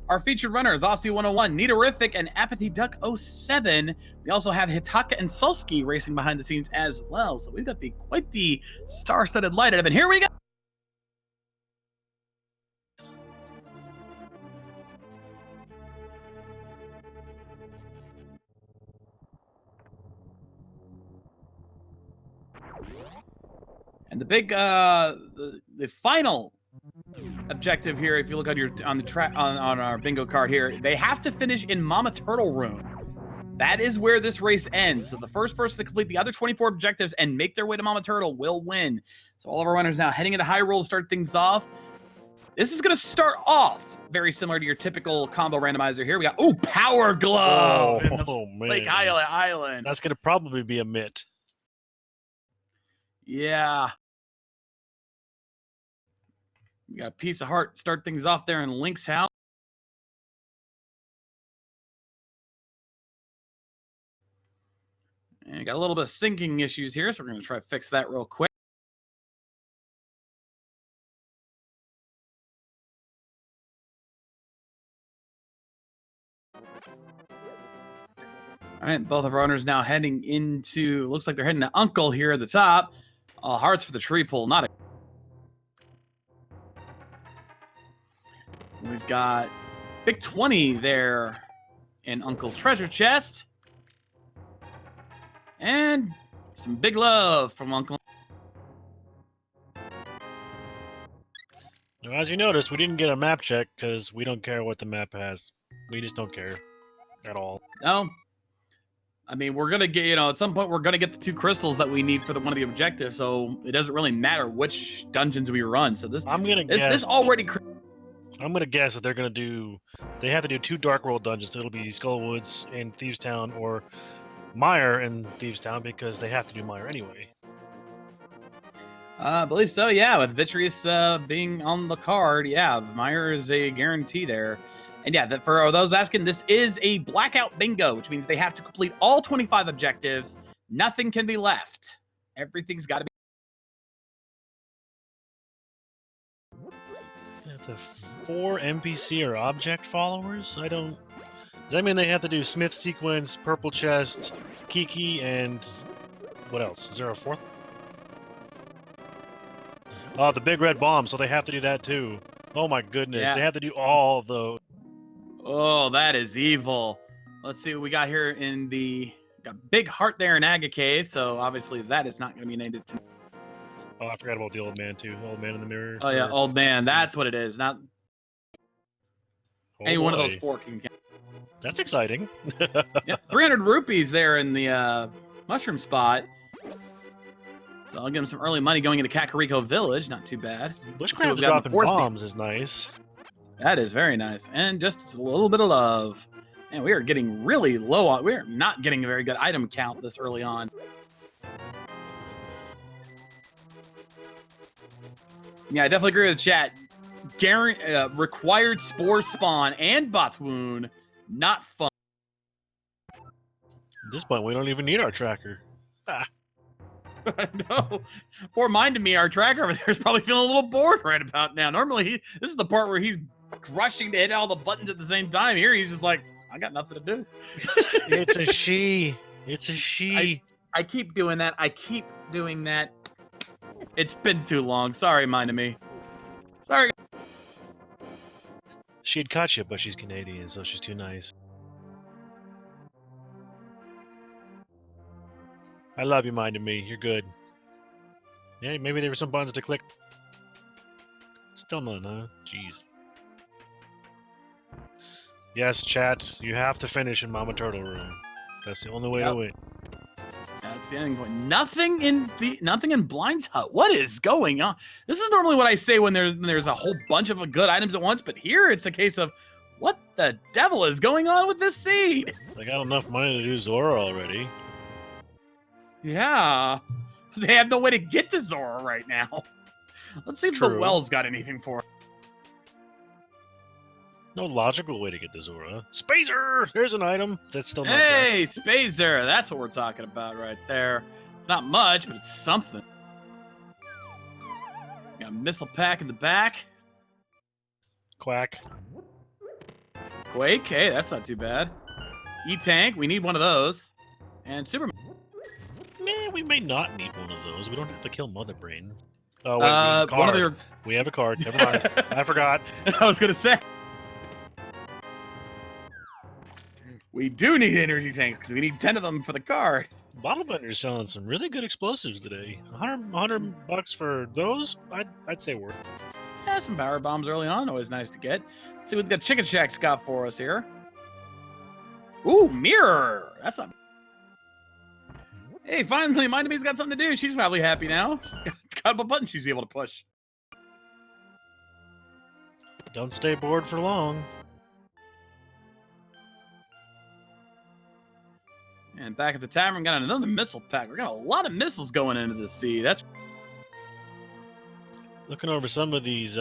Our featured runners, Aussie 101, Neaterific, and Apathy Duck 07. We also have Hitaka and Sulsky racing behind the scenes as well. So we've got quite the star-studded lineup. And here we go. And the big, the final objective here, if you look on our bingo card here, they have to finish in Mama Turtle Room. That is where this race ends. So the first person to complete the other 24 objectives and make their way to Mama Turtle will win. So all of our runners now heading into Hyrule to start things off. This is going to start off very similar to your typical combo randomizer here. We got, Power Glove in the Lake Island. That's going to probably be a mitt. Yeah. We got a Piece of Heart start things off there in Link's house. And got a little bit of syncing issues here, so we're going to try to fix that real quick. All right, both of our runners now heading into, looks like they're heading to Uncle here at the top. Hearts for the tree pull, not a... We've got big 20 there in Uncle's treasure chest. And some big love from Uncle. Now, as you noticed, we didn't get a map check because we don't care what the map has. We just don't care at all. No. I mean, we're going to get, at some point, we're going to get the 2 crystals that we need for one of the objectives, so it doesn't really matter which dungeons we run. So this, I'm going to guess. This already... I'm going to guess that they're going to do... They have to do 2 Dark World dungeons. It'll be Skullwoods in Thieves Town or Mire in Thieves Town because they have to do Mire anyway. I believe so, yeah. With Vitreous being on the card, yeah, Mire is a guarantee there. And yeah, for those asking, this is a Blackout bingo, which means they have to complete all 25 objectives. Nothing can be left. Everything's got to be... The 4 NPC or object followers? I don't... Does that mean they have to do Smith Sequence, Purple Chest, Kiki, and... What else? Is there a 4th? Oh, the Big Red Bomb, so they have to do that too. Oh my goodness, yeah. They have to do all of those. Oh, that is evil. Let's see what we got here in the... Got Big Heart there in Aga Cave, so obviously that is not going to be named to... Oh, I forgot about the old man too. Old man in the mirror. Oh yeah, old man. That's what it is. Not any one of those 4 can count. That's exciting. Yeah, 300 rupees there in the mushroom spot. So I'll give him some early money going into Kakariko Village. Not too bad. Bushcraft dropping bombs is nice. That is very nice. And just a little bit of love. And we are getting really low on... We're not getting a very good item count this early on. Yeah, I definitely agree with the chat. Required Spore Spawn and Bot Wound. Not fun. At this point, we don't even need our tracker. I know. Poor Mind to me, our tracker over there is probably feeling a little bored right about now. Normally, this is the part where he's rushing to hit all the buttons at the same time. Here, he's just like, I got nothing to do. It's a she. It's a she. I keep doing that. I keep doing that. It's been too long. Sorry, Mind to me. Sorry. She'd cut you, but she's Canadian, so she's too nice. I love you, Mind to me. You're good. Yeah, maybe there were some buttons to click. Still none, huh? Jeez. Yes, chat. You have to finish in Mama Turtle Room. That's the only way to win. That's the ending point. Nothing in Blind's Hut. What is going on? This is normally what I say when there's a whole bunch of good items at once, but here it's a case of what the devil is going on with this seed? I got enough money to do Zora already. Yeah. They have no way to get to Zora right now. Let's see if the Well's got anything for it. No logical way to get to Zora. Spazer! There's an item. That's still not Hey, Spazer! That's what we're talking about right there. It's not much, but it's something. Got a missile pack in the back. Quack. Quake, hey, that's not too bad. E-Tank, we need one of those. And Superman. Man, we may not need one of those. We don't have to kill Mother Brain. Oh, wait, we have a card. One of their... We have a card. Never mind. I forgot. I was going to say. We do need energy tanks because we need 10 of them for the card. Bottle Bender's selling some really good explosives today. 100 bucks for those? I'd say worth it. Yeah, some power bombs early on, always nice to get. Let's see what the Chicken Shack's got for us here. Ooh, mirror. That's not... Hey, finally, my enemy's got something to do. She's probably happy now. She's got a button she's able to push. Don't stay bored for long. And back at the tavern, got another missile pack. We got a lot of missiles going into the sea. That's... Looking over some of these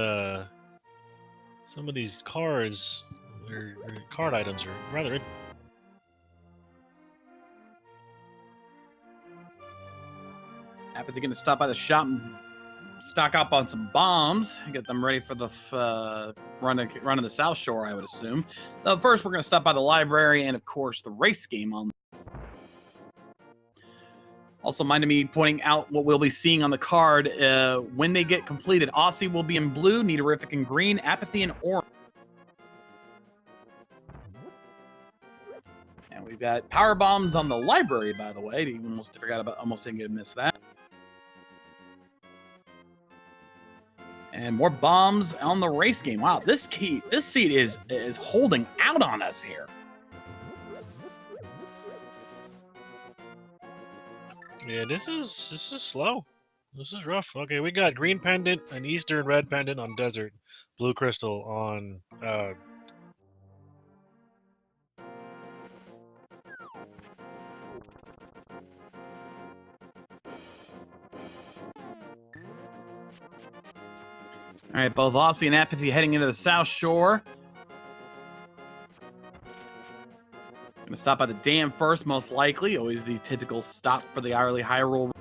cards, or card items are rather... Happy they're going to stop by the shop and stock up on some bombs and get them ready for the run of the South Shore, I would assume. First, we're going to stop by the library and, of course, the race game on. Also, minded me pointing out what we'll be seeing on the card when they get completed. Aussie will be in blue, Nidoриfic in green, Apathy in orange. And we've got power bombs on the library, by the way. Almost didn't miss that. And more bombs on the race game. Wow, this seat is holding out on us here. Yeah, this is slow. This is rough. Okay, we got green pendant, an eastern red pendant on desert, blue crystal on All right, both Aussie and Apathy heading into the South Shore. Gonna stop by the dam first, most likely. Always the typical stop for the hourly Hyrule.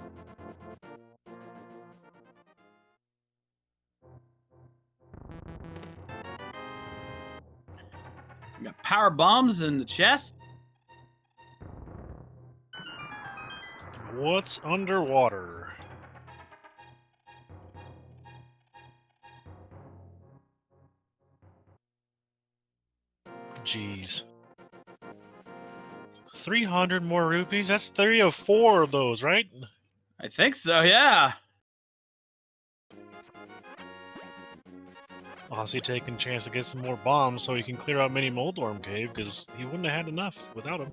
We got power bombs in the chest. what's underwater. Jeez. 300 more rupees? That's 3 of 4 of those, right? I think so, yeah. Aussie taking a chance to get some more bombs so he can clear out Mini Moldorm Cave, because he wouldn't have had enough without him.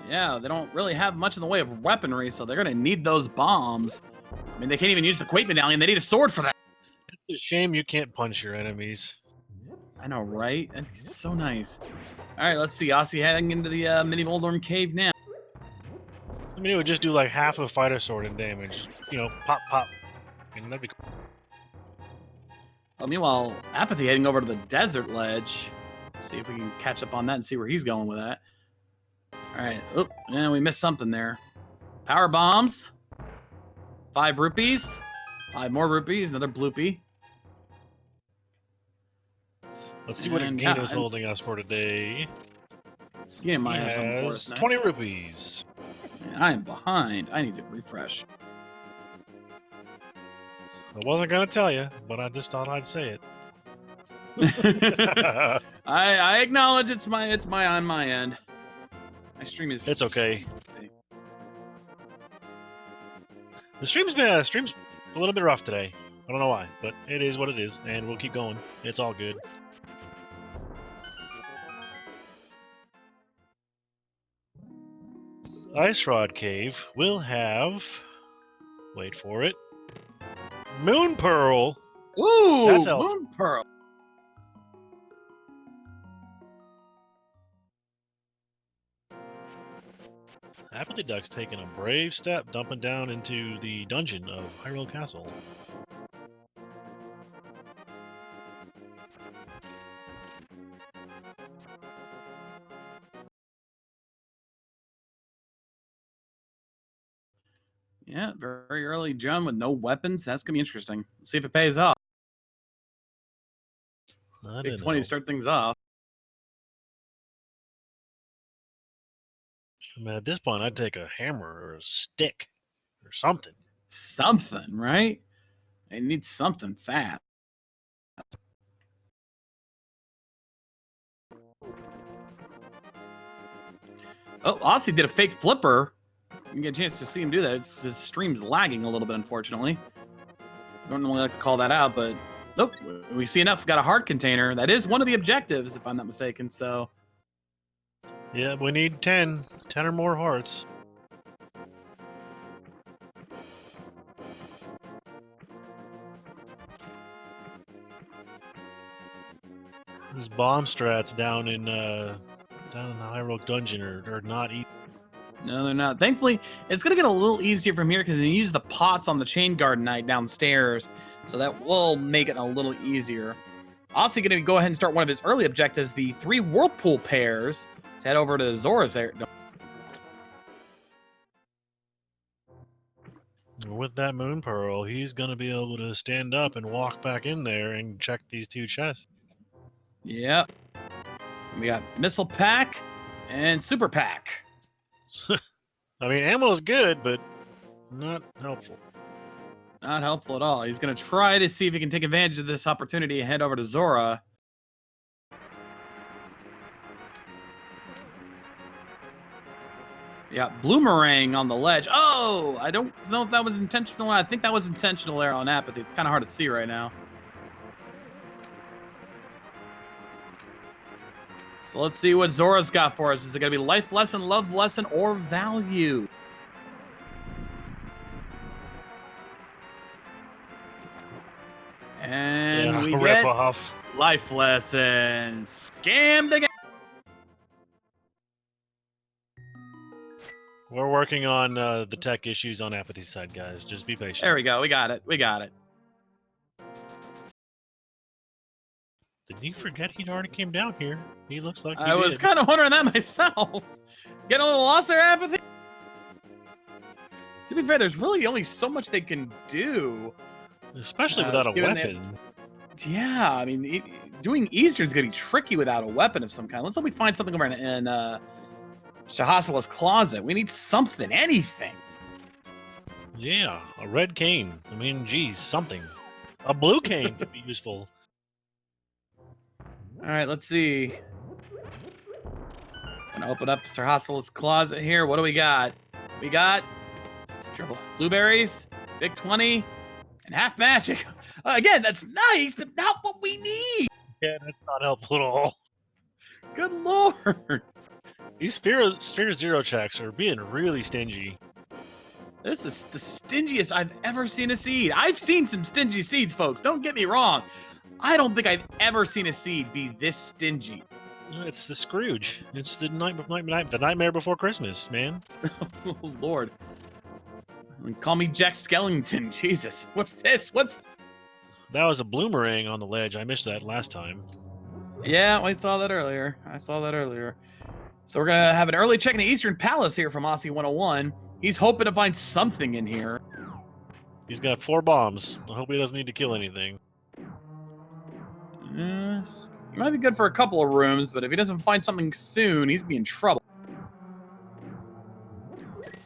Yeah, they don't really have much in the way of weaponry, so they're going to need those bombs. I mean, they can't even use the Quake Medallion. They need a sword for that. It's a shame you can't punch your enemies. I know, right? That'd be so nice. All right, let's see. Aussie heading into the Mini Moldorm Cave now. I mean, it would just do like half a fighter sword in damage. You know, pop, pop. I mean, that'd be cool. Well, meanwhile, Apathy heading over to the desert ledge. See if we can catch up on that and see where he's going with that. All right. Oh, yeah, we missed something there. Power bombs. 5 rupees. 5 more rupees. Another bloopy. Let's see what Gino's holding us for today. Yeah, might have something for us now. 20 rupees. Man, I am behind. I need to refresh. I wasn't gonna tell you, but I just thought I'd say it. I acknowledge it's on my end. My stream is. It's okay. The stream's a little bit rough today. I don't know why, but it is what it is, and we'll keep going. It's all good. Ice Rod Cave will have. Wait for it. Moon Pearl. Ooh, that's Moon Pearl. Apathy Duck's taking a brave step, dumping down into the dungeon of Hyrule Castle. Yeah, very early jump with no weapons. That's gonna be interesting. Let's see if it pays off. I Big don't 20 know. to start things off. I mean, at this point, I'd take a hammer or a stick or something. Something, right? I need something fast. Oh, Aussie did a fake flipper. You get a chance to see him do that. His stream's lagging a little bit, unfortunately. Don't normally like to call that out, but nope. We see enough. Got a heart container. That is one of the objectives, if I'm not mistaken. So Yeah, we need 10 or more hearts. These bomb strats down in the Hyrule Dungeon are not easy. no, they're not. Thankfully, it's gonna get a little easier from here because you use the pots on the Chain Guard Knight downstairs, so that will make it a little easier. Also, gonna go ahead and start one of his early objectives: the 3 Whirlpool pairs to head over to Zora's there. With that Moon Pearl, he's gonna be able to stand up and walk back in there and check these 2 chests. Yep. We got Missile Pack and Super Pack. I mean, ammo's good, but not helpful. Not helpful at all. He's going to try to see if he can take advantage of this opportunity and head over to Zora. Yeah, Bloomerang on the ledge. Oh, I don't know if that was intentional. I think that was intentional there on Apathy. It's kind of hard to see right now. So let's see what Zora's got for us. Is it going to be life lesson, love lesson, or value? And we rip get off. life lesson. Scammed again. We're working on the tech issues on Apathy's side, guys. Just be patient. There we go. We got it. We got it. Did you forget he'd already came down here? He looks like he I was did. kind of wondering that myself. Getting a little lost there, Apathy. To be fair, there's really only so much they can do. Especially without a given weapon. Yeah, I mean, doing Eastern's going to be tricky without a weapon of some kind. Let's hope we find something over in Shahasala's closet. We need something, anything. Yeah, a red cane. I mean, geez, something. A blue cane could be useful. All right, let's see. Gonna open up Sir Hassela's closet here. What do we got? We got triple blueberries, big 20, and half magic. Again, that's nice, but not what we need. Yeah, that's not helpful at all. Good lord. These Sphere Zero checks are being really stingy. This is the stingiest I've ever seen a seed. I've seen some stingy seeds, folks. Don't get me wrong. I don't think I've ever seen a seed be this stingy. It's the Scrooge. It's the Nightmare Before Christmas, man. Oh, Lord. Call me Jack Skellington. Jesus. What's this? That was a bloomerang on the ledge. I missed that last time. Yeah, I saw that earlier. So we're going to have an early check in the Eastern Palace here from Aussie 101. He's hoping to find something in here. He's got 4 bombs. I hope he doesn't need to kill anything. Yes. He might be good for a couple of rooms, but if he doesn't find something soon, he's going to be in trouble.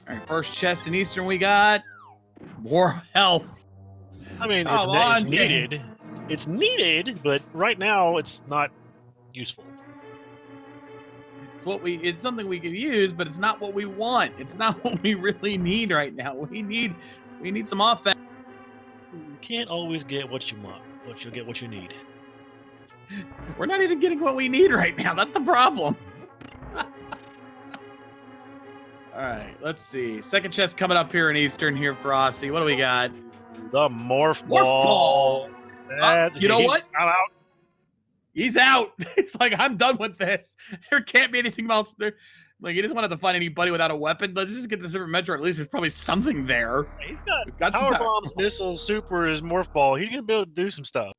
All right, first chest in Eastern we got. More health. I mean, it's needed. It's needed, but right now it's not useful. It's something we could use, but it's not what we want. It's not what we really need right now. We need some offense. You can't always get what you want, but you'll get what you need. We're not even getting what we need right now. That's the problem. All right, let's see. Second chest coming up here in Eastern here for Aussie. What do we got? The Morph Ball. You know what? I'm out. He's out. It's like, I'm done with this. There can't be anything else there. Like, he doesn't want to have to find anybody without a weapon. Let's just get the Super Metroid. At least there's probably something there. He's got power bombs, missiles, super, his Morph Ball. He's going to be able to do some stuff.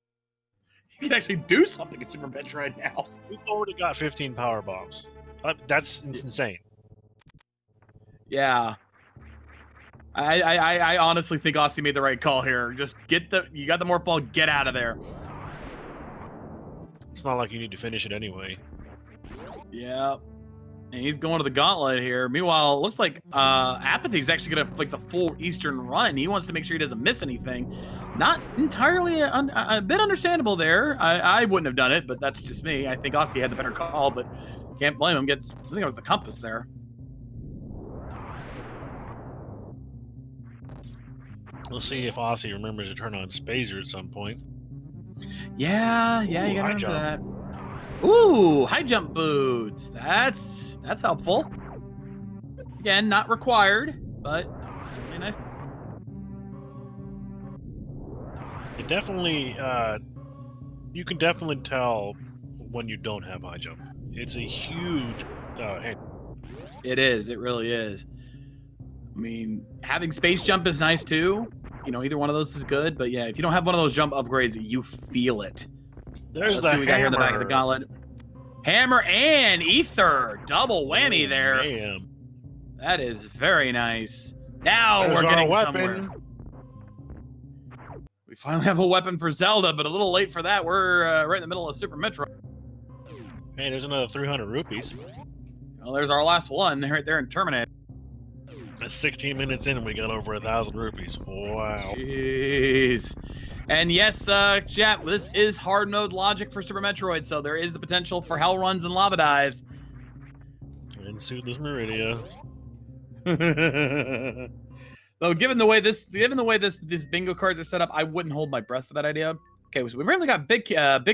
He can actually do something in Super Metroid now. We've already got 15 power bombs. That's insane. Yeah. I honestly think Aussie made the right call here. Just you got the Morph Ball, get out of there. It's not like you need to finish it anyway. Yeah. And he's going to the gauntlet here. Meanwhile, it looks like Apathy's actually gonna like the full Eastern run. He wants to make sure he doesn't miss anything. Not entirely a bit understandable there. I wouldn't have done it, but that's just me. I think Aussie had the better call, but can't blame him. I think it was the compass there. We'll see if Aussie remembers to turn on Spazer at some point. Yeah, Ooh, you gotta high remember jump. that. Ooh, high jump boots. That's helpful. Again, not required, but certainly nice. It definitely, you can definitely tell when you don't have high jump. It's a huge hit. It is. It really is. I mean, having space jump is nice too. You know, either one of those is good. But yeah, if you don't have one of those jump upgrades, you feel it. There's Let's the see what we got here in the back of the gauntlet. Hammer and ether, double whammy there. Damn. That is very nice. Now There's we're getting our somewhere. weapon. We finally have a weapon for Zelda, but a little late for that. We're right in the middle of Super Metroid. Hey, there's another 300 rupees. Well, there's our last one right there in Terminator. That's 16 minutes in and we got over 1,000 rupees. Wow. Jeez. And yes, chat, this is hard mode logic for Super Metroid, so there is the potential for hell runs and lava dives. And Suitless Meridia. Though given the way this bingo cards are set up, I wouldn't hold my breath for that idea. Okay, so we really got big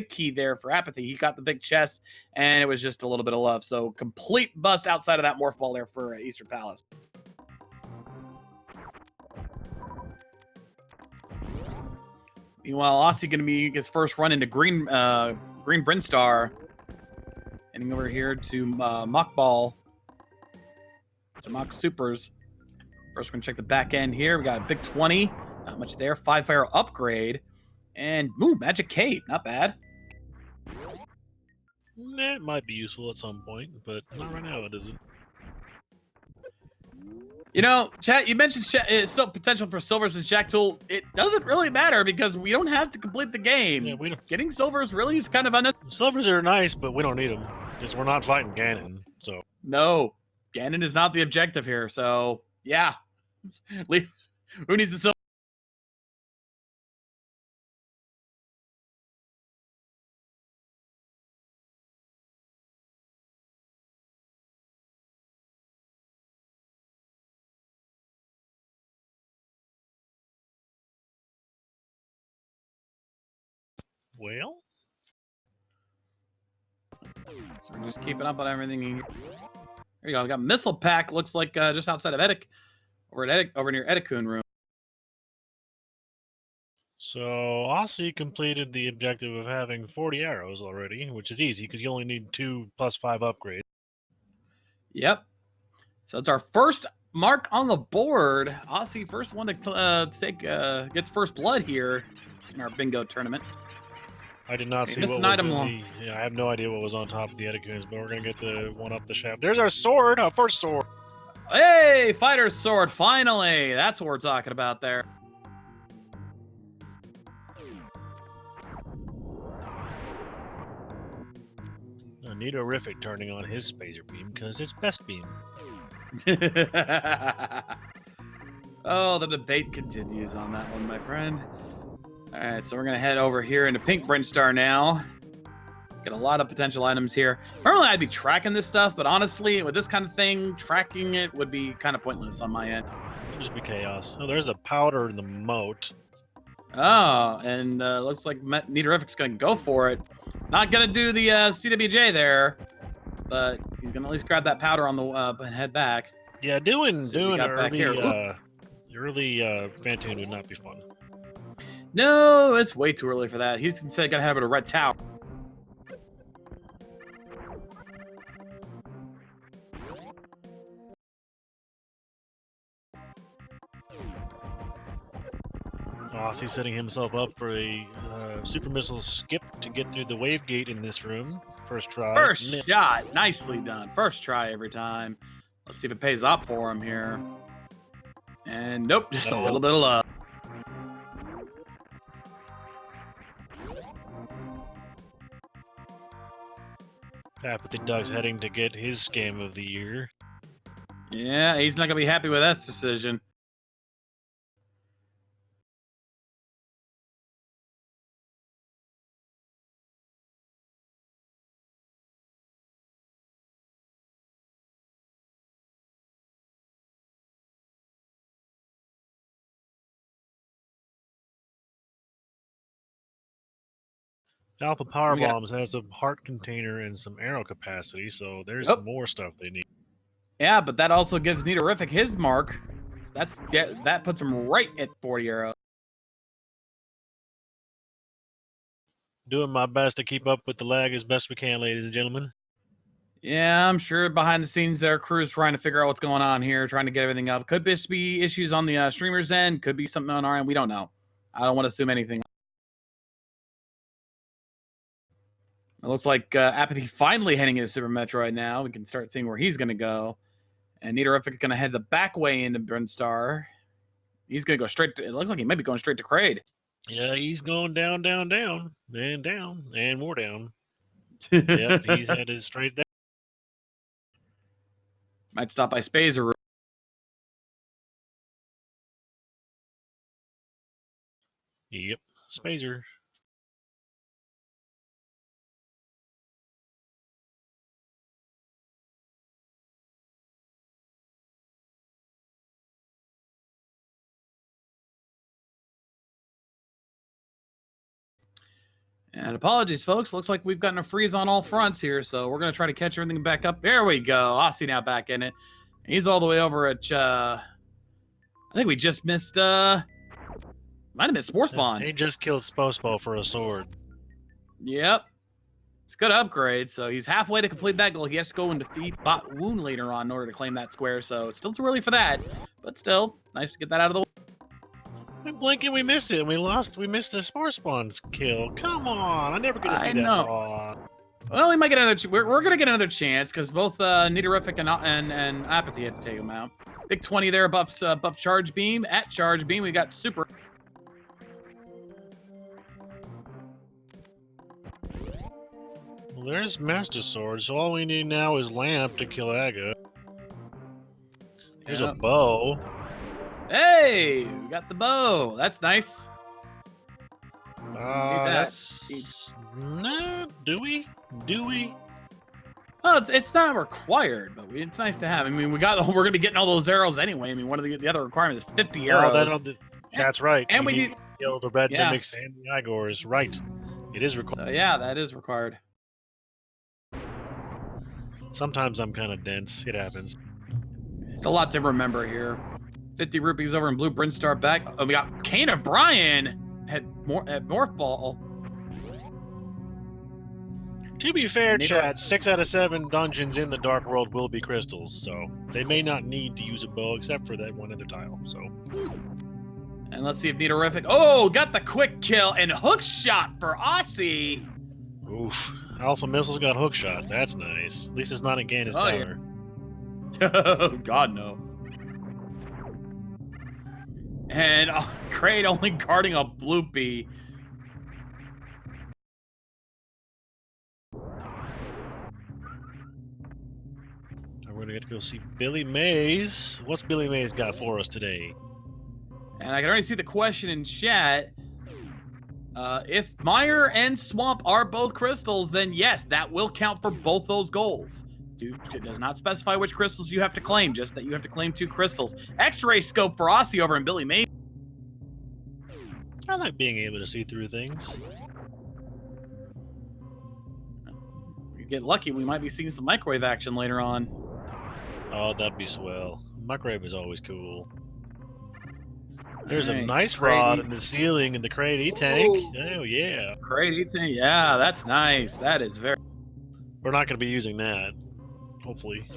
key there for Apathy. He got the big chest, and it was just a little bit of love. So complete bust outside of that morph ball there for Eastern Palace. Meanwhile, Aussie gonna be his first run into Green Brinstar. Heading over here to Mock Ball. To Mock Supers. First, we're gonna check the back end here. We got a big 20. Not much there. 5-fire upgrade. And ooh, Magic Cape. Not bad. That might be useful at some point, but not right now, it isn't. You know, chat, you mentioned still potential for silvers and Shack Tool. It doesn't really matter because we don't have to complete the game. Yeah, we don't. Getting silvers really is kind of unnecessary. Silvers are nice, but we don't need them. Because we're not fighting Ganon, so. No, Ganon is not the objective here. So, yeah. Who needs the silver? Well? So we're just keeping up on everything. There you go. We got Missile Pack. Looks like just outside of Edik. Over near Edikun room. So, Aussie completed the objective of having 40 arrows already, which is easy because you only need 2 + 5 upgrades. Yep. So it's our first mark on the board. Aussie, first one to take gets first blood here in our bingo tournament. I did not see what was in the... Yeah, I have no idea what was on top of the Edikuns, but we're going to get the one up the shaft. There's our sword! Our first sword! Hey, fighter's sword, finally! That's what we're talking about there. Nidorific turning on his Spazer Beam because it's best beam. Oh, the debate continues on that one, my friend. All right, so we're going to head over here into Pink Brinstar now. Get a lot of potential items here. Normally, I'd be tracking this stuff, but honestly, with this kind of thing, tracking it would be kind of pointless on my end. It'll just be chaos. Oh, there's the powder in the moat. Oh, and looks like Nidorific's going to go for it. Not going to do the CWJ there, but he's going to at least grab that powder on the and head back. Yeah, doing early Phantom would not be fun. No, it's way too early for that. He's instead got to have it a red tower. Aussie's setting himself up for a super missile skip to get through the wave gate in this room. First try. First shot. Nicely done. First try every time. Let's see if it pays off for him here. And nope, just a little bit of love. Apathy Duck's heading to get his scam of the year. Yeah, he's not gonna be happy with that decision. Alpha Power We got- Bombs has a heart container and some arrow capacity, so there's Yep. more stuff they need. Yeah, but that also gives Nidorufic his mark. So that puts him right at 40 arrows. Doing my best to keep up with the lag as best we can, ladies and gentlemen. Yeah, I'm sure behind the scenes their crew's trying to figure out what's going on here, trying to get everything up. Could this be issues on the streamer's end? Could be something on our end. We don't know. I don't want to assume anything. It looks like Apathy finally heading into Super Metroid now. We can start seeing where he's going to go. And Nidorufic is going to head the back way into Brinstar. He's going to go straight to... It looks like he might be going straight to Kraid. Yeah, he's going down, down, down, and more down. Yep, he's headed straight there. Might stop by Spazer. Yep, Spazer. And apologies, folks. Looks like we've gotten a freeze on all fronts here, so we're going to try to catch everything back up. There we go. Aussie now back in it. He's all the way over at... I think we just missed... Might have missed Spore Spawn. He just killed Spospo for a sword. Yep. It's a good upgrade, so he's halfway to complete that goal. He has to go and defeat Bot Wound later on in order to claim that square, so it's still too early for that. But still, nice to get that out of the way. We blink and we missed it, and we missed the Spore Spawn's kill. Come on, I never get to see that. Know. Well, we might get another... We're going to get another chance, because both Nidorufic and Apathy had to take him out. Big 20 there buffs buff Charge Beam. At Charge Beam, we got Super... Well, there's Master Sword, so all we need now is Lamp to kill Aga. There's a bow. Hey, we got the bow. That's nice. That's... Nah, do we? Do we? Well, it's not required, but it's nice to have. I mean, we're gonna be getting all those arrows anyway. I mean, one of the other requirements is 50 arrows. That's right. And we need need to kill the red mimics and the Igors. Right. It is required. So yeah, that is required. Sometimes I'm kind of dense. It happens. It's a lot to remember here. 50 rupees over in Blue Brinstar back. Oh, we got Kane O'Brien at Morph Ball. To be fair, Chad, 6 out of 7 dungeons in the Dark World will be crystals, so they may not need to use a bow except for that one other tile. So. And let's see if Nidorufic... Oh, got the quick kill and hook shot for Aussie. Oof. Alpha Missile's got hook shot. That's nice. At least it's not again his tower. Oh, God, no. And Kraid only guarding a Bloopy. We're gonna get to go see Billy Mays. What's Billy Mays got for us today? And I can already see the question in chat. If Mire and Swamp are both crystals, then yes, that will count for both those goals. It does not specify which crystals you have to claim, just that you have to claim 2 crystals. X-ray scope for Aussie over in Billy Mays. I like being able to see through things. If you get lucky, we might be seeing some microwave action later on. Oh, that'd be swell. Microwave is always cool. There's a nice Kraid rod in the ceiling in the Kraid E-Tank. Oh, yeah. Kraid E-Tank, yeah, that's nice. That is very... We're not going to be using that, hopefully.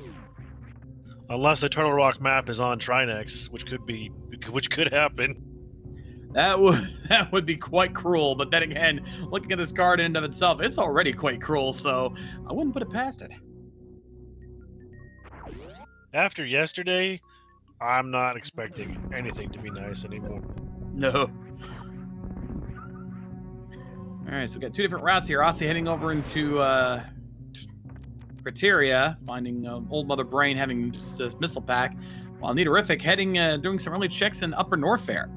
Unless the Turtle Rock map is on Trinex, which could happen. That would be quite cruel, but then again, looking at this card in and of itself, it's already quite cruel, so I wouldn't put it past it. After yesterday, I'm not expecting anything to be nice anymore. No. All right, so we got 2 different routes here. Aussie heading over into criteria, finding Old Mother Brain having missile pack, while Nitorific heading doing some early checks in Upper North Fair.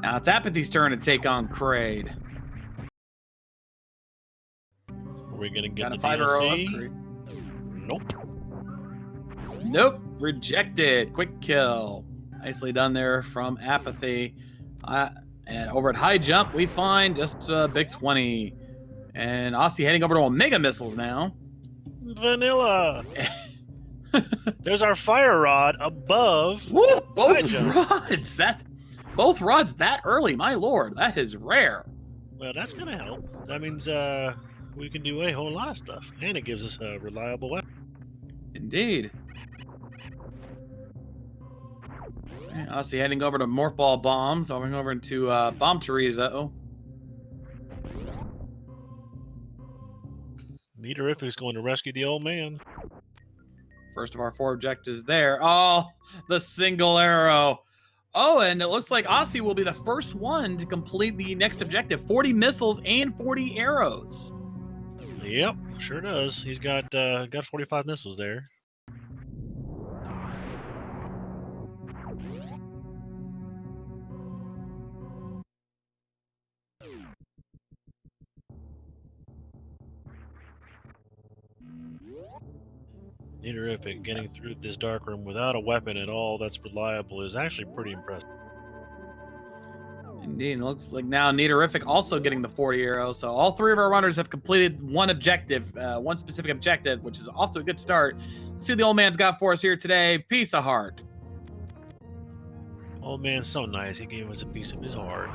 Now it's Apathy's turn to take on Kraid. Are we gonna get Got the a 5-0 DLC? upgrade. Nope. Nope, rejected. Quick kill. Nicely done there from Apathy. And over at High Jump, we find just Big 20. And Aussie heading over to Omega Missiles now. Vanilla. There's our fire rod above. Woo, both High Jump. rods. Both rods that early, my lord. That is rare. Well, that's gonna help. That means we can do a whole lot of stuff, and it gives us a reliable weapon. Indeed. Aussie heading over to Morph Ball Bombs, going over into Bomb Chorizo. Nitorific's going to rescue the old man. First of our 4 objectives there. Oh, the single arrow. Oh, and it looks like Aussie will be the first one to complete the next objective. 40 missiles and 40 arrows. Yep, sure does. He's got 45 missiles there. Nitorific getting through this dark room without a weapon at all that's reliable is actually pretty impressive. Indeed, it looks like now Nitorific also getting the 40 arrows. So all 3 of our runners have completed one objective, one specific objective, which is off to a good start. Let's see what the old man's got for us here today. Piece of heart. Old man's so nice, he gave us a piece of his heart.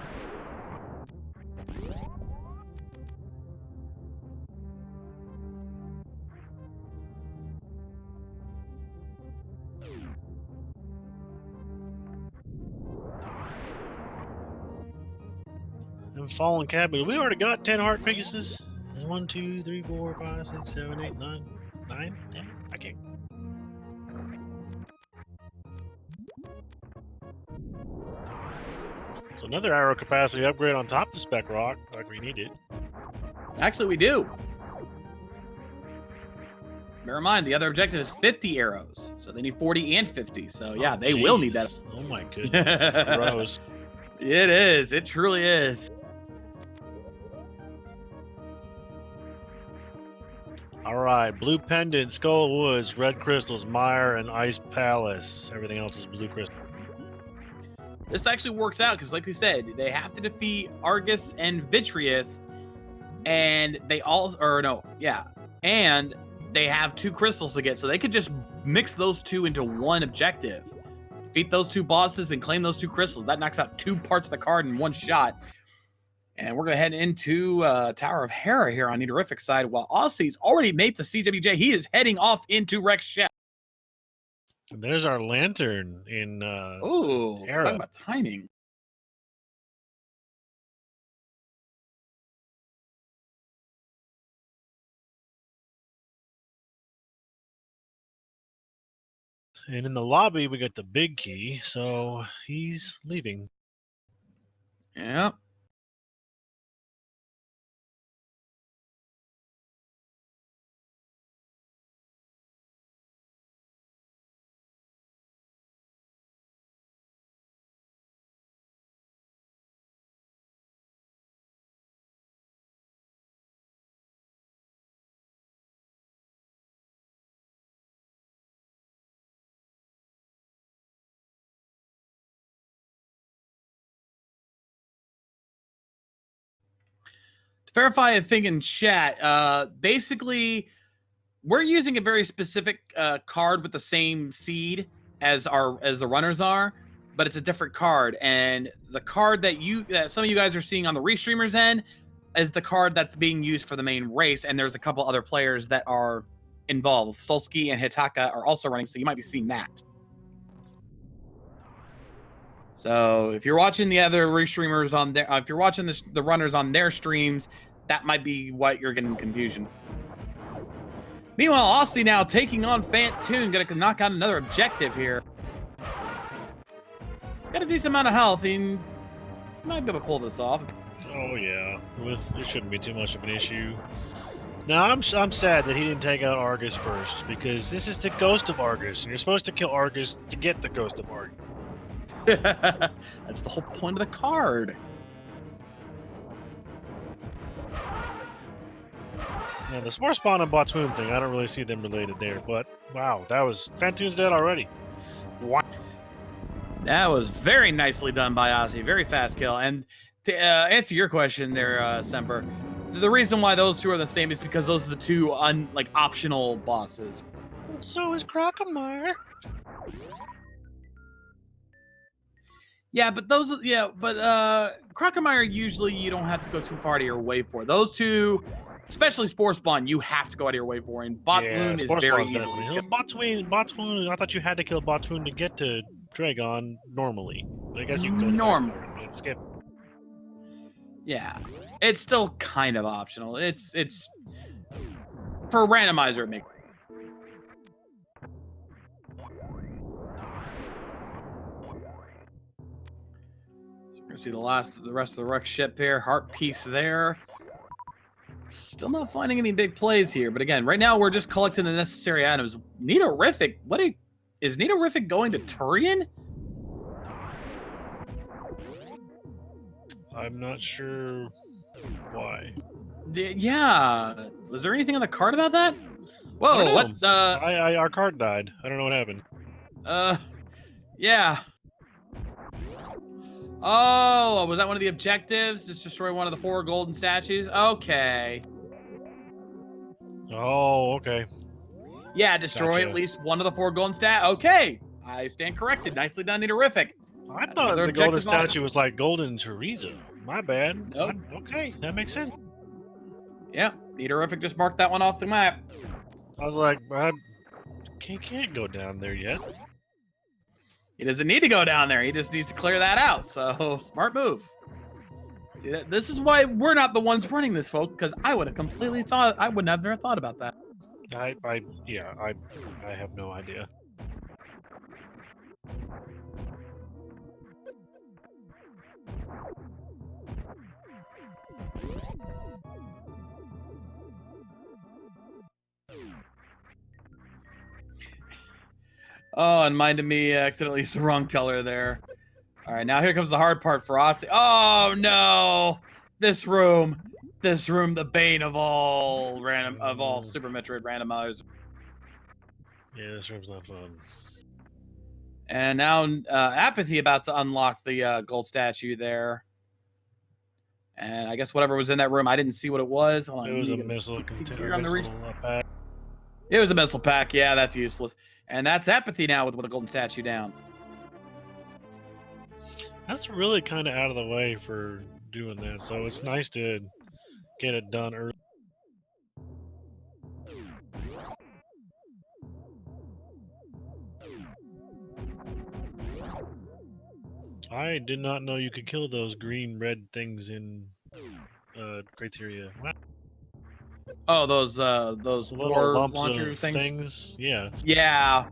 And Fallen Cabbage, we already got 10 heart pieces. 1, 2, 3, 4, 5, 6, 7, 8, 9, 9, 10. I can't. So another arrow capacity upgrade on top of Spec Rock, like we needed. Actually, we do. Bear in mind, the other objective is 50 arrows. So they need 40 and 50. So yeah, they will need that. Oh my goodness, it's gross. It is. It truly is. All right, Blue Pendant, Skull Woods, Red Crystals, Mire, and Ice Palace. Everything else is Blue Crystal. This actually works out because, like we said, they have to defeat Argus and Vitreous, and they all, and they have 2 crystals to get, so they could just mix those 2 into one objective. Defeat those 2 bosses and claim those 2 crystals. That knocks out 2 parts of the card in one shot. And we're going to head into Tower of Hera here on Nitorific's side, while Aussie's already made the CWJ. He is heading off into Rex Chef. And there's our lantern in Ooh, Hera. talking about timing. And in the lobby, we got the big key, so he's leaving. Yeah. To verify a thing in chat, basically, we're using a very specific card with the same seed as the runners are, but it's a different card. And the card that some of you guys are seeing on the restreamers end is the card that's being used for the main race. And there's a couple other players that are involved. Solsky and Hitaka are also running, so you might be seeing that. So if you're watching the other restreamers on there, if you're watching the runners on their streams, that might be what you're getting confusion. Meanwhile, Aussie now taking on Fant Toon, gonna knock out another objective here. He's got a decent amount of health. He might be able to pull this off. Oh yeah, it shouldn't be too much of an issue. Now I'm sad that he didn't take out Argus first, because this is the ghost of Argus, and you're supposed to kill Argus to get the ghost of Argus. That's the whole point of the card. Now the Spore Spawn and Botswoon thing, I don't really see them related there, but wow, that was Fantoon's dead already. Wow. That was very nicely done by Ozzy. Very fast kill. And to answer your question there, Semper, the reason why those two are the same is because those are the two optional bosses. So is Crocomire. Yeah, but Crocomire usually you don't have to go too far out of your way for. Those two, especially Spore Spawn, you have to go out of your way for. And Botswoon is very easily skipped. Botswoon, I thought you had to kill Botswoon to get to Dragon normally. I guess you can go normal and skip. Yeah, it's still kind of optional. It's for a randomizer. It makes. So we're gonna see the rest of the wreck ship here. Heart piece there. Still not finding any big plays here, but again, right now we're just collecting the necessary items. Nidorific, is Nidorific going to Turian? I'm not sure why. Yeah. Was there anything on the card about that? Whoa, what? Our card died. I don't know what happened. Yeah. Oh, was that one of the objectives? Just destroy one of the 4 golden statues? Okay. Oh, okay. Yeah, destroy at least one of the 4 golden Okay. I stand corrected. Nicely done, Nidorific. I thought the golden statue was like Golden Teresa. My bad. Nope. Okay, that makes sense. Yeah, Nidorific just marked that one off the map. I was like, I can't go down there yet. He doesn't need to go down there. He just needs to clear that out. So, smart move. See, this is why we're not the ones running this, folks, because I would have never thought about that. I have no idea. Oh, and minded me accidentally used the wrong color there. All right, now here comes the hard part for us. Oh no, this room, the bane of all Super Metroid randomizers. Yeah, this room's not fun. And now Apathy about to unlock the gold statue there. And I guess whatever was in that room, I didn't see what it was. Hold on, it was a missile container. Pack. It was a missile pack. Yeah, that's useless. And that's Apathy now with a golden statue down. That's really kind of out of the way for doing that, so it's nice to get it done early. I did not know you could kill those green-red things in criteria. Wow. Oh, those war launchers things. Yeah. Yeah.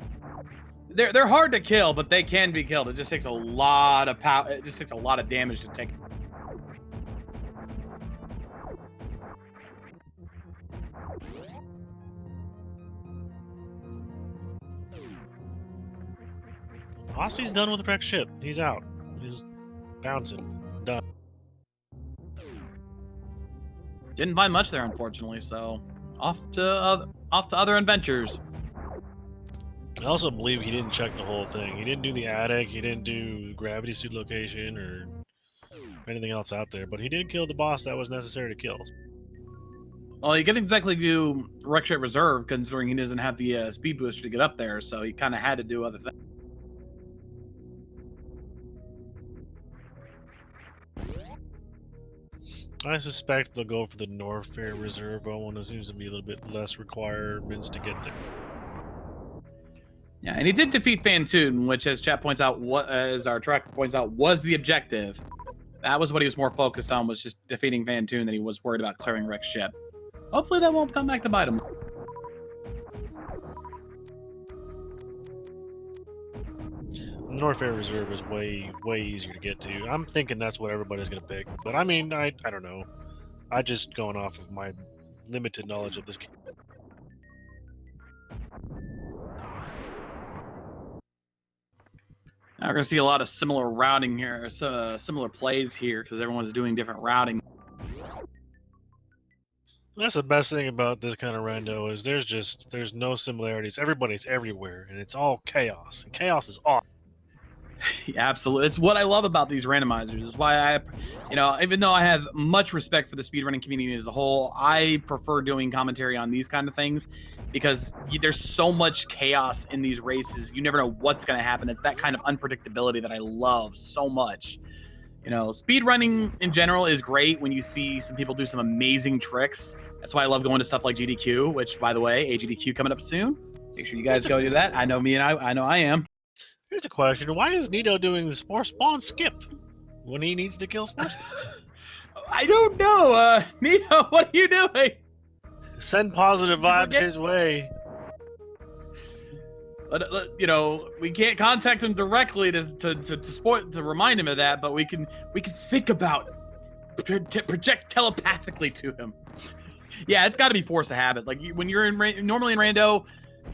They're hard to kill, but they can be killed. It just takes a lot of power. It just takes a lot of damage to take. Ossie's done with the wrecked ship. He's out. He's bouncing. Done. Didn't find much there, unfortunately. So off to other adventures. I also believe he didn't check the whole thing. He didn't do the attic. He didn't do gravity suit location or anything else out there. But he did kill the boss that was necessary to kill. Well, he couldn't exactly do wrecked ship reserve, considering he doesn't have the speed booster to get up there. So he kind of had to do other things. I suspect they'll go for the Norfair Reserve one. It seems to be a little bit less requirements to get there. Yeah, and he did defeat Fantoon, which, as chat points out, as our tracker points out, was the objective. That was what he was more focused on, was just defeating Fantoon, than he was worried about clearing Rex ship. Hopefully that won't come back to bite him. North Fair Reserve is way easier to get to. I'm thinking that's what everybody's gonna pick. But I mean, I don't know. I just going off of my limited knowledge of this game. Now we're gonna see a lot of similar routing here, similar plays here, because everyone's doing different routing. That's the best thing about this kind of rando is there's no similarities. Everybody's everywhere, and it's all chaos. And chaos is awesome. Yeah, absolutely. It's what I love about these randomizers. It's why I, even though I have much respect for the speedrunning community as a whole, I prefer doing commentary on these kind of things because there's so much chaos in these races. You never know what's going to happen. It's that kind of unpredictability that I love so much. Speedrunning in general is great when you see some people do some amazing tricks. That's why I love going to stuff like GDQ, which, by the way, AGDQ coming up soon. Make sure you guys go do that. I know I know I am. Here's a question: why is Nito doing the Spore Spawn skip when he needs to kill Spore? I don't know. Nito, what are you doing? Send positive vibes his way. We can't contact him directly to remind him of that, but we can think about project telepathically to him. Yeah, it's got to be force of habit. Like when you're normally in rando,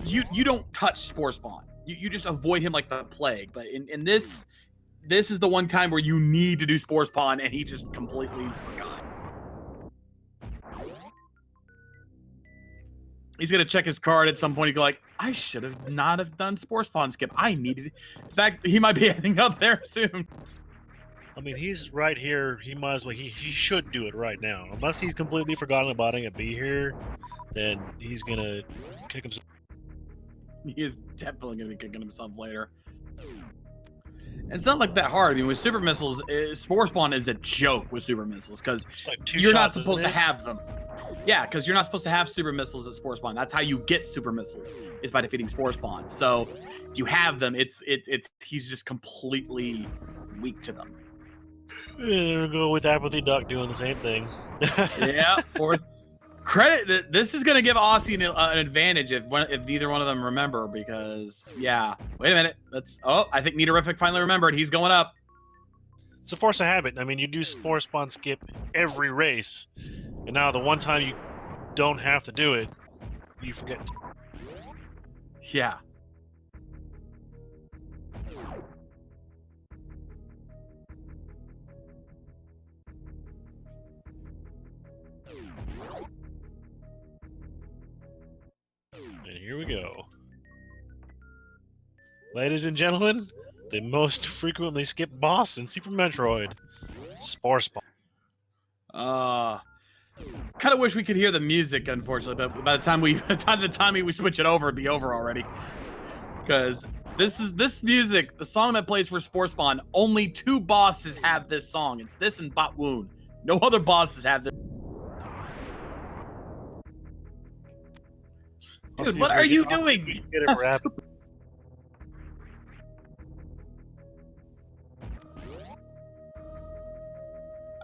you don't touch Spore Spawn. You just avoid him like the plague. But in this is the one time where you need to do Spore Spawn, and he just completely forgot. He's gonna check his card at some point. He'll go like, I should have not have done Spore Spawn skip. I needed it. In fact, he might be heading up there soon. I mean, he's right here. He might as well. He should do it right now. Unless he's completely forgotten about it and be here, then he's gonna kick himself. He is definitely gonna be kicking himself later. And it's not like that hard. I mean, with super missiles, Spore Spawn is a joke with super missiles because like you're not supposed to have them. Yeah, because you're not supposed to have super missiles at Spore Spawn. That's how you get super missiles, is by defeating Spore Spawn. So if you have them, he's just completely weak to them. There we go with Apathy Duck doing the same thing. Yeah, fourth. Credit. This is going to give Aussie an advantage if neither one of them remember, because, yeah. Wait a minute. I think Nitorific finally remembered. He's going up. It's a force of habit. I mean, you do Spore Spawn skip every race, and now the one time you don't have to do it, you forget. Yeah. And here we go. Ladies and gentlemen, the most frequently skipped boss in Super Metroid, Spore Spawn. Kind of wish we could hear the music, unfortunately, but by the time we switch it over, it'd be over already. Because this music, the song that plays for Spore Spawn, only 2 bosses have this song. It's this and Bot Wound. No other bosses have this. Dude, what are you doing? Get it wrapped.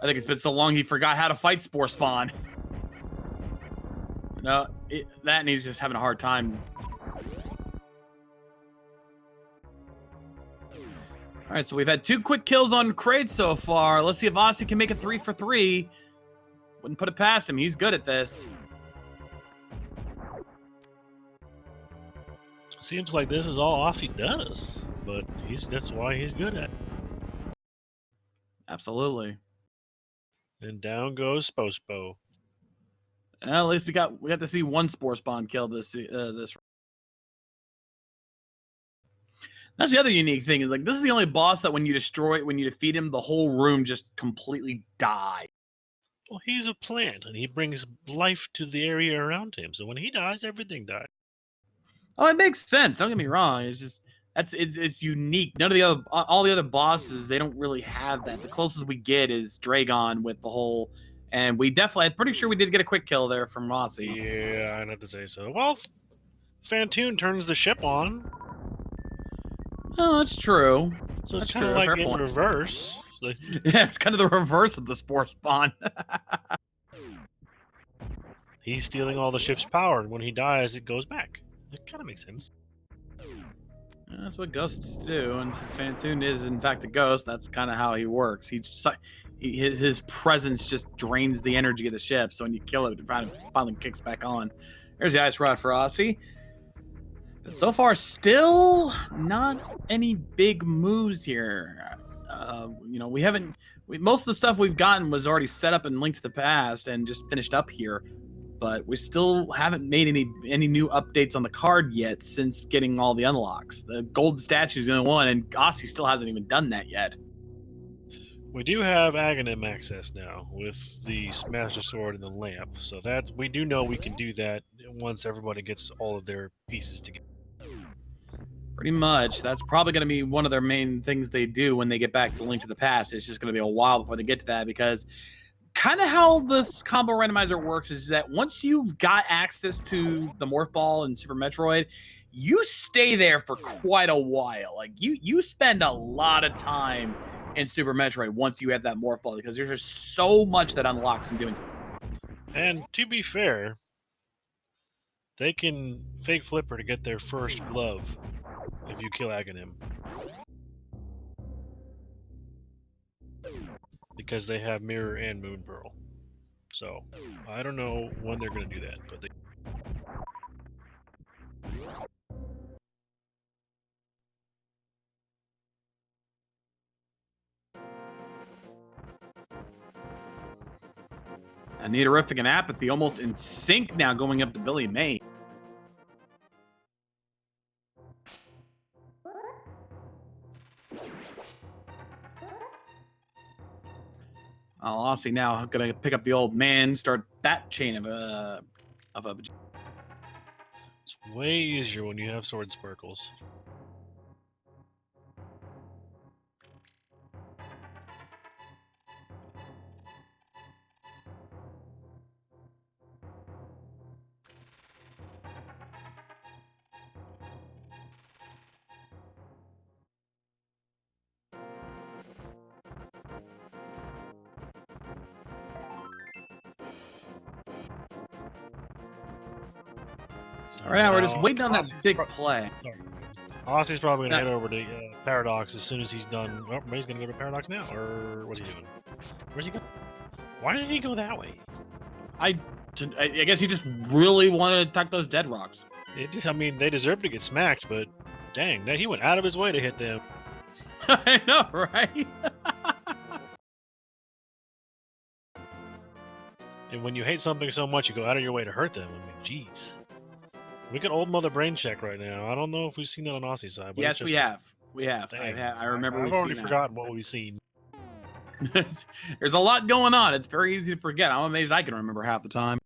I think it's been so long he forgot how to fight Spore Spawn. That and he's just having a hard time. All right, so we've had 2 quick kills on Kraid so far. Let's see if Aussie can make it 3 for 3. Wouldn't put it past him. He's good at this. Seems like this is all Aussie does, but that's why he's good at it. Absolutely. And down goes Spo. At least we got to see one Spore Spawn kill this. That's the other unique thing is like this is the only boss that when you defeat him, the whole room just completely dies. Well, he's a plant, and he brings life to the area around him. So when he dies, everything dies. Oh, it makes sense. Don't get me wrong. It's just it's unique. All the other bosses, they don't really have that. The closest we get is Dragon with the whole, and I'm pretty sure we did get a quick kill there from Rossi. Yeah, I'd have to say so. Well, Fantoon turns the ship on. Oh, that's true. So it's kind of like in reverse. Yeah, it's kind of the reverse of the Spore Spawn. He's stealing all the ship's power, and when he dies, it goes back. It kind of makes sense. That's what ghosts do, and since Fantoon is in fact a ghost, that's kind of how he works. His presence just drains the energy of the ship, so when you kill it, it finally kicks back on. There's the ice rod for Aussie. But so far, still not any big moves here. We haven't. Most of the stuff we've gotten was already set up in Link to the Past and just finished up here. But we still haven't made any new updates on the card yet since getting all the unlocks. The gold statue is the only one, and Aussie still hasn't even done that yet. We do have Aghanim access now with the Master Sword and the lamp, so that we do know we can do that once everybody gets all of their pieces together. Pretty much. That's probably going to be one of their main things they do when they get back to Link to the Past. It's just going to be a while before they get to that because kind of how this combo randomizer works is that once you've got access to the Morph Ball in Super Metroid, you stay there for quite a while. Like you spend a lot of time in Super Metroid once you have that Morph Ball because there's just so much that unlocks in doing. And to be fair, they can fake Flipper to get their first glove if you kill Aghanim. Because they have Mirror and Moon Pearl. So, I don't know when they're going to do that, but they... Anidorific and Apathy almost in sync now going up to Billy May. Aussie now gonna pick up the old man, start that chain of a. It's way easier when you have sword sparkles. All right, now we're just waiting on that big play. Aussie's probably going to head over to Paradox as soon as he's done. Oh, he's going to go to Paradox now, or what's he doing? Where's he going? Why did he go that way? I guess he just really wanted to attack those dead rocks. I mean, they deserve to get smacked, but dang, he went out of his way to hit them. I know, right? And when you hate something so much, you go out of your way to hurt them. I mean, jeez. We got old mother brain check right now. I don't know if we've seen that on Aussie's side. But yes, we have. We have. Dang, I remember. I've already forgotten what we've seen. There's a lot going on. It's very easy to forget. I'm amazed I can remember half the time.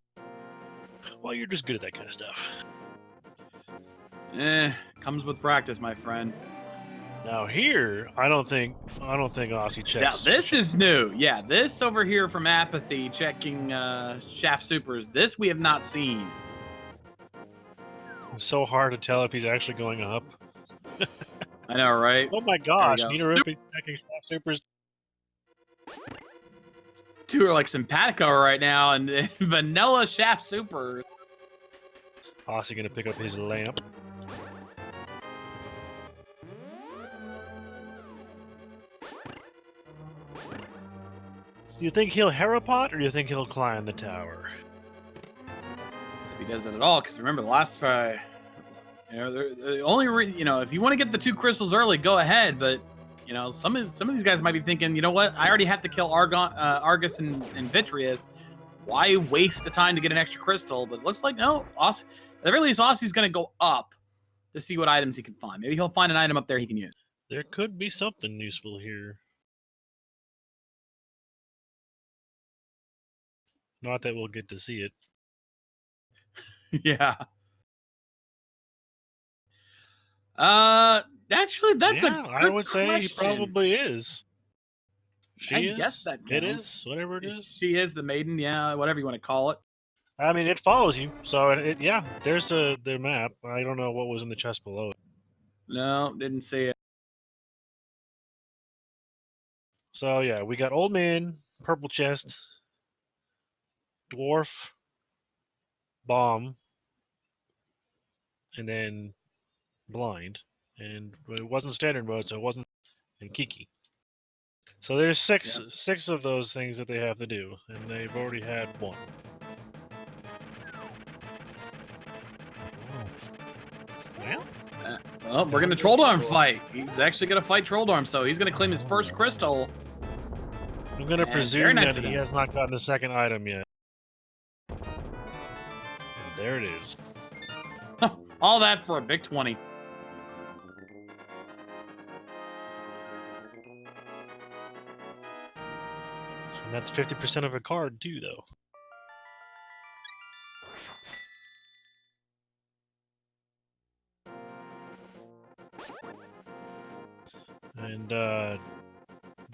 Well, you're just good at that kind of stuff. Comes with practice, my friend. Now here, I don't think Aussie checks. Now this is new. Yeah, this over here from Apathy checking Shaft Supers. This we have not seen. It's so hard to tell if he's actually going up. I know, right? Oh my gosh, Nidorific checking Shaft Supers. Two are like simpatico right now, and vanilla Shaft Supers. Aussie gonna pick up his lamp. Do you think he'll Herapot, or do you think he'll climb the tower? If he does that at all, because remember the last try, the only if you want to get the 2 crystals early, go ahead. But some of these guys might be thinking, you know what? I already have to kill Argus and Vitreous. Why waste the time to get an extra crystal? But it looks like no. At the very least, Aussie's going to go up to see what items he can find. Maybe he'll find an item up there he can use. There could be something useful here. Not that we'll get to see it. Yeah. Actually, that's a good I would say question. He probably is. I guess that counts. It is, whatever it is. She is the maiden, yeah, whatever you want to call it. I mean, it follows you, so yeah. There's the map. I don't know what was in the chest below it. No, didn't see it. So yeah, we got old man, purple chest, dwarf, bomb, and then blind. and it wasn't standard mode, so it wasn't in Kiki. So there's six of those things that they have to do, and they've already had one. Well, well, we're gonna Trolldorm fight. He's actually gonna fight Trolldorm, so he's gonna claim his first crystal. I'm gonna presume that he has not gotten the second item yet. And there it is. All that for a big 20. And that's 50% of a card too, though. And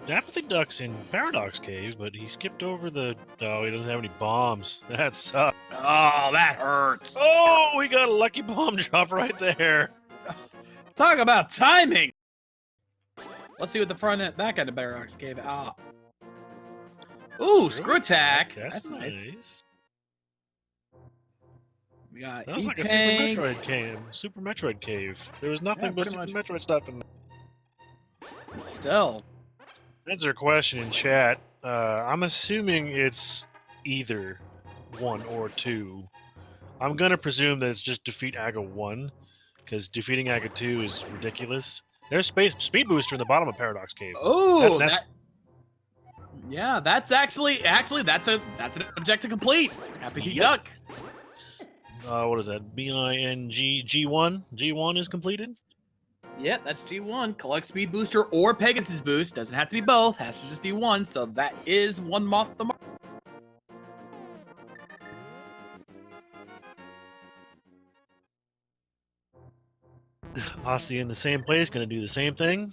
Apathy Duck's in Paradox Cave, but he skipped over the... Oh, he doesn't have any bombs. That sucks. Oh, that hurts. Oh, we got a lucky bomb drop right there. Talk about timing. Let's see what the front and back end of Paradox Cave. Ah. Ooh, screw attack. That's nice. We got that was like E-Tank. a Super Metroid cave. There was nothing but Super Metroid stuff in there. Still. Answer a question in chat. I'm assuming it's either 1 or 2. I'm gonna presume that it's just defeat Aga 1, because defeating Aga 2 is ridiculous. There's speed booster in the bottom of Paradox Cave. Oh, yeah, that's actually that's an objective complete. Happy Duck. What is that? BING G1? G1 is completed? Yeah, that's G1. Collect speed booster or Pegasus boost. Doesn't have to be both. Has to just be one. So that is one moth the mark. Aussie in the same place, gonna do the same thing.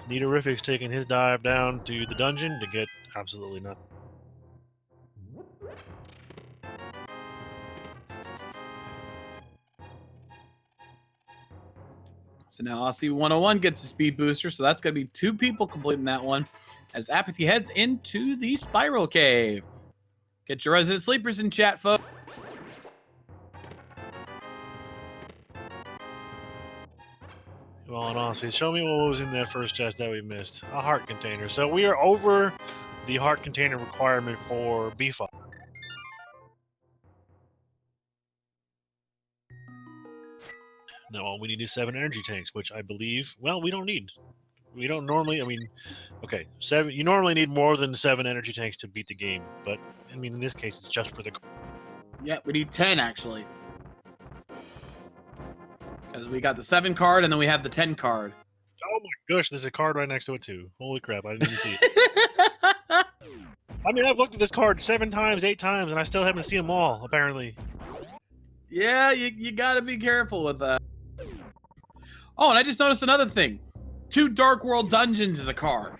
Nitorific's taking his dive down to the dungeon to get absolutely nothing. So now Aussie 101 gets a speed booster, so that's going to be 2 people completing that one as Apathy heads into the Spiral Cave. Get your resident sleepers in chat, folks. Well, and honestly, show me what was in that first chest that we missed. A heart container. So we are over the heart container requirement for B5. No, all we need is 7 energy tanks, which I believe, well, we don't need. We don't normally, I mean, okay, 7. You normally need more than 7 energy tanks to beat the game, but I mean, in this case, it's just for the. Yeah, we need 10 actually. Because we got the 7 card and then we have the 10 card. Oh my gosh, there's a card right next to it too. Holy crap, I didn't even see it. I mean, I've looked at this card 7 times, 8 times, and I still haven't seen them all, apparently. Yeah, you gotta be careful with that. Oh, and I just noticed another thing. 2 Dark World Dungeons is a card.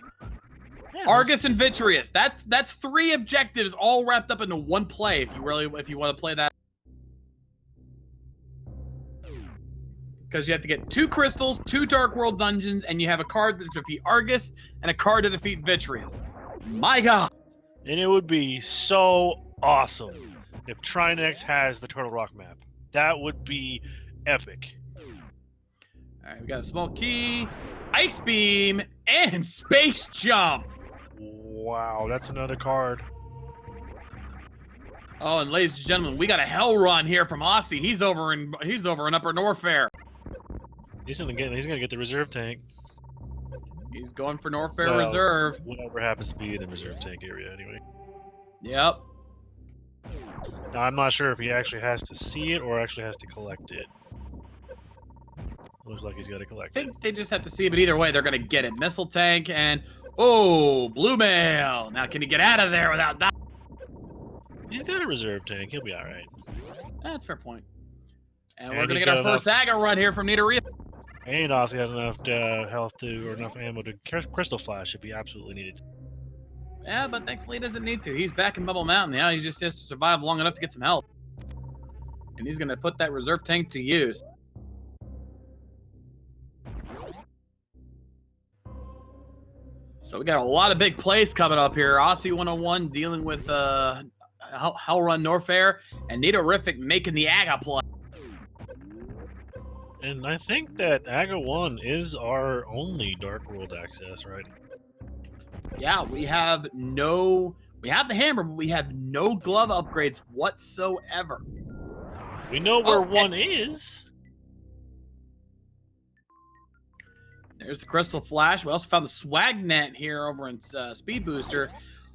Yeah, Argus and Vitreous. That's 3 objectives all wrapped up into one play if you want to play that. Because you have to get 2 crystals, 2 Dark World Dungeons, and you have a card to defeat Argus and a card to defeat Vitreous. My God. And it would be so awesome if Trinex has the Turtle Rock map. That would be epic. All right, we got a small key, Ice Beam, and Space Jump. Wow, that's another card. Oh, and ladies and gentlemen, we got a Hell Run here from Aussie. He's over in Upper Norfair. He's gonna get the reserve tank. He's going for Norfair Reserve. Whatever happens to be in the reserve tank area, anyway. Yep. Now, I'm not sure if he actually has to see it or actually has to collect it. Looks like he's got to collect it. I think they just have to see it, but either way, they're going to get it. Missile tank and... Oh, blue mail. Now, can he get out of there without that? He's got a reserve tank. He'll be all right. That's a fair point. And we're going to get our first Aga run here from Nidoria. And Aussie has enough health or enough ammo to Crystal Flash if he absolutely needed to. Yeah, but thankfully he doesn't need to. He's back in Bubble Mountain now. He just has to survive long enough to get some health. And he's going to put that reserve tank to use. So we got a lot of big plays coming up here. Aussie 101 dealing with Hell Run Norfair, and Nidoria making the Aga play. And I think that AGA 1 is our only Dark World access, right? Yeah, we have the hammer, but we have no glove upgrades whatsoever. We know where 1 is. There's the Crystal Flash. We also found the Swag Net here over in Speed Booster.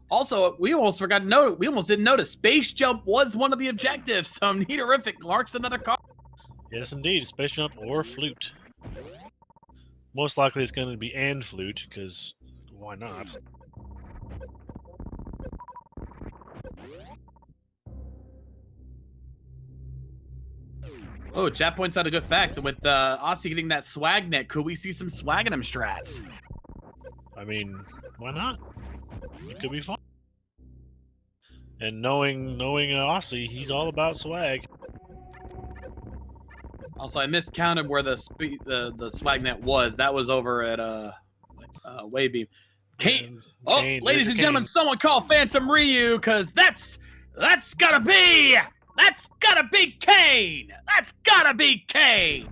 Also, we almost forgot to note, we almost didn't notice, Space Jump was one of the objectives, so Neaterific marks another card. Yes, indeed. Space Jump or Flute. Most likely it's going to be and Flute, because why not? Oh, chat points out a good fact. With Aussie getting that Swag Net, could we see some swag in him strats? I mean, why not? It could be fun. And knowing Aussie, he's all about swag. Also, I miscounted where the Swag Net was. That was over at Waybeam. Kane. Oh, Kane, ladies and gentlemen, Kane. someone call Phantom Ryu, because that's gotta be Kane. That's gotta be Kane.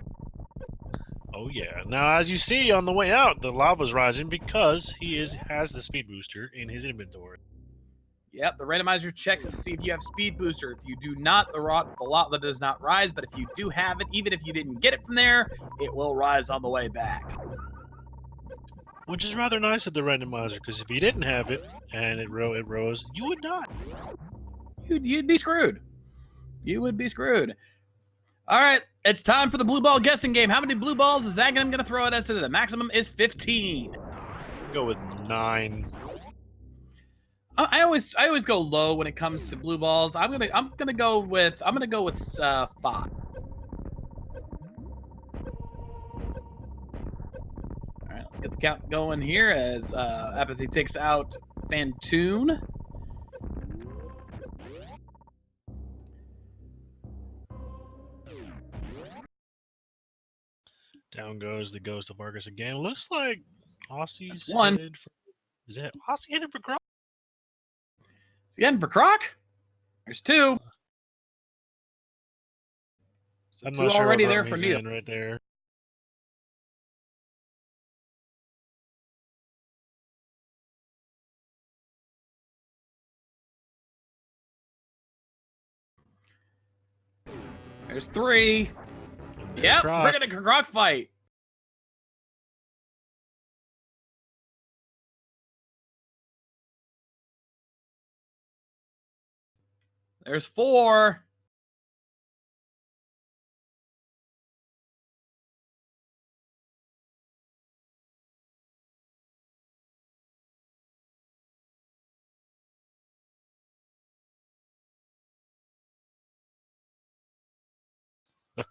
Oh yeah. Now, as you see on the way out, the lava's rising because he has the speed booster in his inventory. Yep, the randomizer checks to see if you have speed booster. If you do not, the lava does not rise. But if you do have it, even if you didn't get it from there, it will rise on the way back. Which is rather nice of the randomizer, because if you didn't have it and it rose, you would not. You'd be screwed. You would be screwed. All right, it's time for the blue ball guessing game. How many blue balls is Aghanim going to throw at us? The maximum is 15. Go with 9. I always go low when it comes to blue balls. I'm gonna go with 5. All right, let's get the count going here as Apathy takes out Fantoon. Down goes the ghost of Argus again. Looks like Aussie's That's one. headed for... Is that Aussie headed for Croc? Is he heading for Croc? There's 2. So I'm 2 not sure already what there room for he's Neil. in right there. There's 3. There's Yep, Croc. we're gonna Croc fight. There's 4.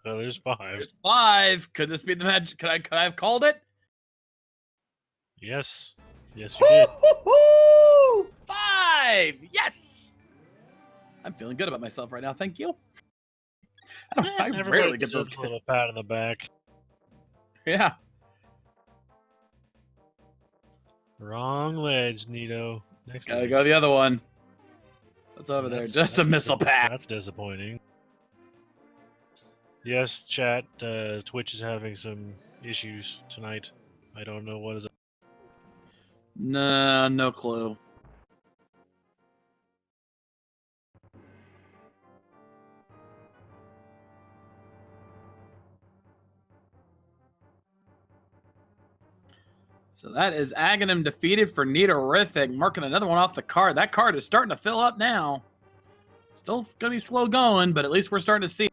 There's 5. There's 5. Could this be the match? Could I have called it? Yes. Yes, you did. Woo-hoo-hoo! 5! Yes! I'm feeling good about myself right now. Thank you. I Everybody rarely get those. deserves a little pat on the back. Yeah. Wrong ledge, Nito. Next Gotta ledge. go the other one. What's over there? Just a missile pack. That's disappointing. Yes, chat. Twitch is having some issues tonight. I don't know what is it. No clue. So that is Aghanim defeated for Neaterific, marking another one off the card. That card is starting to fill up now. Still going to be slow going, but at least we're starting to see.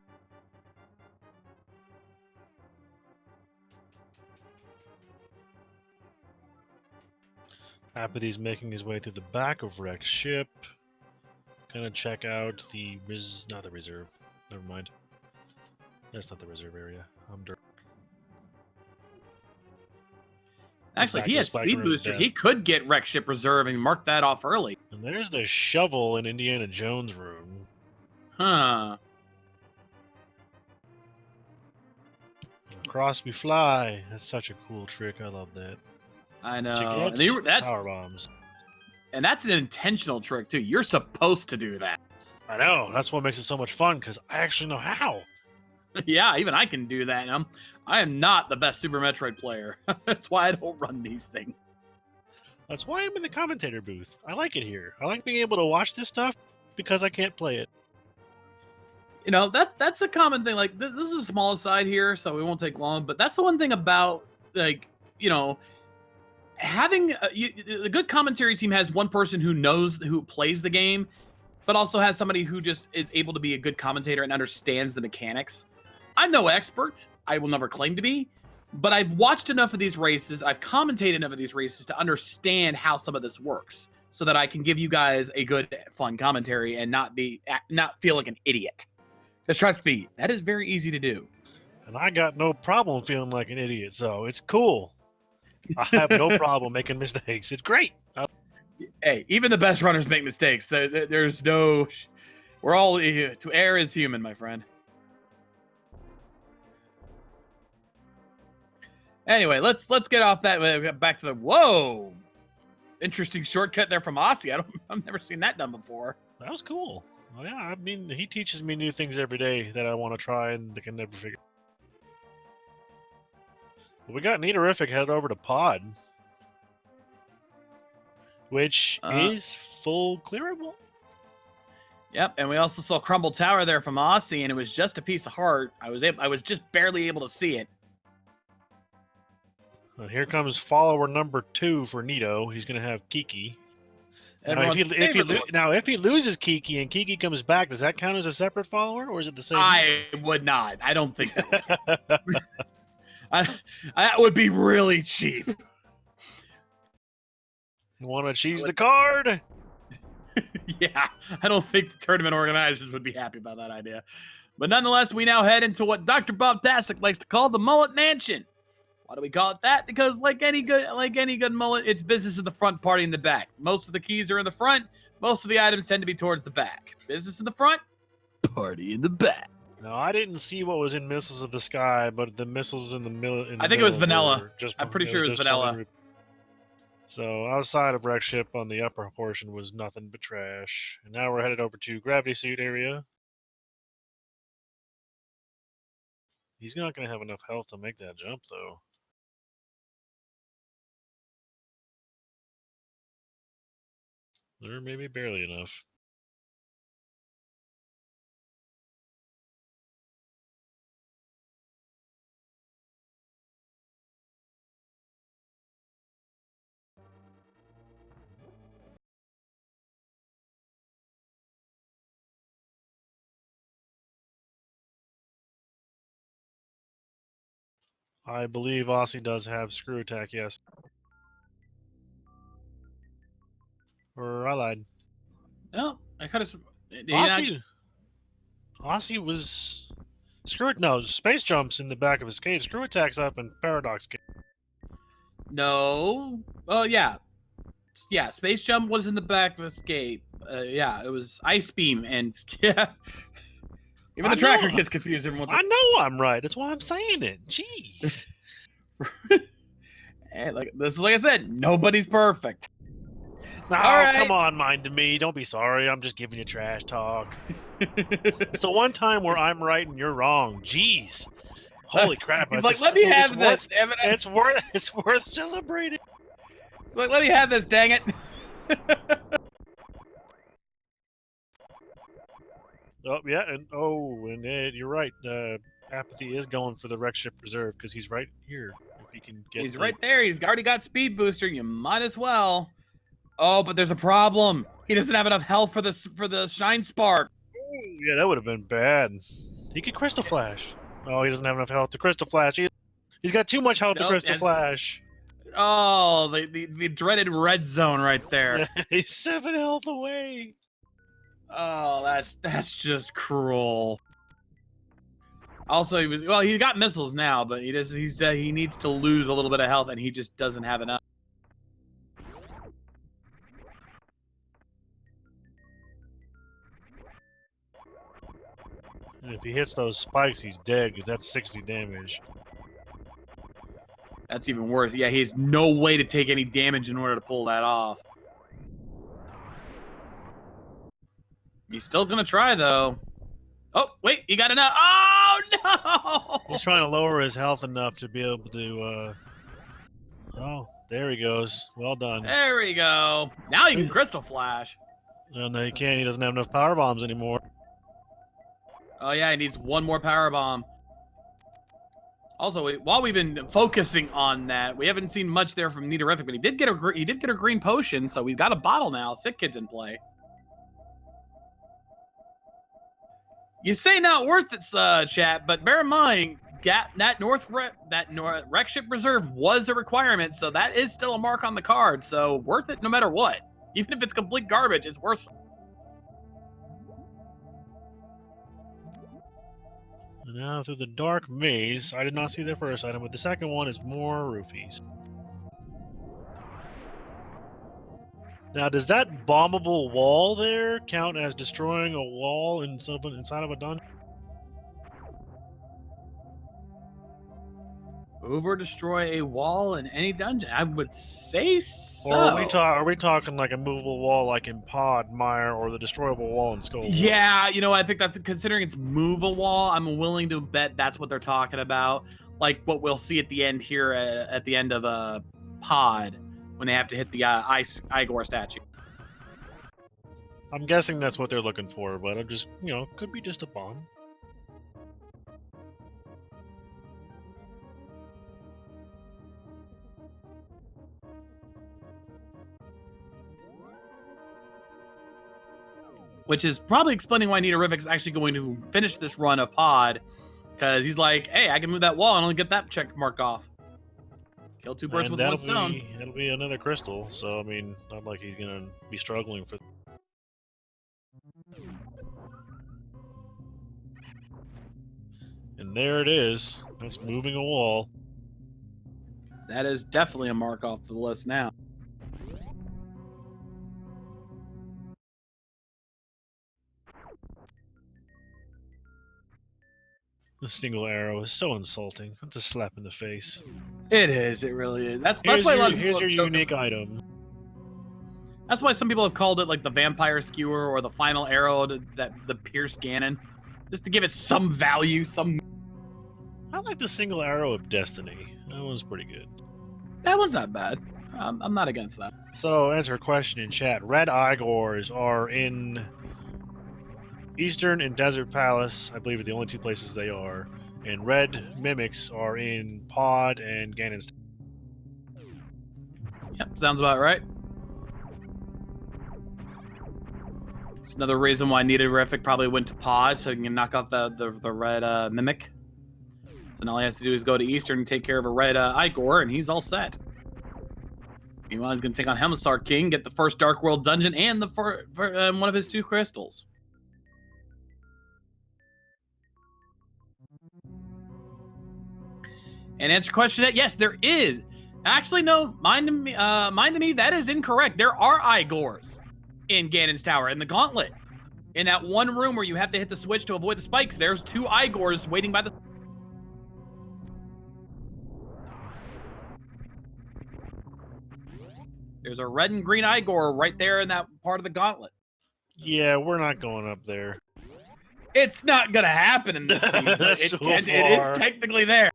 Apathy's making his way through the back of wrecked ship. Gonna check out the not the reserve. Never mind. That's not the reserve area. I'm dirt. Actually, if he has speed booster, he could get wreck ship reserve and mark that off early. And there's the shovel in Indiana Jones' room. Huh. Across we fly. That's such a cool trick. I love that. I know. And that's power bombs. And that's an intentional trick too. You're supposed to do that. I know. That's what makes it so much fun, because I actually know how. Yeah, even I can do that. I am not the best Super Metroid player. That's why I don't run these things. That's why I'm in the commentator booth. I like it here. I like being able to watch this stuff because I can't play it. You know, that's a common thing. Like this is a small aside here, so it won't take long. But that's the one thing about like having the good commentary team has one person who plays the game, but also has somebody who just is able to be a good commentator and understands the mechanics. I'm no expert. I will never claim to be, but I've watched enough of these races. I've commentated enough of these races to understand how some of this works, so that I can give you guys a good, fun commentary and not feel like an idiot. Because trust me, that is very easy to do. And I got no problem feeling like an idiot, so it's cool. I have no problem making mistakes. It's great. Hey, even the best runners make mistakes. So there's no... We're all... To err is human, my friend. Anyway, let's get off that. Back to the... Whoa! Interesting shortcut there from Aussie. I've never seen that done before. That was cool. Well, yeah, I mean, he teaches me new things every day that I want to try and I can never figure. Well, we got Neaterific headed over to Pod, which is full clearable. Yep, and we also saw Crumble Tower there from Aussie, and it was just a piece of heart. I was just barely able to see it. And here comes follower number 2 for Nito. He's going to have Kiki. Now, if he loses Kiki and Kiki comes back, does that count as a separate follower, or is it the same? I would not. I don't think that would. That would be really cheap. You want to cheese the card? Yeah, I don't think the tournament organizers would be happy about that idea. But nonetheless, we now head into what Dr. Bob Tasek likes to call the Mullet Mansion. Why do we call it that? Because like any good mullet, it's business in the front, party in the back. Most of the keys are in the front. Most of the items tend to be towards the back. Business in the front, party in the back. No, I didn't see what was in Missiles of the Sky, but the missiles in the middle. I think it was vanilla. I'm pretty sure it was vanilla. So outside of Wreck Ship on the upper portion was nothing but trash. And now we're headed over to Gravity Suit area. He's not going to have enough health to make that jump, though. Or maybe barely enough. I believe Aussie does have screw attack, yes. Or I lied. No, I kind of... Aussie was... No, space jumps in the back of his cave. Screw attack's up in Paradox cave. No. Oh, yeah. Yeah, space jump was in the back of escape. Yeah, it was ice beam and... Yeah. Even the tracker gets confused every once in a while. I know I'm right. That's why I'm saying it. Jeez. Hey, this is like I said, nobody's perfect. Oh, right. Come on, Mind to Me. Don't be sorry. I'm just giving you trash talk. It's the one time where I'm right and you're wrong. Jeez. Holy crap. He's like, let me have this. It's worth celebrating. He's like, let me have this, dang it. Oh, yeah, and you're right. Apathy is going for the Wreck Ship Reserve because he's right here. If he can get, he's right there. He's already got speed booster. You might as well. Oh, but there's a problem. He doesn't have enough health for the Shine Spark. Ooh, yeah, that would have been bad. He could Crystal Flash. Oh, he doesn't have enough health to Crystal Flash. He's got too much health to Crystal Flash. Oh, the dreaded red zone right there. He's 7 health away. Oh, that's just cruel. Also, he got missiles now, but he needs to lose a little bit of health, and he just doesn't have enough. And if he hits those spikes, he's dead, because that's 60 damage. That's even worse. Yeah, he has no way to take any damage in order to pull that off. He's still gonna try, though. Oh, wait, he got enough. Oh, no! He's trying to lower his health enough to be able to, Oh, there he goes. Well done. There we go. Now you can Crystal Flash. Oh, no, he can't. He doesn't have enough power bombs anymore. Oh, yeah, he needs one more power bomb. Also, while we've been focusing on that, we haven't seen much there from Nidorefic, but he did get a green potion, so we've got a bottle now. Sick Kid's in play. You say not worth it, chat, but bear in mind that Wreck Ship Reserve was a requirement, so that is still a mark on the card. So worth it no matter what, even if it's complete garbage, it's worth. Now through the dark maze, I did not see the first item, but the second one is more roofies. Now, does that bombable wall there count as destroying a wall inside of a dungeon? Over destroy a wall in any dungeon? I would say so. Or are we talking like a movable wall like in Pod, Mire, or the destroyable wall in Skull? Yeah, you know, I think that's considering it's move a wall. I'm willing to bet that's what they're talking about. Like what we'll see at the end here at the end of a Pod when they have to hit the Igor statue. I'm guessing that's what they're looking for, but I'm just, could be just a bomb. Which is probably explaining why Nidorefic is actually going to finish this run of Pod, because he's like, hey, I can move that wall and only get that check mark off. Kill two birds with one stone. It'll be another crystal, so I mean, not like he's gonna be struggling for. And there it is. That's moving a wall. That is definitely a mark off the list now. The single arrow is so insulting. That's a slap in the face. It is. It really is. That's why a lot of people here's your unique item. That's why some people have called it like the vampire skewer or the final arrow, the Pierce Ganon, just to give it some value. I like the single arrow of destiny. That one's pretty good. That one's not bad. I'm not against that. So, answer a question in chat. Red Igors are in Eastern and Desert Palace, I believe, are the only two places they are. And red mimics are in Pod and Ganon's. Yep, sounds about right. It's another reason why Nidorefic probably went to Pod, so he can knock out the red mimic. So now all he has to do is go to Eastern and take care of a red Igor, and he's all set. Meanwhile, he's going to take on Helmsar King, get the first Dark World dungeon, and the one of his 2 crystals. And answer question that yes, there is. Actually, no. Mind to me, that is incorrect. There are Igors in Ganon's Tower in the Gauntlet. In that one room where you have to hit the switch to avoid the spikes, there's 2 Igors waiting by the. There's a red and green Igor right there in that part of the Gauntlet. Yeah, we're not going up there. It's not gonna happen in this scene. It is technically there.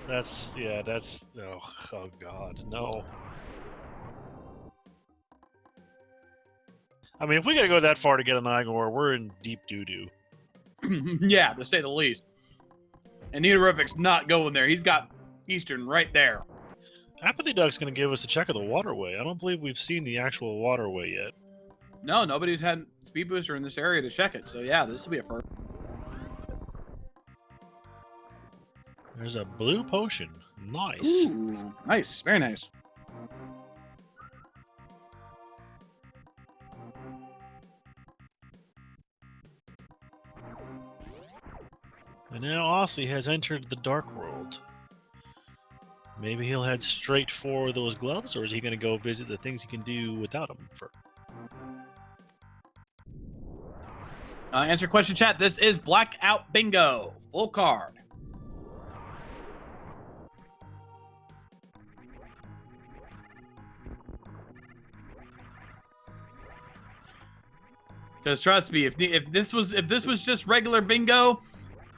Oh god, no. I mean, if we gotta go that far to get an Igor, we're in deep doo-doo. Yeah, to say the least. And Nidorefic's not going there. He's got Eastern right there. Apathy Duck's gonna give us a check of the waterway. I don't believe we've seen the actual waterway yet. No, nobody's had Speed Booster in this area to check it, so yeah, this will be a first. There's a blue potion. Nice. Ooh, nice. Very nice. And now Aussie has entered the Dark World. Maybe he'll head straight for those gloves, or is he going to go visit the things he can do without them first? Answer question chat. This is Blackout Bingo. Full card. Because trust me, if this was just regular bingo,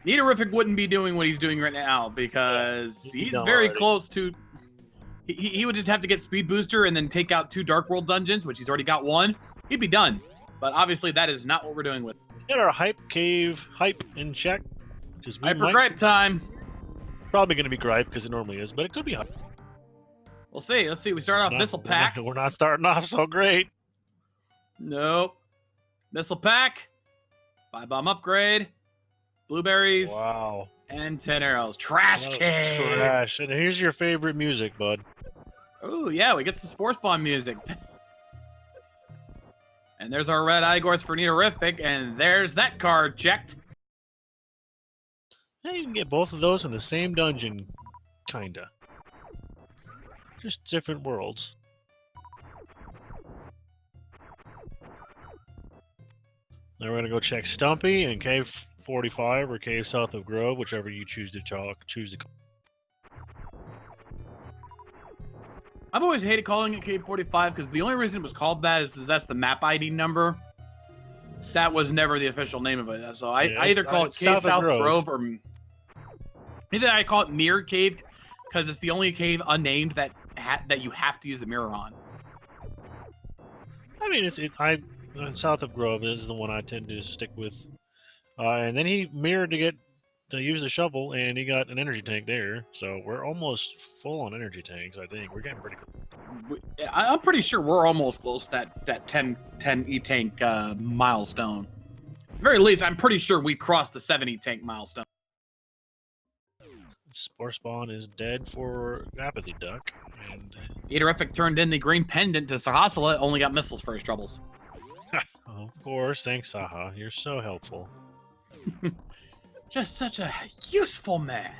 Nitorific wouldn't be doing what he's doing right now because he's very close to. He would just have to get speed booster and then take out 2 Dark World dungeons, which he's already got 1. He'd be done. But obviously, that is not what we're doing with. Let's get our hype cave hype in check. Hyper gripe time. Probably going to be gripe because it normally is, but it could be hype. We'll see. Let's see. We start off missile pack. We're not starting off so great. Nope. Missile pack. 5-bomb upgrade. Blueberries. Wow. And 10 arrows. Trash cave. Trash. And here's your favorite music, bud. Oh, yeah. We get some Spore Spawn music. And there's our red Igors for Nitorific. And there's that card checked. Yeah, you can get both of those in the same dungeon. Kinda. Just different worlds. Now we're gonna go check Stumpy and Cave 45 or Cave South of Grove, whichever you choose to choose. I've always hated calling it Cave 45 because the only reason it was called that is that's the map ID number. That was never the official name of it. So I either call it Cave South Grove or either I call it Mirror Cave because it's the only cave unnamed that you have to use the mirror on. I mean, South of Grove is the one I tend to stick with. And then he mirrored to use the shovel, and he got an energy tank there. So we're almost full on energy tanks, I think. We're getting pretty close. I'm pretty sure we're almost close to that 10 E-tank milestone. At the very least, I'm pretty sure we crossed the 7 E-tank milestone. Spore Spawn is dead for Apathy Duck. And Nitorific turned in the green pendant to Sahasala, only got missiles for his troubles. Of course, thanks, Saha. You're so helpful. Just such a useful man.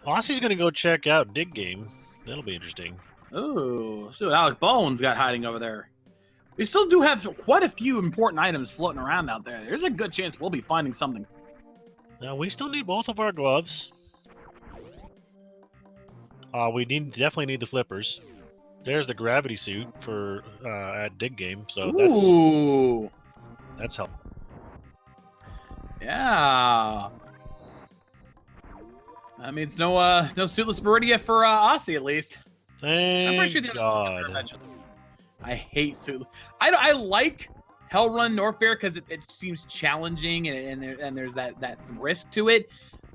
Aussie's gonna go check out Dig Game. That'll be interesting. Ooh, see what Alex Bowen's got hiding over there. We still do have quite a few important items floating around out there. There's a good chance we'll be finding something. Now, we still need both of our gloves. We definitely need the flippers. There's the gravity suit for at Dig Game, so that's helpful. Yeah. That means no suitless Meridia for Aussie at least. Thank God. I hate suitless. I like Hellrun Norfair because it seems challenging and there's that risk to it.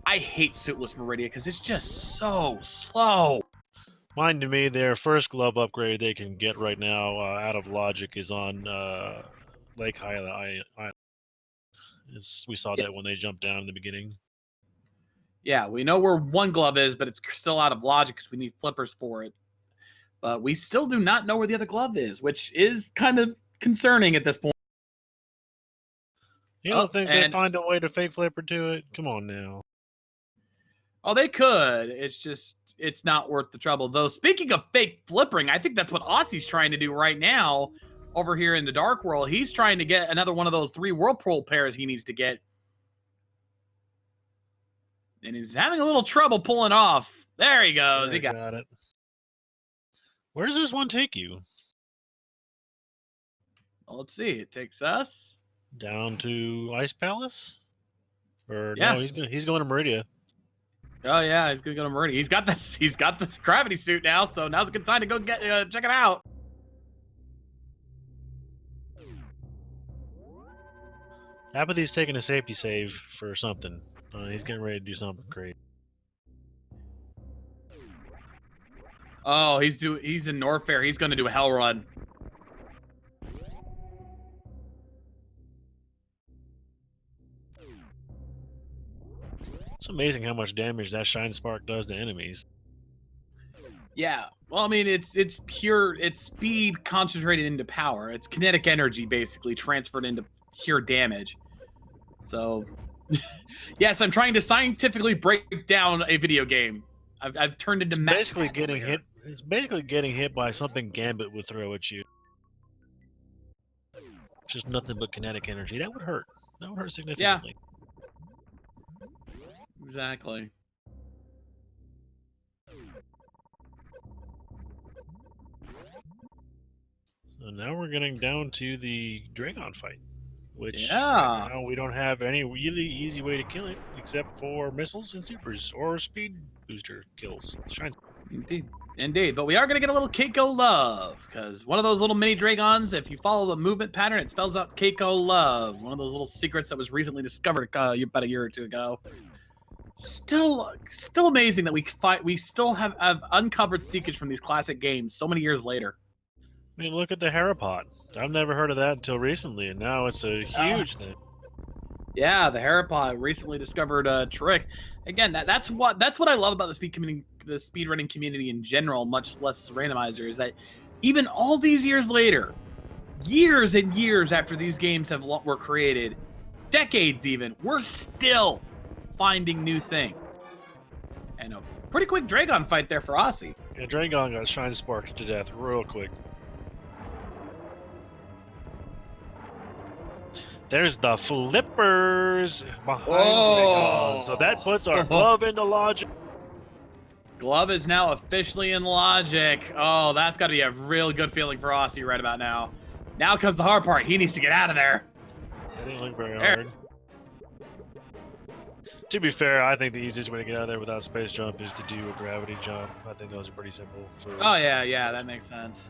I hate suitless Meridia because it's just so slow. Mind to me, their first glove upgrade they can get right now, out of logic, is on Lake Island. We saw that when they jumped down in the beginning. Yeah, we know where one glove is, but it's still out of logic because we need flippers for it. But we still do not know where the other glove is, which is kind of concerning at this point. You don't think they'd find a way to fake flipper to it? Come on now. Oh, they could. It's just, it's not worth the trouble. Though, speaking of fake flippering, I think that's what Aussie's trying to do right now over here in the Dark World. He's trying to get another one of those 3 Whirlpool pairs he needs to get. And he's having a little trouble pulling off. There he goes. He got it. Where does this one take you? Well, let's see. It takes us down to Ice Palace? Or yeah. No, he's going to Meridia. Oh yeah, he's gonna go to Meridia. He's got the gravity suit now, so now's a good time to go get check it out. Apathy's taking a safety save for something. He's getting ready to do something crazy. Oh, he's in Norfair. He's gonna do a hell run. It's amazing how much damage that Shine Spark does to enemies. Yeah, well, I mean, it's speed concentrated into power. It's kinetic energy basically transferred into pure damage. So, yes, I'm trying to scientifically break down a video game. I've turned into basically getting hit. It's basically getting hit by something Gambit would throw at you. Just nothing but kinetic energy. That would hurt. That would hurt significantly. Yeah. Exactly. And now we're getting down to the Dragon fight, which Yeah. right now we don't have any really easy way to kill it except for missiles and supers or speed booster kills. Shines. Indeed. But we are going to get a little Keiko love, because one of those little mini Dragons, if you follow the movement pattern, it spells out Keiko love. One of those little secrets that was recently discovered about a year or two ago. Still amazing that we still have uncovered secrets from these classic games so many years later. I mean, look at the Harapod. I've never heard of that until recently, and now it's a huge thing. Yeah, the Harapod recently discovered a trick. Again, that's what I love about the speedrunning community in general, much less Randomizer, is that even all these years later, years and years after these games were created, decades even, we're still finding new things. And a pretty quick Dragon fight there for Aussie. Yeah, Dragon got Shine Sparked to death real quick. There's the flippers behind Dragon. So that puts our glove into logic. Glove is now officially in logic. Oh, that's got to be a real good feeling for Aussie right about now. Now comes the hard part. He needs to get out of there. That didn't look very hard. To be fair, I think the easiest way to get out of there without space jump is to do a gravity jump. I think those are pretty simple. Oh, yeah, that makes sense.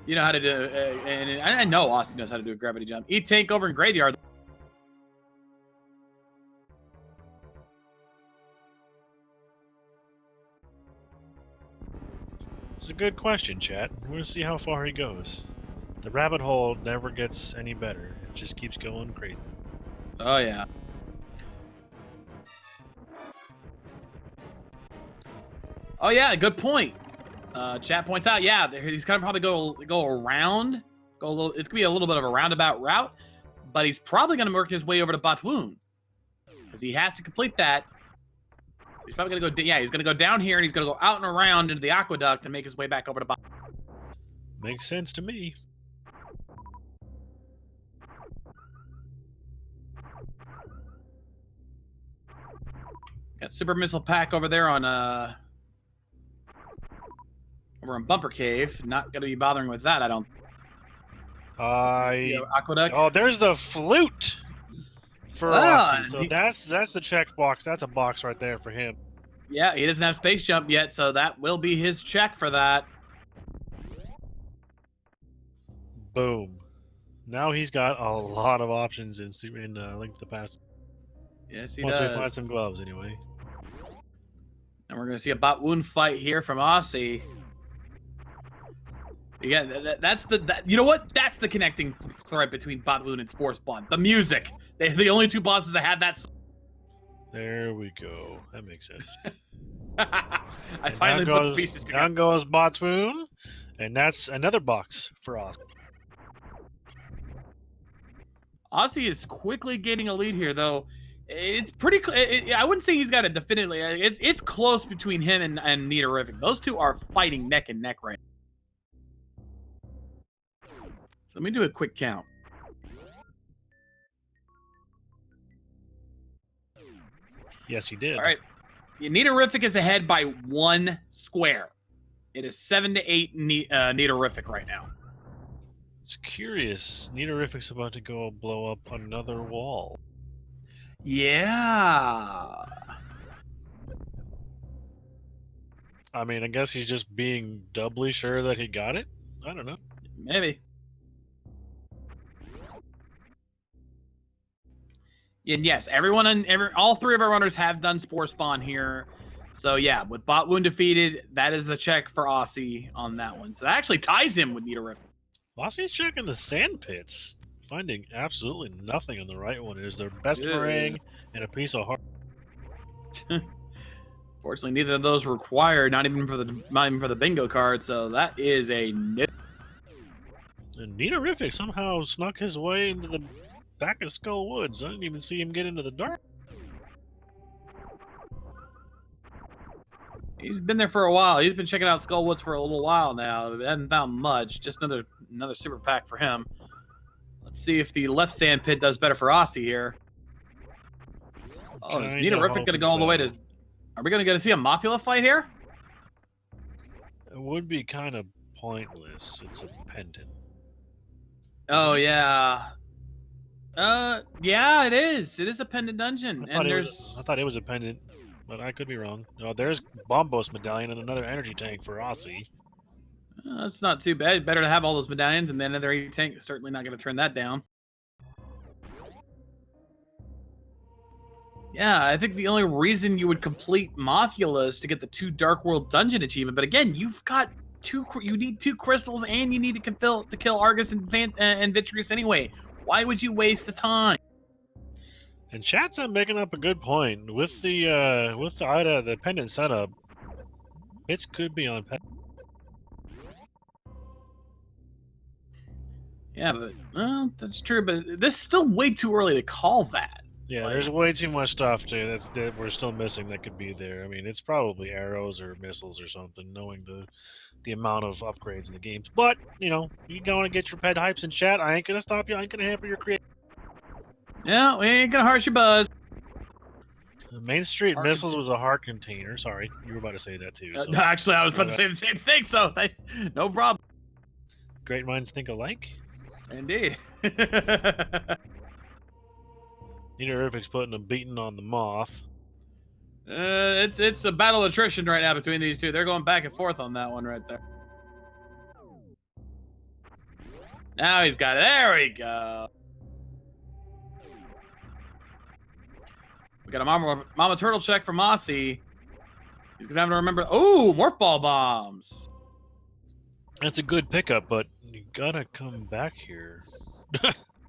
You know how to do and I know Austin knows how to do a gravity jump. Eat tank over in Graveyard. It's a good question, chat. We're going to see how far he goes. The rabbit hole never gets any better. It just keeps going crazy. Oh, yeah. Oh, yeah, good point. Chat points out, yeah, he's gonna probably go around, it's gonna be a little bit of a roundabout route, but he's probably gonna work his way over to Batwoon, because he has to complete that. He's probably gonna go, yeah, he's gonna go down here and he's gonna go out and around into the aqueduct and make his way back over to Batwoon. Makes sense to me. Got Super Missile Pack over there on over in Bumper Cave. Not gonna be bothering with that, I don't. Aqueduct. Oh, there's the flute for Aussie. So that's the check box. That's a box right there for him. Yeah, he doesn't have space jump yet, so that will be his check for that. Boom. Now he's got a lot of options in Link to the Past. Yes, he does. does. Once we find some gloves, anyway. And we're gonna see a Batwoon fight here from Aussie. Yeah, that's you know what? That's the connecting thread between Batwoon and Spore Spawn. The music. They're the only two bosses that have that. There we go. That makes sense. I finally put the pieces together. Down goes Batwoon, and that's another box for Aussie. Aussie is quickly gaining a lead here, though. It's pretty. I wouldn't say he's got it definitely. It's close between him and Niterific. Those two are fighting neck and neck right now. So let me do a quick count. Yes, he did. All right. Niterific is ahead by 1 square. It is 7 to 8 Niterific right now. It's curious. Niterific's about to go blow up another wall. Yeah. I mean, I guess he's just being doubly sure that he got it? I don't know. Maybe. And yes, all 3 of our runners have done Spore Spawn here. So yeah, with Batwoon defeated, that is the check for Aussie on that one. So that actually ties him with Niterific. Aussie's checking the sand pits, finding absolutely nothing on the right one. It is their best meringue and a piece of heart. Fortunately, neither of those were required, not even for the bingo card. So that is a no. And Niterific somehow snuck his way into the back of Skull Woods. I didn't even see him get into the dark. He's been there for a while. He's been checking out Skull Woods for a little while now. Hasn't found much. Just another super pack for him. Let's see if the left sand pit does better for Aussie here. Oh, is Niterific going to go all the way to... Are we going to see a Mothula fight here? It would be kind of pointless. It's a pendant. Oh yeah. Yeah, it is. It is a pendant dungeon, I thought and it was. I there's. thought it was a pendant, but I could be wrong. Oh, there's Bombos medallion and another energy tank for Aussie. That's not too bad. Better to have all those medallions, and then another tank. Certainly not going to turn that down. Yeah, I think the only reason you would complete Mothula is to get the 2 Dark World dungeon achievement. But again, you've got two. You need 2 crystals, and you need to kill Argus and Vitreous anyway. Why would you waste the time? And chat's making up a good point with the Ida the pendant setup. Hits could be on. Yeah, but well, that's true. But this is still way too early to call that. Yeah, Like, there's way too much stuff that we're still missing that could be there. I mean, it's probably arrows or missiles or something, knowing the amount of upgrades in the games. But you know, you going to get your pet hypes in chat. I ain't gonna stop you. I ain't gonna hamper your creativity. yeah, we ain't gonna harsh your buzz. Main Street Heart Missiles contain- was a heart container. Sorry, you were about to say that too. So. Actually, I was about to say the same thing. So, no problem. Great minds think alike. Indeed. Neaterific's putting a beating on the moth. It's a battle of attrition right now between these two. They're going back and forth on that one right there. Now he's got it. There we go. We got a Mama Turtle check from Mossy. He's gonna have to remember. Oh, morph ball bombs. That's a good pickup, but you gotta come back here.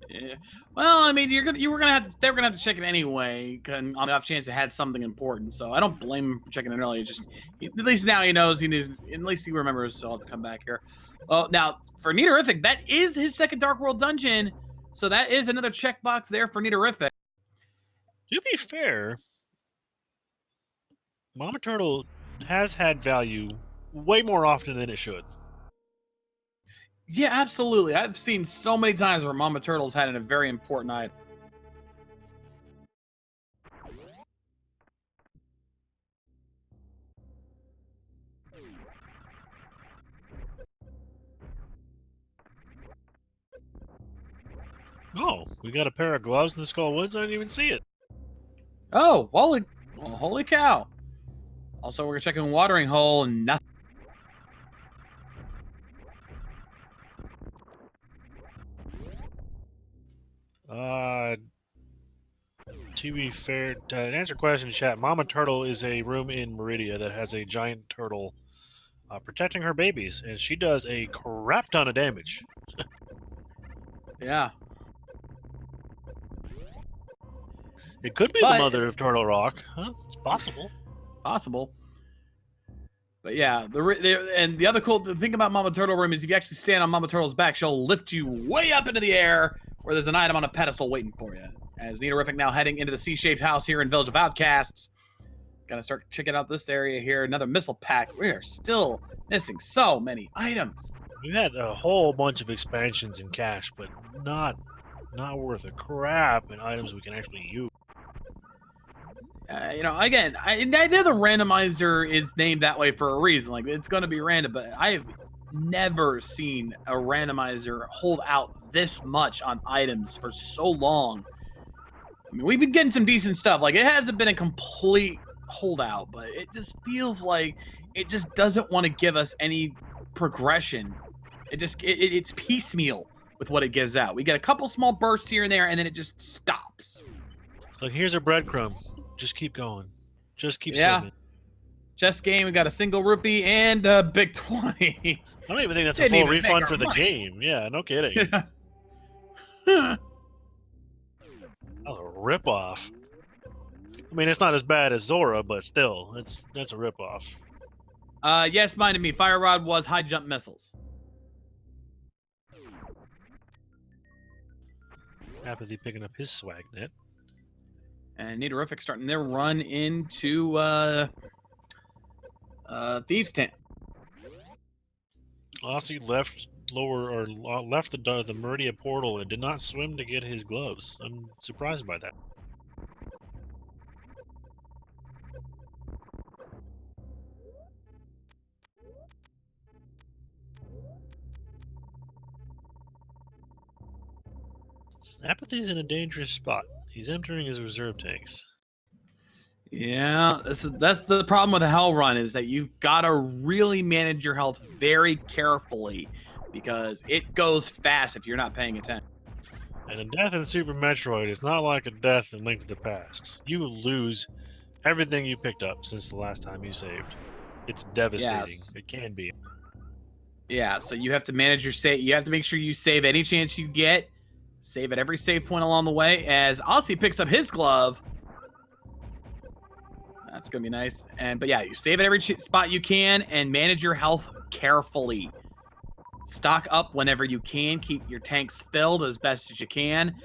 Yeah. Well, I mean, they were gonna have to check it anyway, on the off chance it had something important. So I don't blame him for checking it early. Just at least now he knows he needs. At least he remembers. So I'll have to come back here. Oh, now for Neaterific, that is his second Dark World dungeon. So that is another checkbox there for Neaterific. To be fair, Mama Turtle has had value way more often than it should. Yeah, absolutely. I've seen so many times where Mama Turtle's had a very important item. Oh, we got a pair of gloves in the Skull Woods? I didn't even see it. Oh, holy cow. Also, we're checking watering hole and nothing. To be fair, to answer question, chat, Mama Turtle is a room in Meridia that has a giant turtle protecting her babies, and she does a crap ton of damage. Yeah. It could be the mother of Turtle Rock, huh? It's possible. Possible. But yeah, the other cool thing about Mama Turtle Room is if you actually stand on Mama Turtle's back, she'll lift you way up into the air where there's an item on a pedestal waiting for you. As Neaterific now heading into the C-shaped house here in Village of Outcasts. Gonna start checking out this area here. Another missile pack. We are still missing so many items. We've had a whole bunch of expansions in cache, but not worth a crap in items we can actually use. You know, again, I know the randomizer is named that way for a reason. Like, it's going to be random, but I've never seen a randomizer hold out this much on items for so long. I mean, we've been getting some decent stuff. Like, it hasn't been a complete holdout, but it just feels like it just doesn't want to give us any progression. It's piecemeal with what it gives out. We get a couple small bursts here and there, and then it just stops. So here's a breadcrumb. Just keep going. Just keep swimming. Chess game, we got a single rupee and a big 20. I don't even think that's a Didn't full even refund make for the our money. game. Yeah, no kidding. Yeah. That was a ripoff. I mean, it's not as bad as Zora, but still, that's a ripoff. Yes, minded me. Fire Rod was high jump missiles. Apathy picking up his swag net. And Neaterific starting their run into Thieves' Tent. Aussie left the Meridia portal and did not swim to get his gloves. I'm surprised by that. Apathy's in a dangerous spot. He's entering his reserve tanks. Yeah, that's the problem with a hell run is that you've got to really manage your health very carefully because it goes fast if you're not paying attention. And a death in Super Metroid is not like a death in Link to the Past. You will lose everything you picked up since the last time you saved. It's devastating. Yes. It can be. Yeah, so you have to manage your save. You have to make sure you save any chance you get. Save at every save point along the way. As Aussie picks up his glove, that's gonna be nice. But yeah, you save at every spot you can and manage your health carefully. Stock up whenever you can. Keep your tanks filled as best as you can,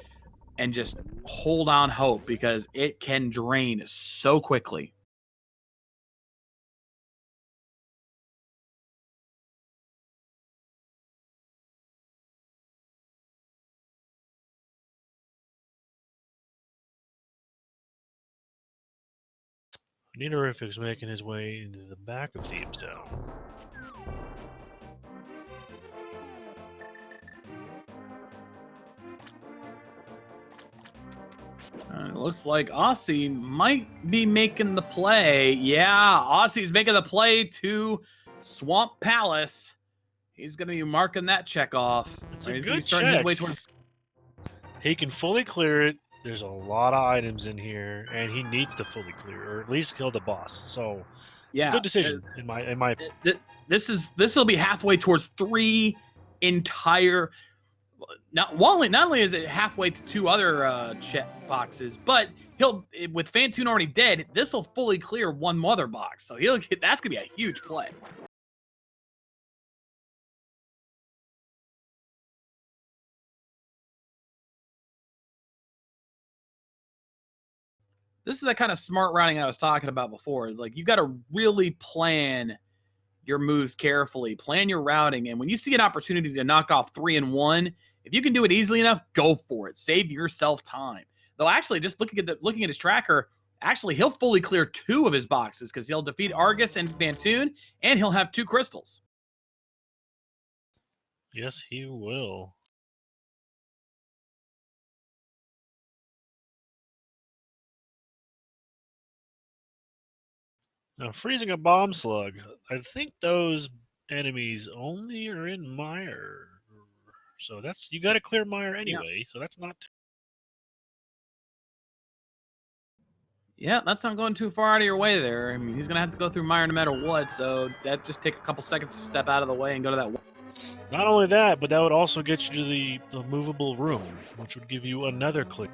and just hold on hope because it can drain so quickly. Nidorific's making his way into the back of Thieves Town. It looks like Aussie might be making the play. Yeah, Aussie's making the play to Swamp Palace. He's going to be marking that check off. It's Or a he's going to good be starting his check. way towards. He can fully clear it. There's a lot of items in here, and he needs to fully clear, or at least kill the boss. So it's a good decision in my. This will be halfway towards 3 entire. Not only is it halfway to 2 other check boxes, but he'll with Fantoon already dead. This will fully clear 1 mother box, so that's gonna be a huge play. This is the kind of smart routing I was talking about before. Is like you got to really plan your moves carefully, plan your routing, and when you see an opportunity to knock off 3 in 1, if you can do it easily enough, go for it. Save yourself time. Though actually, just looking at his tracker, actually he'll fully clear 2 of his boxes because he'll defeat Argus and Fantoon, and he'll have 2 crystals. Yes, he will. Now, freezing a bomb slug. I think those enemies only are in Mire. So you got to clear Mire anyway. So that's not. Yeah, that's not going too far out of your way there. I mean, he's gonna have to go through Mire no matter what. So that just take a couple seconds to step out of the way and go to that. Not only that, but that would also get you to the movable room, which would give you another click.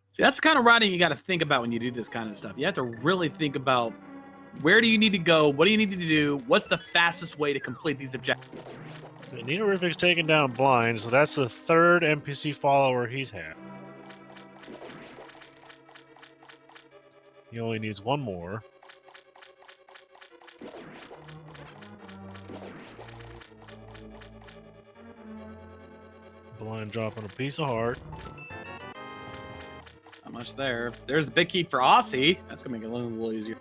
See, that's the kind of routing you got to think about when you do this kind of stuff. You have to really think about where do you need to go, what do you need to do, what's the fastest way to complete these objectives. Nidorific's taken down Blind, so that's the 3rd NPC follower he's had. He only needs 1 more. Blind dropping a piece of heart. Not much there. There's the big key for Aussie. That's going to make it a little easier.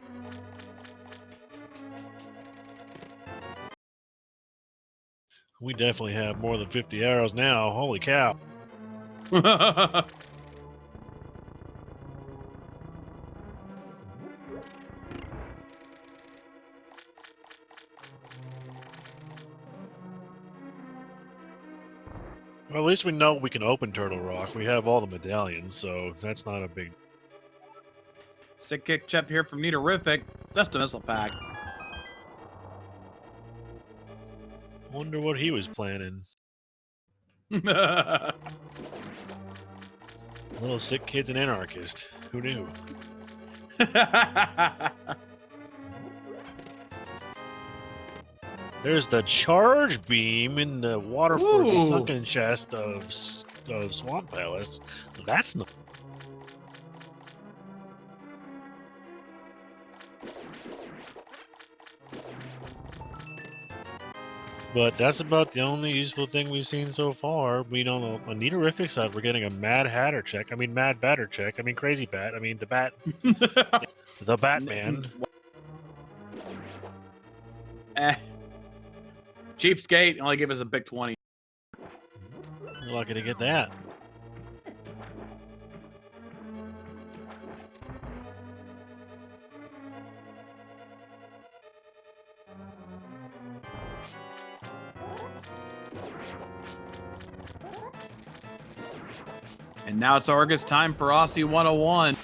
We definitely have more than 50 arrows now. Holy cow. Well, at least we know we can open Turtle Rock. We have all the medallions, so that's not a big... Sick kick chip here from Nidorific. Just a missile pack. Wonder what he was planning. Little sick kid's an anarchist. Who knew? There's the charge beam in the water for the sunken chest of Swamp Palace. That's not... But that's about the only useful thing we've seen so far. We don't know. On Nidorific's side, we're getting a Mad Hatter check. I mean, Mad Batter check. I mean, Crazy Bat. I mean, the Bat. The Batman. Cheapskate only gave us a big 20. You're lucky to get that. And now it's Argus time for Aussie 101.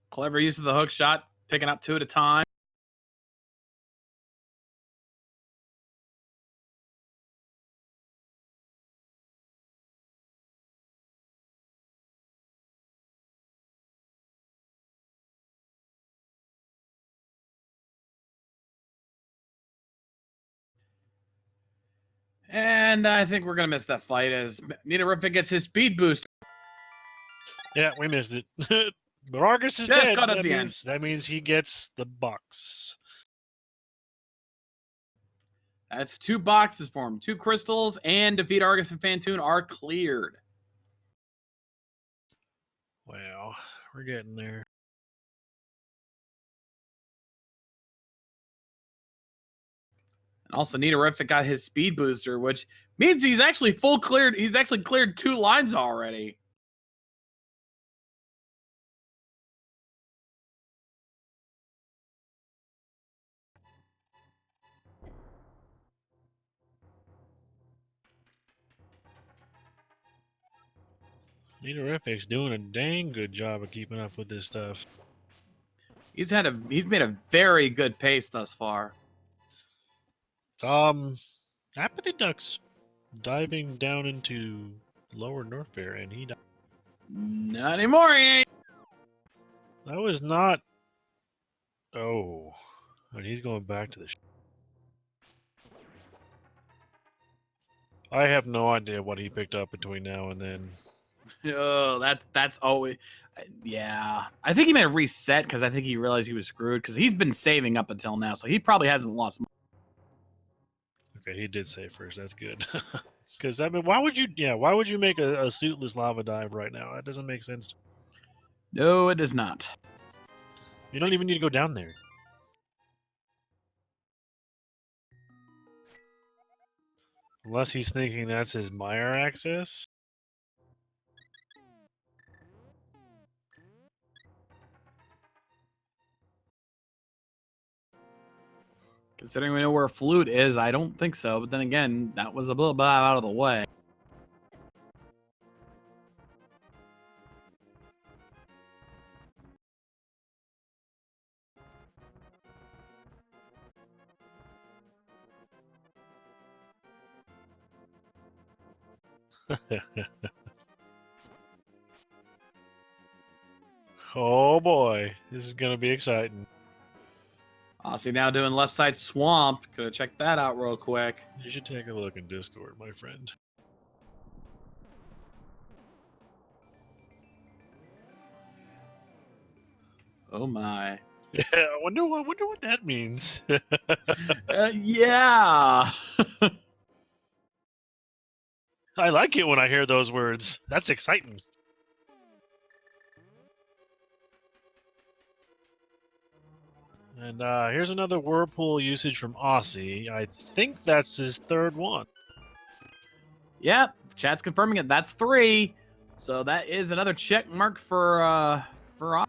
Clever use of the hook shot, taking out 2 at a time. And I think we're going to miss that fight as Nidoruffin gets his speed boost. Yeah, we missed it. But Argus is Just dead. cut at the end. That means he gets the box. That's 2 boxes for him. 2 crystals and defeat Argus and Fantoon are cleared. Wow, we're getting there. And also Nidoruffin got his speed booster, which means he's actually full cleared. He's actually cleared 2 lines already. Nidoruffing's doing a dang good job of keeping up with this stuff. He's made a very good pace thus far. Apathy Duck's diving down into lower North Bear, and he died. Not anymore, he ain't. That was not... Oh. And he's going back to the... I have no idea what he picked up between now and then. Oh, that's always... Yeah. I think he may have reset because I think he realized he was screwed because he's been saving up until now, so he probably hasn't lost money. Okay, he did say first. That's good. Because, I mean, why would you make a suitless lava dive right now? That doesn't make sense. No, it does not. You don't even need to go down there. Unless he's thinking that's his Mire access. Considering we know where Flute is, I don't think so. But then again, that was a little bit out of the way. Oh boy, this is gonna be exciting. Aussie now doing left side swamp. Gonna check that out real quick. You should take a look in Discord, my friend. Oh my. Yeah, I wonder what that means. Yeah. I like it when I hear those words. That's exciting. And here's another Whirlpool usage from Aussie. I think that's his 3rd one. Yep. Chat's confirming it. That's 3. So that is another check mark for Aussie.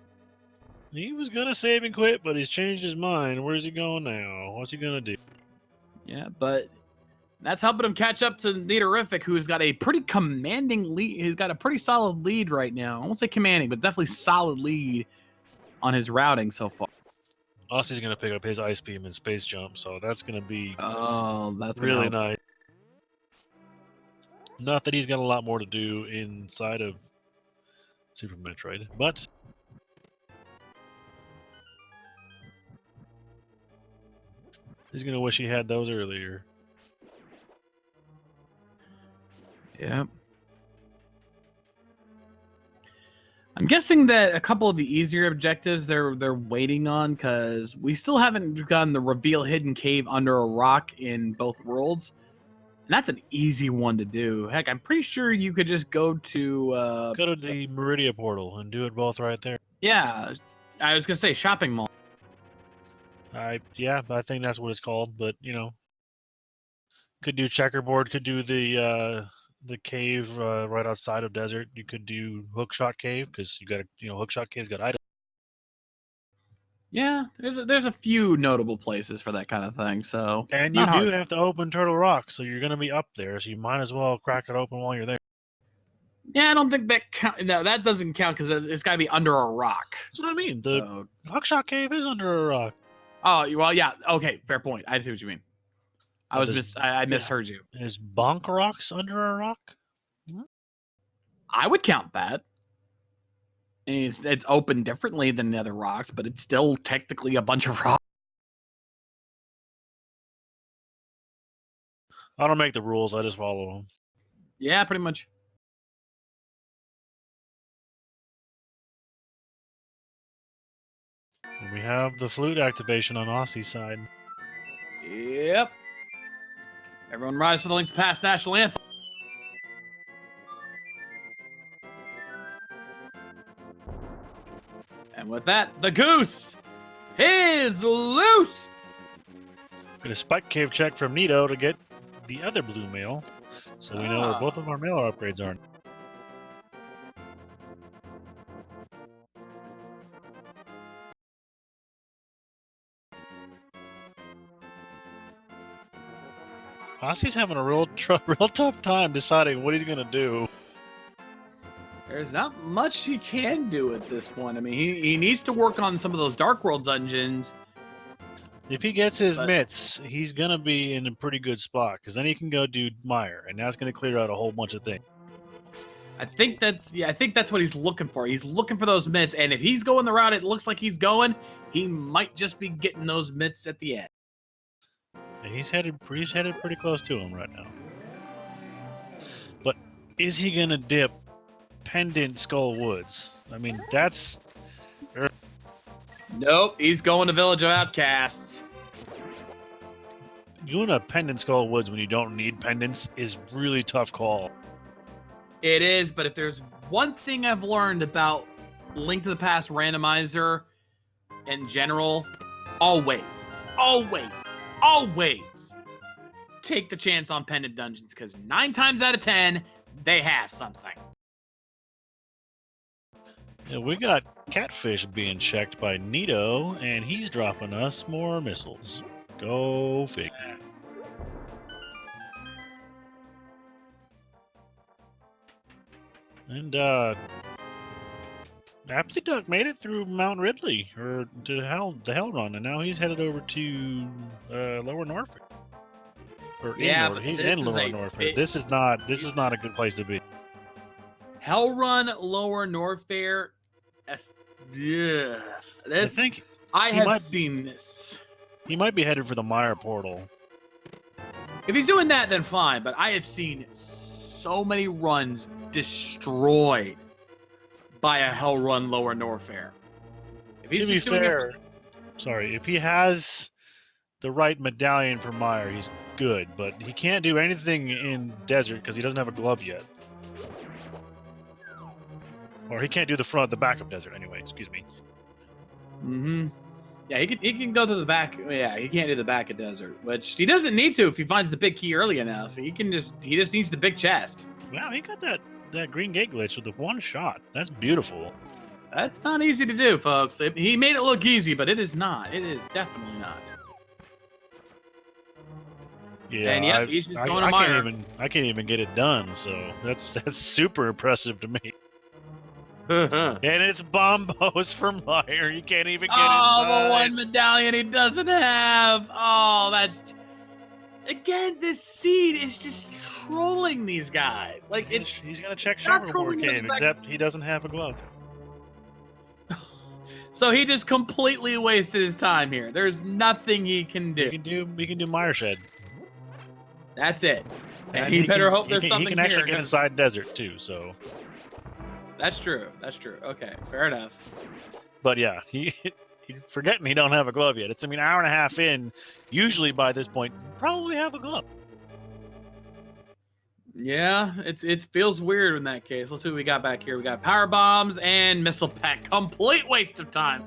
He was gonna save and quit, but he's changed his mind. Where's he going now? What's he gonna do? Yeah, but that's helping him catch up to Nidoruffin, who's got a pretty commanding lead. He's got a pretty solid lead right now. I won't say commanding, but definitely solid lead on his routing so far. Aussie's gonna pick up his Ice Beam and Space Jump, so that's gonna be That's really nice. Not that he's got a lot more to do inside of Super Metroid, but he's gonna wish he had those earlier. Yeah. I'm guessing that a couple of the easier objectives they're waiting on because we still haven't gotten the reveal hidden cave under a rock in both worlds. And that's an easy one to do. Heck, I'm pretty sure you could just go to Go to the Meridia portal and do it both right there. yeah, I was gonna say shopping mall. Yeah, I think that's what it's called. But you know, could do checkerboard. Could do the cave right outside of desert. You could do hookshot cave because you got hookshot cave's got items. Yeah, there's a few notable places for that kind of thing. So And you not hard. do have to open Turtle Rock, so you're gonna be up there. So you might as well crack it open while you're there. Yeah, I don't think that count. No, that doesn't count because it's got to be under a rock. That's what I mean. The So, hookshot cave is under a rock. oh well, yeah. Okay, fair point. I see what you mean. I But was I misheard you. Is Bonk Rocks under a rock? I would count that. I mean, it's open differently than the other rocks, but it's still technically a bunch of rocks. I don't make the rules. I just follow them. Yeah, pretty much. And we have the flute activation on Aussie's side. Yep. Everyone rise to the link to past national anthem. And with that, the goose is loose. Get a spike cave check from Nito to get the other blue mail, so we know where both of our mailer upgrades are. Aussie's having a real tough time deciding what he's gonna do. There's not much he can do at this point. I mean, he needs to work on some of those Dark World dungeons. If he gets his mitts, he's gonna be in a pretty good spot because then he can go do Mire, and that's gonna clear out a whole bunch of things. I think that's what he's looking for. He's looking for those mitts, and if he's going the route it looks like he's going, he might just be getting those mitts at the end. And he's headed pretty close to him right now. But is he gonna dip Pendant Skull Woods? I mean, that's... Nope, he's going to Village of Outcasts. Doing a Pendant Skull Woods when you don't need pendants is really tough call. It is, but if there's one thing I've learned about Link to the Past Randomizer in general, always take the chance on pendant dungeons, because 9 times out of 10, they have something. Yeah, we got Catfish being checked by Nito, and he's dropping us more missiles. Go figure. And Apsy Duck made it through Mount Ridley, or to the Hell Run, and now he's headed over to Lower Norfolk. Yeah, but but he's this in is Lower a Norfolk. bit- This is not a good place to be. Hell Run, Lower Norfair. Yeah, I think I he have might- seen this. he might be headed for the Mire portal. If he's doing that, then fine. But I have seen so many runs destroyed by a Hell Run Lower Norfair. If he's To be just doing fair, if he has the right medallion for Mire, he's good. But he can't do anything in desert because he doesn't have a glove yet. Or he can't do the back of desert anyway. Excuse me. Mm-hmm. Yeah, he can go to the back. Yeah, he can't do the back of desert, which he doesn't need to if he finds the big key early enough. He just needs the big chest. Wow, he got that green gate glitch with the one shot. That's beautiful. That's not easy to do, folks. He made it look easy, but it is not. It is definitely not. Yeah, And yep, he's just going to Mire. I can't even get it done. So that's super impressive to me. And And it's bombos for Mire. You can't even get oh, inside. the one medallion he doesn't have. Oh, that's... Again, this seed is just trolling these guys. Like, He's gonna check it's not Shuffleboard trolling them game, back. except he doesn't have a glove. So he just completely wasted his time here. There's nothing he can do. He can do Mire Shed. That's it. And he better hope there's something He can here. actually get 'cause- inside desert too. So That's true. That's true. Okay, fair enough. But yeah, he forgetting he don't have a glove yet. It's an hour and a half in. Usually by this point, probably have a glove. Yeah, it feels weird in that case. Let's see what we got back here. We got power bombs and missile pack. Complete waste of time.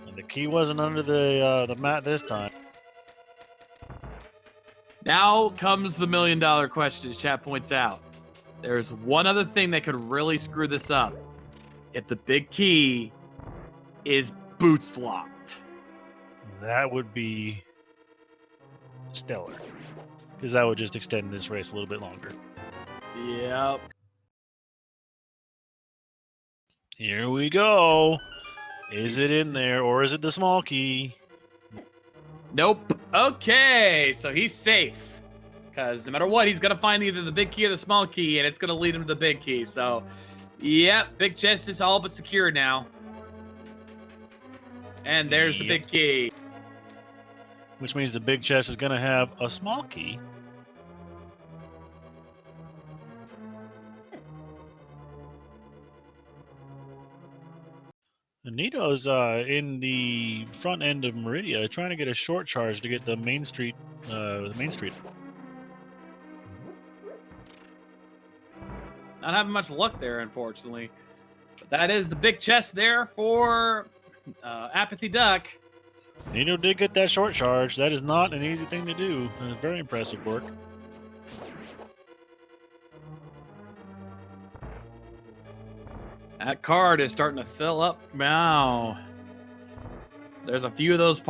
And the key wasn't under the mat this time. Now comes the $1 million question, as chat points out. There's one other thing that could really screw this up. If the big key is boots locked. That would be stellar. Because that would just extend this race a little bit longer. Yep. Here we go. Is it in there or is it the small key? Nope. Okay, so he's safe. Because no matter what, he's going to find either the big key or the small key, and it's going to lead him to the big key. So, yep, big chest is all but secure now. And there's the big key. Which means the big chest is going to have a small key. Nito's in the front end of Meridia trying to get a short charge to get the main street. Not having much luck there, unfortunately. But that is the big chest there for Apathy Duck. Nito did get that short charge. That is not an easy thing to do. Very impressive work. That card is starting to fill up now. There's a few of those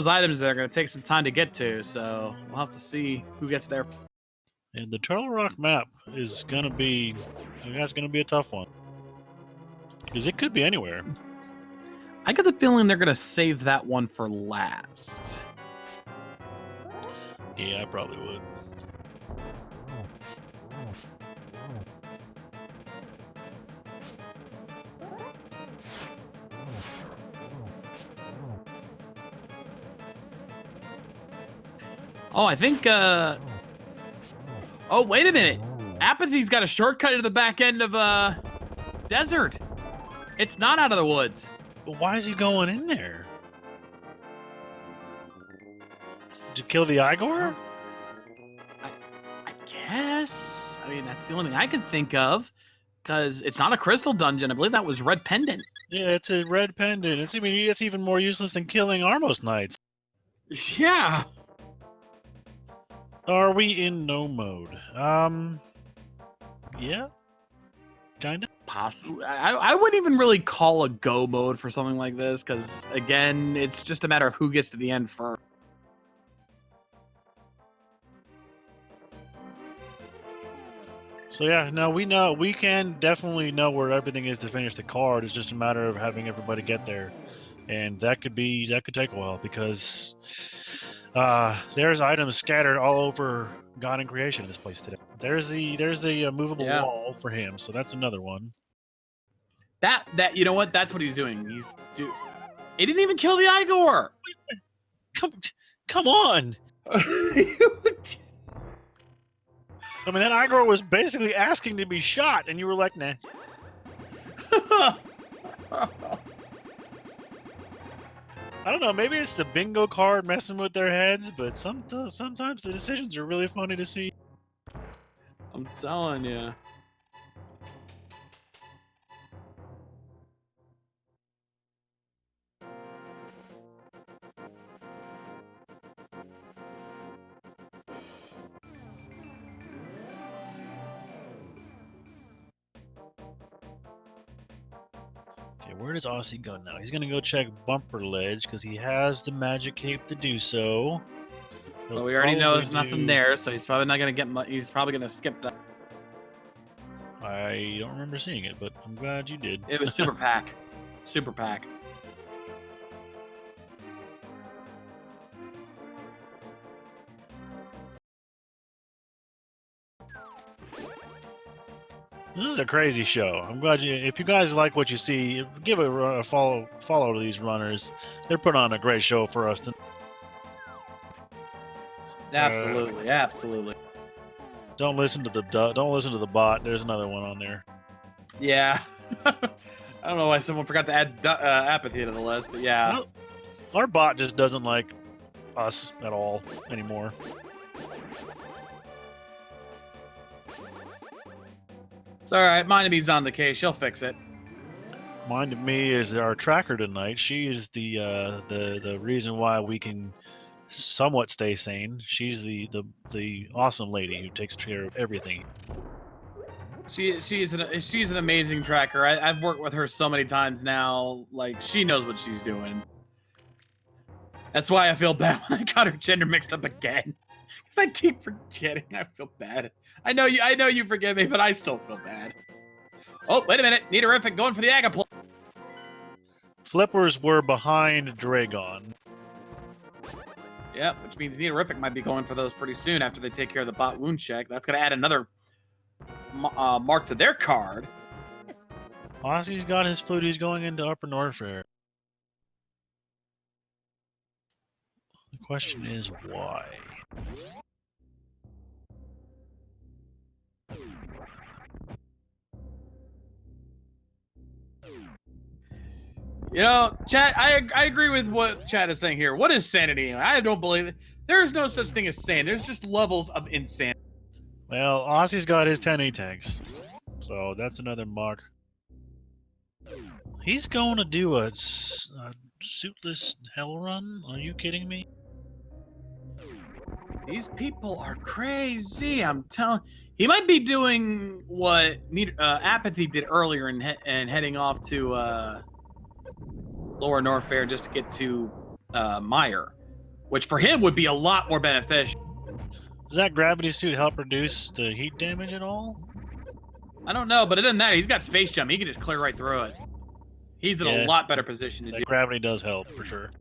items that are going to take some time to get to, so we'll have to see who gets there. And the Turtle Rock map is going to be, that's going to be a tough one. Because it could be anywhere. I get the feeling they're going to save that one for last. Yeah, I probably would. Oh, I think, oh, wait a minute. Apathy's got a shortcut to the back end of, desert. It's not out of the woods. But why is he going in there? To kill the Igor? I guess. I mean, that's the only thing I can think of. Because it's not a crystal dungeon. I believe that was Red Pendant. Yeah, it's a red pendant. It's even more useless than killing Armos Knights. Yeah. Are we in no mode? Yeah. Kinda. Possibly. I wouldn't even really call a go mode for something like this, because again, it's just a matter of who gets to the end first. So yeah, no, we can definitely know where everything is to finish the card. It's just a matter of having everybody get there, and that could take a while because there's items scattered all over God and creation in this place today. There's the movable wall for him, so that's another one. That you know what? That's what he's doing. He didn't even kill the Igor. Come on. I mean, that Igor was basically asking to be shot, and you were like, nah. I don't know, maybe it's the bingo card messing with their heads, but sometimes the decisions are really funny to see. I'm telling you. Okay, where does Aussie go now? He's gonna go check Bumper Ledge because he has the magic cape to do so. Well, we already know there's nothing there, so he's probably not gonna get. He's probably gonna skip that. I don't remember seeing it, but I'm glad you did. It was Super Pack. Super Pack. This is a crazy show. I'm glad if you guys like what you see, give a follow to these runners. They're putting on a great show for us. Absolutely, absolutely. Don't listen to the bot. There's another one on there. Yeah. I don't know why someone forgot to add apathy to the list, but yeah. Well, our bot just doesn't like us at all anymore. It's all right. Mind me's on the case. She'll fix it. Mind of me is our tracker tonight. She is the reason why we can somewhat stay sane. She's the awesome lady who takes care of everything. She's an amazing tracker. I've worked with her so many times now. Like, she knows what she's doing. That's why I feel bad when I got her gender mixed up again. Because I keep forgetting. I feel bad. I know you forgive me, but I still feel bad. Oh, wait a minute. Neaterific going for the Agapult. Flippers were behind Dragon. Yep, which means Neaterific might be going for those pretty soon after they take care of the bot wound check. That's going to add another mark to their card. Ossie's got his flute. He's going into Upper Norfair. The question is why? You know, chat, I agree with what chat is saying here. What is sanity? I don't believe it. There's no such thing as sane. There's just levels of insanity. Well, Ossie's got his 10 A-tags, so that's another mark. He's going to do a suitless hell run? Are you kidding me? These people are crazy. I'm telling. He might be doing what Apathy did earlier and heading off to Lower Norfair just to get to Meyer, which for him would be a lot more beneficial. Does that gravity suit help reduce the heat damage at all? I don't know, but it doesn't matter. He's got space jump. He can just clear right through it. He's in a lot better position to do. Gravity does help for sure.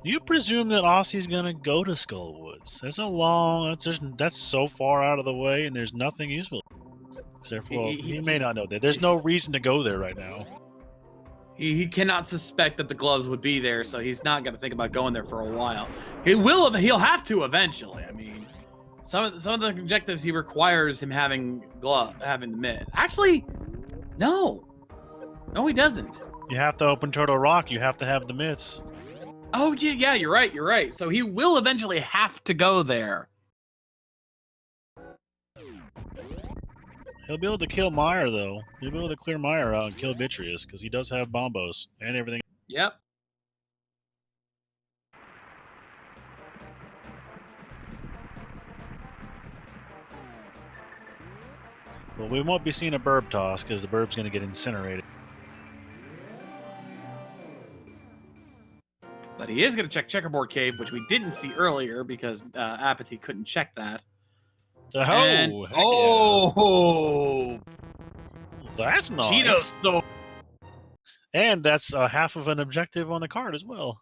You presume that Ossie's gonna go to Skullwoods? That's so far out of the way, and there's nothing useful. Except, well, he may not know that. There's no reason to go there right now. He cannot suspect that the gloves would be there, so he's not gonna think about going there for a while. He'll have to eventually. I mean, some of the objectives he requires him having the mitt. Actually, no, he doesn't. You have to open Turtle Rock. You have to have the mitts. Oh yeah, you're right. So he will eventually have to go there. He'll be able to kill Meyer, though. He'll be able to clear Meyer out and kill Vitrius, because he does have bombos and everything. Yep. Well, we won't be seeing a burb toss, because the burb's going to get incinerated. But he is going to check Checkerboard Cave, which we didn't see earlier because Apathy couldn't check that. That's nice. Cheetos, though. And that's half of an objective on the card as well.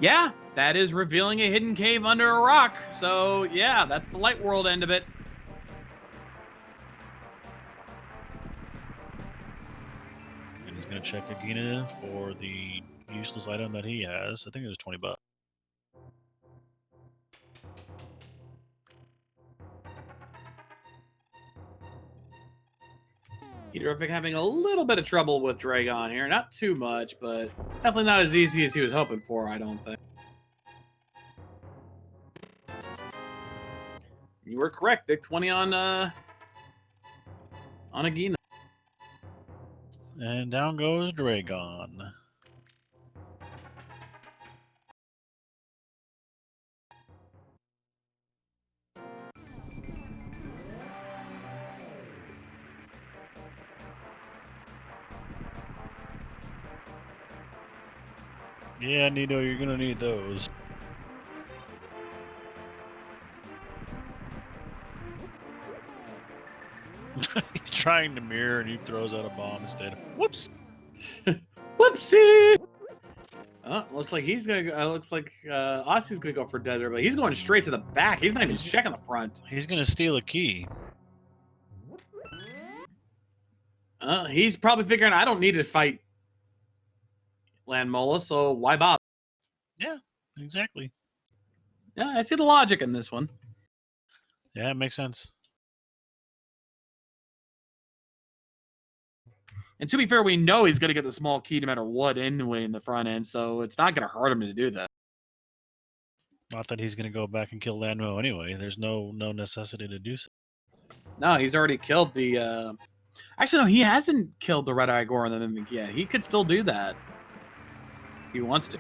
Yeah, that is revealing a hidden cave under a rock. So, yeah, that's the light world end of it. And he's going to check Agina for the useless item that he has. I think it was $20. Terrific having a little bit of trouble with Dragon here. Not too much, but definitely not as easy as he was hoping for, I don't think. You were correct. Big 20 on Agina. And down goes Dragon. Yeah, Nito, you're gonna need those. He's trying to mirror and he throws out a bomb instead. Whoops! Whoopsie! Looks like he's gonna go, looks like Ossie's gonna go for Desert, but he's going straight to the back. He's not even checking the front. He's gonna steal a key. He's probably figuring I don't need to fight Landmola, so why bother? Yeah, exactly. Yeah, I see the logic in this one. Yeah, it makes sense. And to be fair, we know he's going to get the small key no matter what anyway in the front end, so it's not going to hurt him to do that. Not that he's going to go back and kill Lanmo anyway. There's no necessity to do so. No, he's already killed the... Actually, no, he hasn't killed the Red Eye Gore on the Mimic yet. He could still do that if he wants to.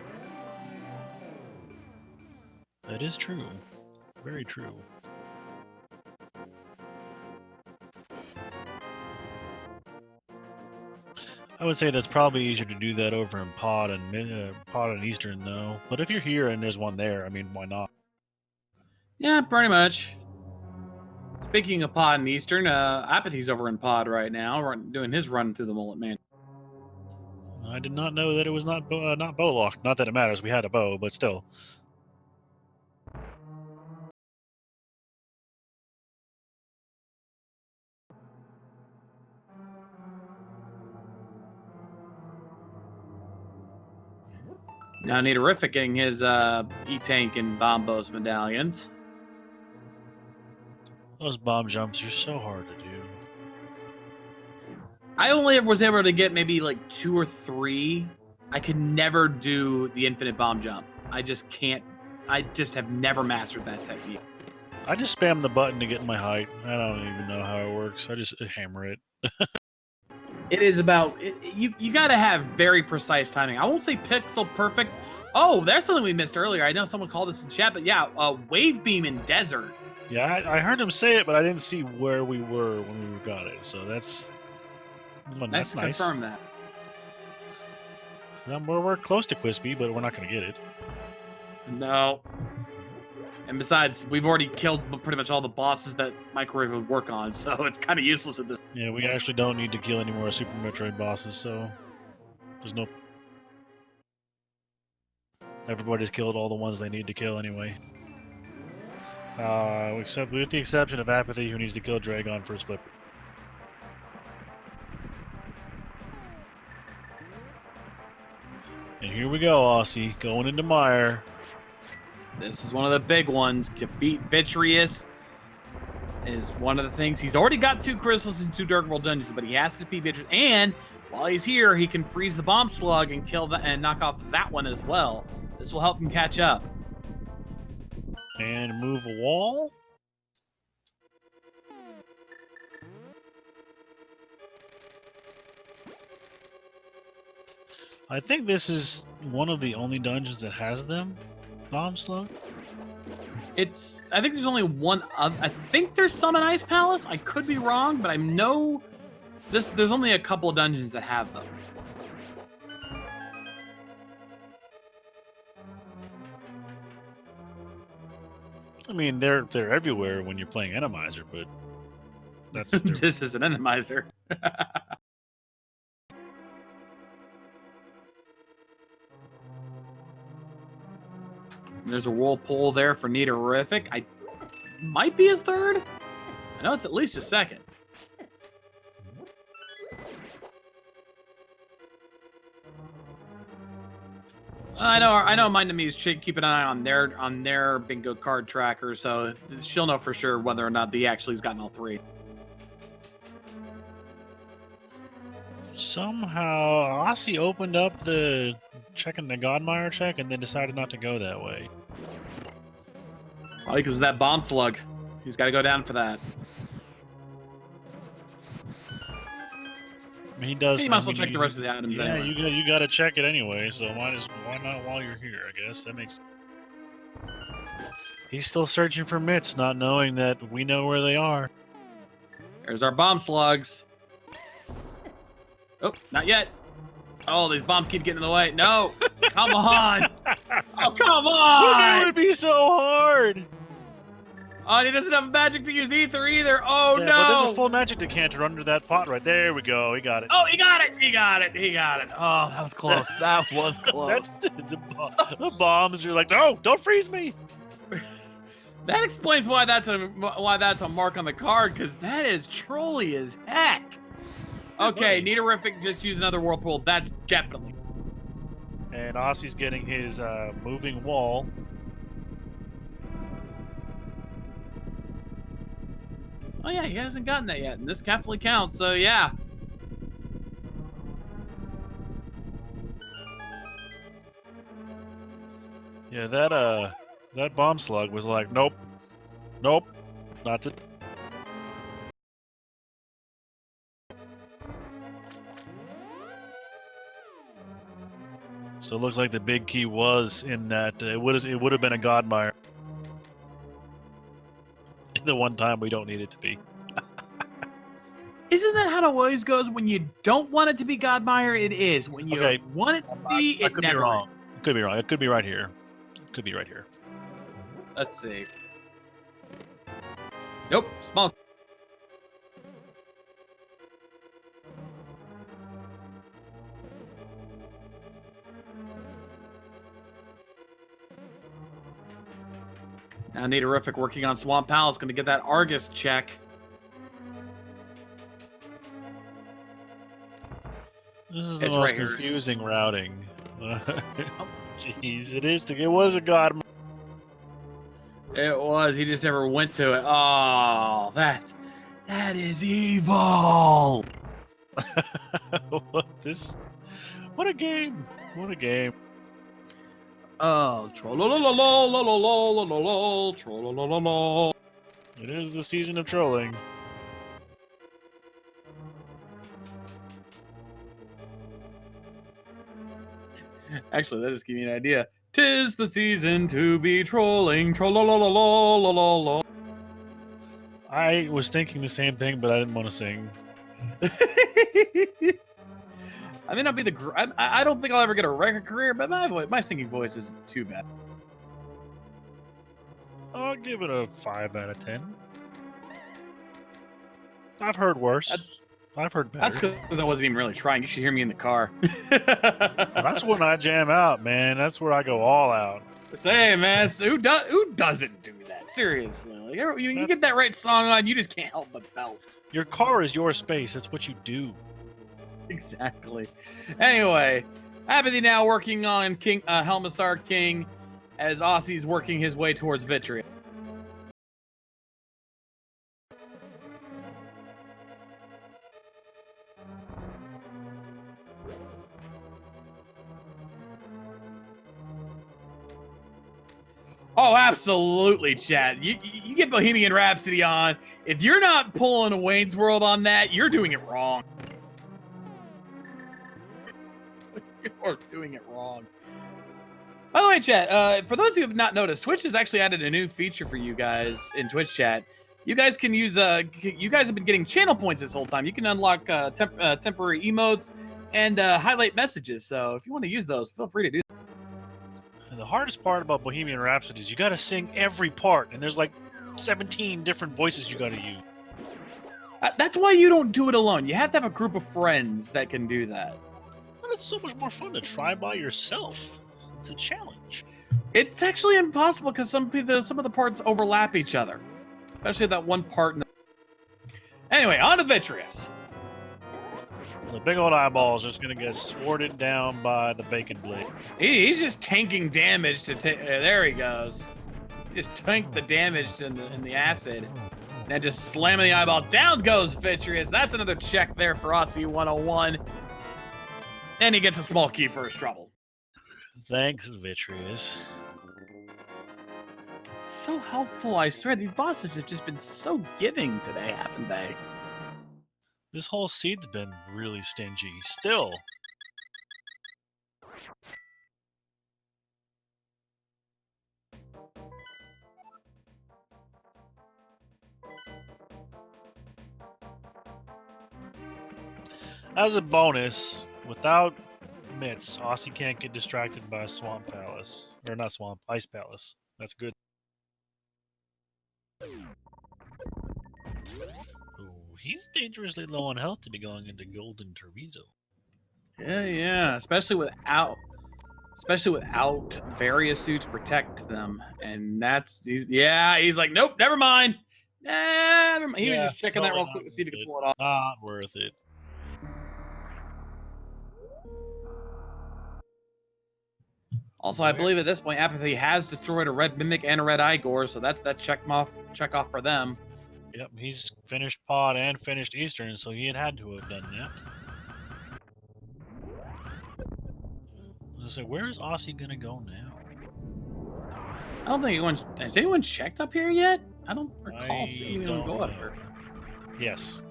That is true. Very true. I would say that's probably easier to do that over in Pod and Eastern, though. But if you're here and there's one there, I mean, why not? Yeah, pretty much. Speaking of Pod and Eastern, Apathy's over in Pod right now, doing his run through the Mullet Man. I did not know that it was not bow locked. Not that it matters. We had a bow, but still. Now Nidorific getting his E-Tank and Bombos medallions. Those bomb jumps are so hard to do. I only was able to get maybe like 2 or 3. I could never do the infinite bomb jump. I just can't. I just have never mastered that technique. I just spam the button to get my height. I don't even know how it works. I just hammer it. It is about you got to have very precise timing. I won't say pixel perfect. Oh, there's something we missed earlier. I know someone called this in chat, but yeah, wave beam in desert. Yeah, I heard him say it, but I didn't see where we were when we got it. So that's Nice to confirm that. So we're close to Quispy, but we're not going to get it. No. And besides, we've already killed pretty much all the bosses that Microwave would work on, so it's kind of useless at this. Yeah, we actually don't need to kill any more Super Metroid bosses, so there's no... Everybody's killed all the ones they need to kill anyway. Except with the exception of Apathy, who needs to kill Dragon for his flip. And here we go, Aussie, going into Mire. This is one of the big ones. Defeat Vitreous is one of the things. He's already got 2 crystals and 2 Dark World dungeons, but he has to defeat Vitreous. And while he's here, he can freeze the bomb slug and kill that and knock off that one as well. This will help him catch up. And move a wall. I think this is one of the only dungeons that has them. Bomb slug? I think there's only one. I think there's some in Ice Palace. I could be wrong, but I know there's only a couple of dungeons that have them. I mean, they're everywhere when you're playing Randomizer, but that's This is an Randomizer. There's a whirlpool there for Nidorific. I might be his 3rd. I know it's at least his 2nd. I know Mind of Me is keeping an eye on their bingo card tracker, so she'll know for sure whether or not he actually has gotten all 3. Somehow, Aussie opened up the checking the Godmire check and then decided not to go that way. Probably because of that bomb slug. He's got to go down for that. I mean, he does. He might as well check the rest of the items anyway. Yeah, you got to check it anyway. So why not while you're here? I guess that makes. He's still searching for mitts, not knowing that we know where they are. There's our bomb slugs. Oh, not yet. Oh, these bombs keep getting in the way. No, come on. Oh, come on. It would be so hard. Oh, and he doesn't have magic to use ether either. Oh, yeah, no. But there's a full magic decanter under that pot right there. We go. He got it. Oh, he got it. He got it. He got it. Oh, that was close. That was close. The bombs. You're like, no, don't freeze me. That explains why that's a mark on the card, because that is trolly as heck. Okay, Nidorific just used another whirlpool. That's definitely. And Aussie's getting his moving wall. Oh yeah, he hasn't gotten that yet, and this definitely counts. So yeah. Yeah, that bomb slug was like, nope, nope, not to. So it looks like the big key was in that. It would have been a Godmire. The one time we don't need it to be. Isn't that how it always goes? When you don't want it to be Godmire, it is. When you Okay, want it to be, I it could never be wrong. is. It could be wrong. It could be right here. It could be right here. Let's see. Nope, small. Now Naderific working on Swamp Palace, gonna get that Argus check. This is the It's most right here. confusing routing. Jeez, it was a Godmire. It was. He just never went to it. Oh, that is evil. What a game! What a game! Oh, troll. It is the season of trolling. Actually, that just gave me an idea. 'Tis the season to be trolling. I was thinking the same thing, but I didn't want to sing. I may not be I don't think I'll ever get a record career, but my singing voice isn't too bad. I'll give it a 5 out of 10. I've heard worse. I've heard better. That's because I wasn't even really trying. You should hear me in the car. That's when I jam out, man. That's where I go all out. Say, man, so who doesn't do that? Seriously, like you get that right song on, you just can't help but belt. Your car is your space. That's what you do. Exactly. Anyway, Apathy now working on King Helmisar King, as Aussie's working his way towards Vitria. Oh, absolutely, Chad. You get Bohemian Rhapsody on. If you're not pulling a Wayne's World on that, you're doing it wrong. You're doing it wrong. By the way, chat, for those who have not noticed, Twitch has actually added a new feature for you guys in Twitch chat. You guys can use, you guys have been getting channel points this whole time. You can unlock temporary emotes and highlight messages. So if you want to use those, feel free to do that. The hardest part about Bohemian Rhapsody is you got to sing every part, and there's like 17 different voices you got to use. That's why you don't do it alone. You have to have a group of friends that can do that. Well, it's so much more fun to try by yourself. It's a challenge. It's actually impossible because some of the parts overlap each other, especially that one part. Anyway, on to Vitrius. The big old eyeball is just gonna get sworded down by the bacon blade. He's just tanking damage to. There he goes. He just tanked the damage in the acid. And just slamming the eyeball. Down goes Vitrius. That's another check there for Aussie 101. And he gets a small key for his trouble. Thanks, Vitrius. So helpful, I swear. These bosses have just been so giving today, haven't they? This whole seed's been really stingy. Still. As a bonus, without mitts, Aussie can't get distracted by Swamp Palace. Or not Swamp, Ice Palace. That's good. Ooh, he's dangerously low on health to be going into Golden Terrizzo. Yeah, especially without Various to protect them, and he's like, nope, never mind. Never mind. He was just checking that real quick to see if he could pull it off. Not worth it. Also, I believe at this point, Apathy has destroyed a red mimic and a red Igor, so that's that check off for them. Yep, he's finished Pod and finished Eastern, so he had to have done that. So where is Aussie gonna go now? I don't think anyone has anyone checked up here yet. I don't recall I seeing anyone don't go up know. here. Yes,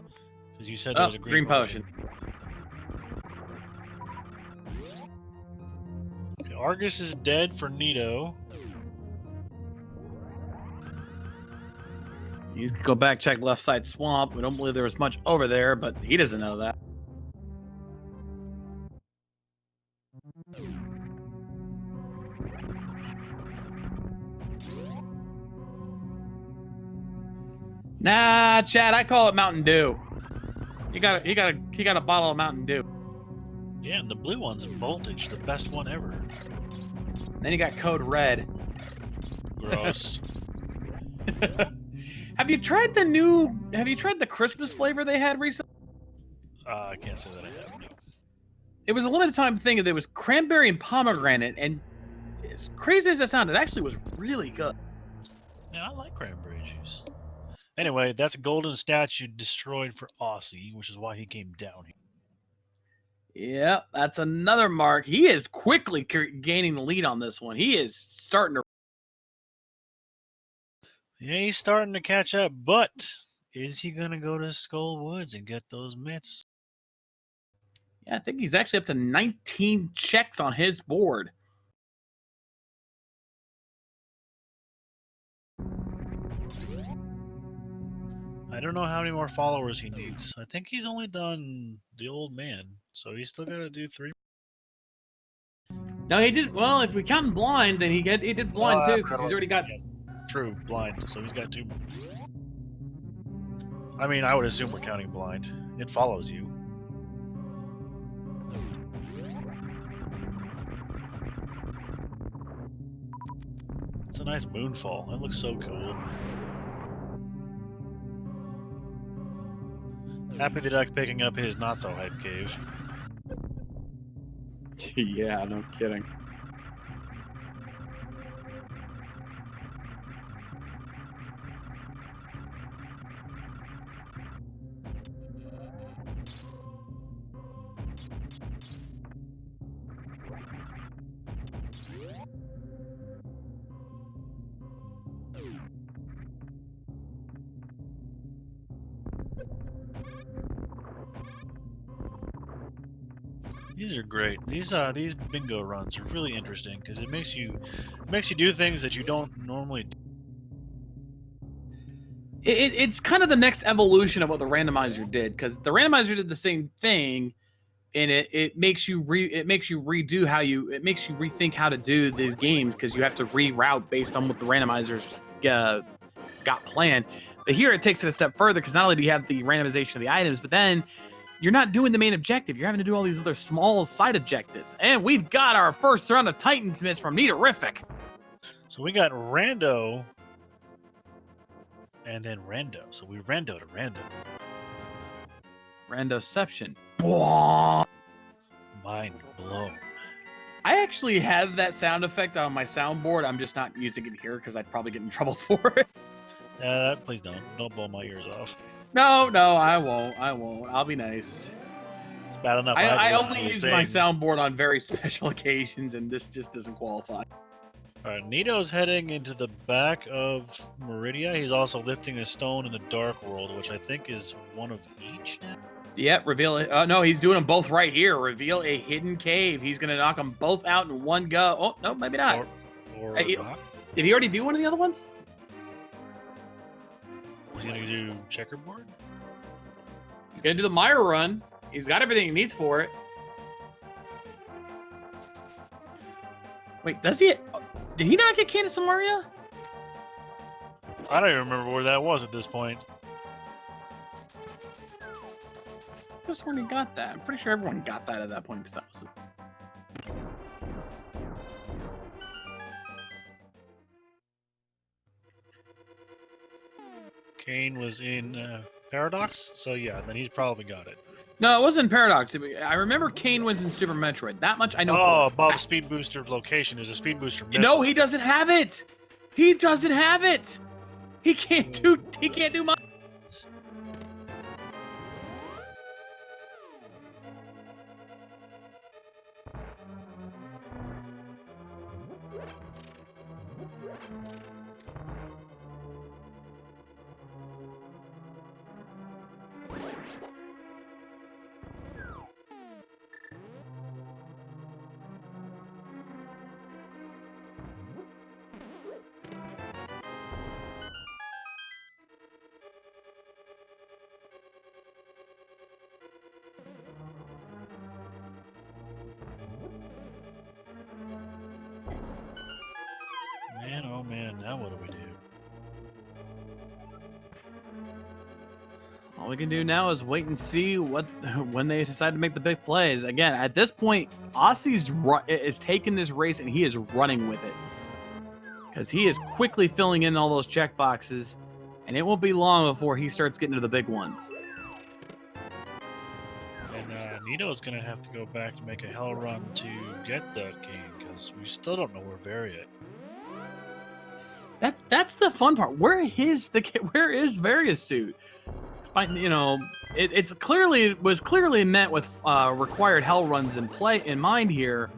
because you said there was a green potion. Okay, Argus is dead for Nito. He's gonna go back, check left side swamp. We don't believe there was much over there, but he doesn't know that. Nah, Chad, I call it Mountain Dew. He got a bottle of Mountain Dew. Yeah, and the blue one's Voltage, the best one ever. Then you got Code Red. Gross. Have you tried the Christmas flavor they had recently? I can't say that I have. No. It was a limited time thing. There was cranberry and pomegranate, and as crazy as it sounded, it actually was really good. Yeah, I like cranberry juice. Anyway, that's a golden statue destroyed for Aussie, which is why he came down here. Yep, that's another mark. He is quickly gaining the lead on this one. He is starting to. Yeah, he's starting to catch up, but is he going to go to Skull Woods and get those mitts? Yeah, I think he's actually up to 19 checks on his board. I don't know how many more followers he needs. I think he's only done the old man, so he's still got to do 3. No, he did. Well, if we count blind, then he did blind too, because he's already got. Yes. True, blind. So he's got 2. I mean, I would assume we're counting blind. It follows you. It's a nice moonfall. It looks so cool. Happy the Duck picking up his not-so-hype cave. Yeah, no kidding. These are great. These bingo runs are really interesting because it makes you do things that you don't normally do. It's kind of the next evolution of what the randomizer did, because the randomizer did the same thing, and it makes you rethink how to do these games, because you have to reroute based on what the randomizers got planned. But here it takes it a step further, because not only do you have the randomization of the items, but then you're not doing the main objective. You're having to do all these other small side objectives. And we've got our first round of Titans mitts from Neaterific. So we got Rando and then Rando. So we Rando to Rando. Randoception. Mind blown. I actually have that sound effect on my soundboard. I'm just not using it here because I'd probably get in trouble for it. Please don't. Don't blow my ears off. No, I won't. I'll be nice. It's bad enough. I only use my soundboard on very special occasions, and this just doesn't qualify. All right, Nito's heading into the back of Meridia. He's also lifting a stone in the Dark World, which I think is one of each now. Yep, reveal it. No, he's doing them both right here. Reveal a hidden cave. He's going to knock them both out in one go. Oh, no, maybe not. Did he already do one of the other ones? He's going to do checkerboard? He's going to do the Mire run. He's got everything he needs for it. Wait, does he? Did he not get Candace and Maria? I don't even remember where that was at this point. I just when he got that. I'm pretty sure everyone got that at that point because that was. Kane was in Paradox, so yeah, then he's probably got it. No, it wasn't Paradox. I remember Kane was in Super Metroid. That much I know. Oh, above Speed Booster location is a Speed Booster missile. No, he doesn't have it. He doesn't have it. He can't do. Man, oh man, now what do we do? All we can do now is wait and see when they decide to make the big plays. Again, at this point, Aussie's is taking this race and he is running with it. Because he is quickly filling in all those check boxes, and it won't be long before he starts getting to the big ones. And Nito's gonna have to go back to make a hell run to get the king, because we still don't know where Varia. That's the fun part. Where is Varia's suit? You know, it was clearly meant with required hell runs in mind here,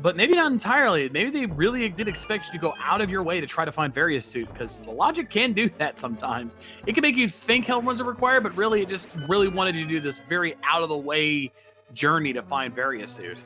but maybe not entirely. Maybe they really did expect you to go out of your way to try to find Varia's suit, because the logic can do that sometimes. It can make you think hell runs are required, but really it just really wanted you to do this very out of the way journey to find Varia's suit.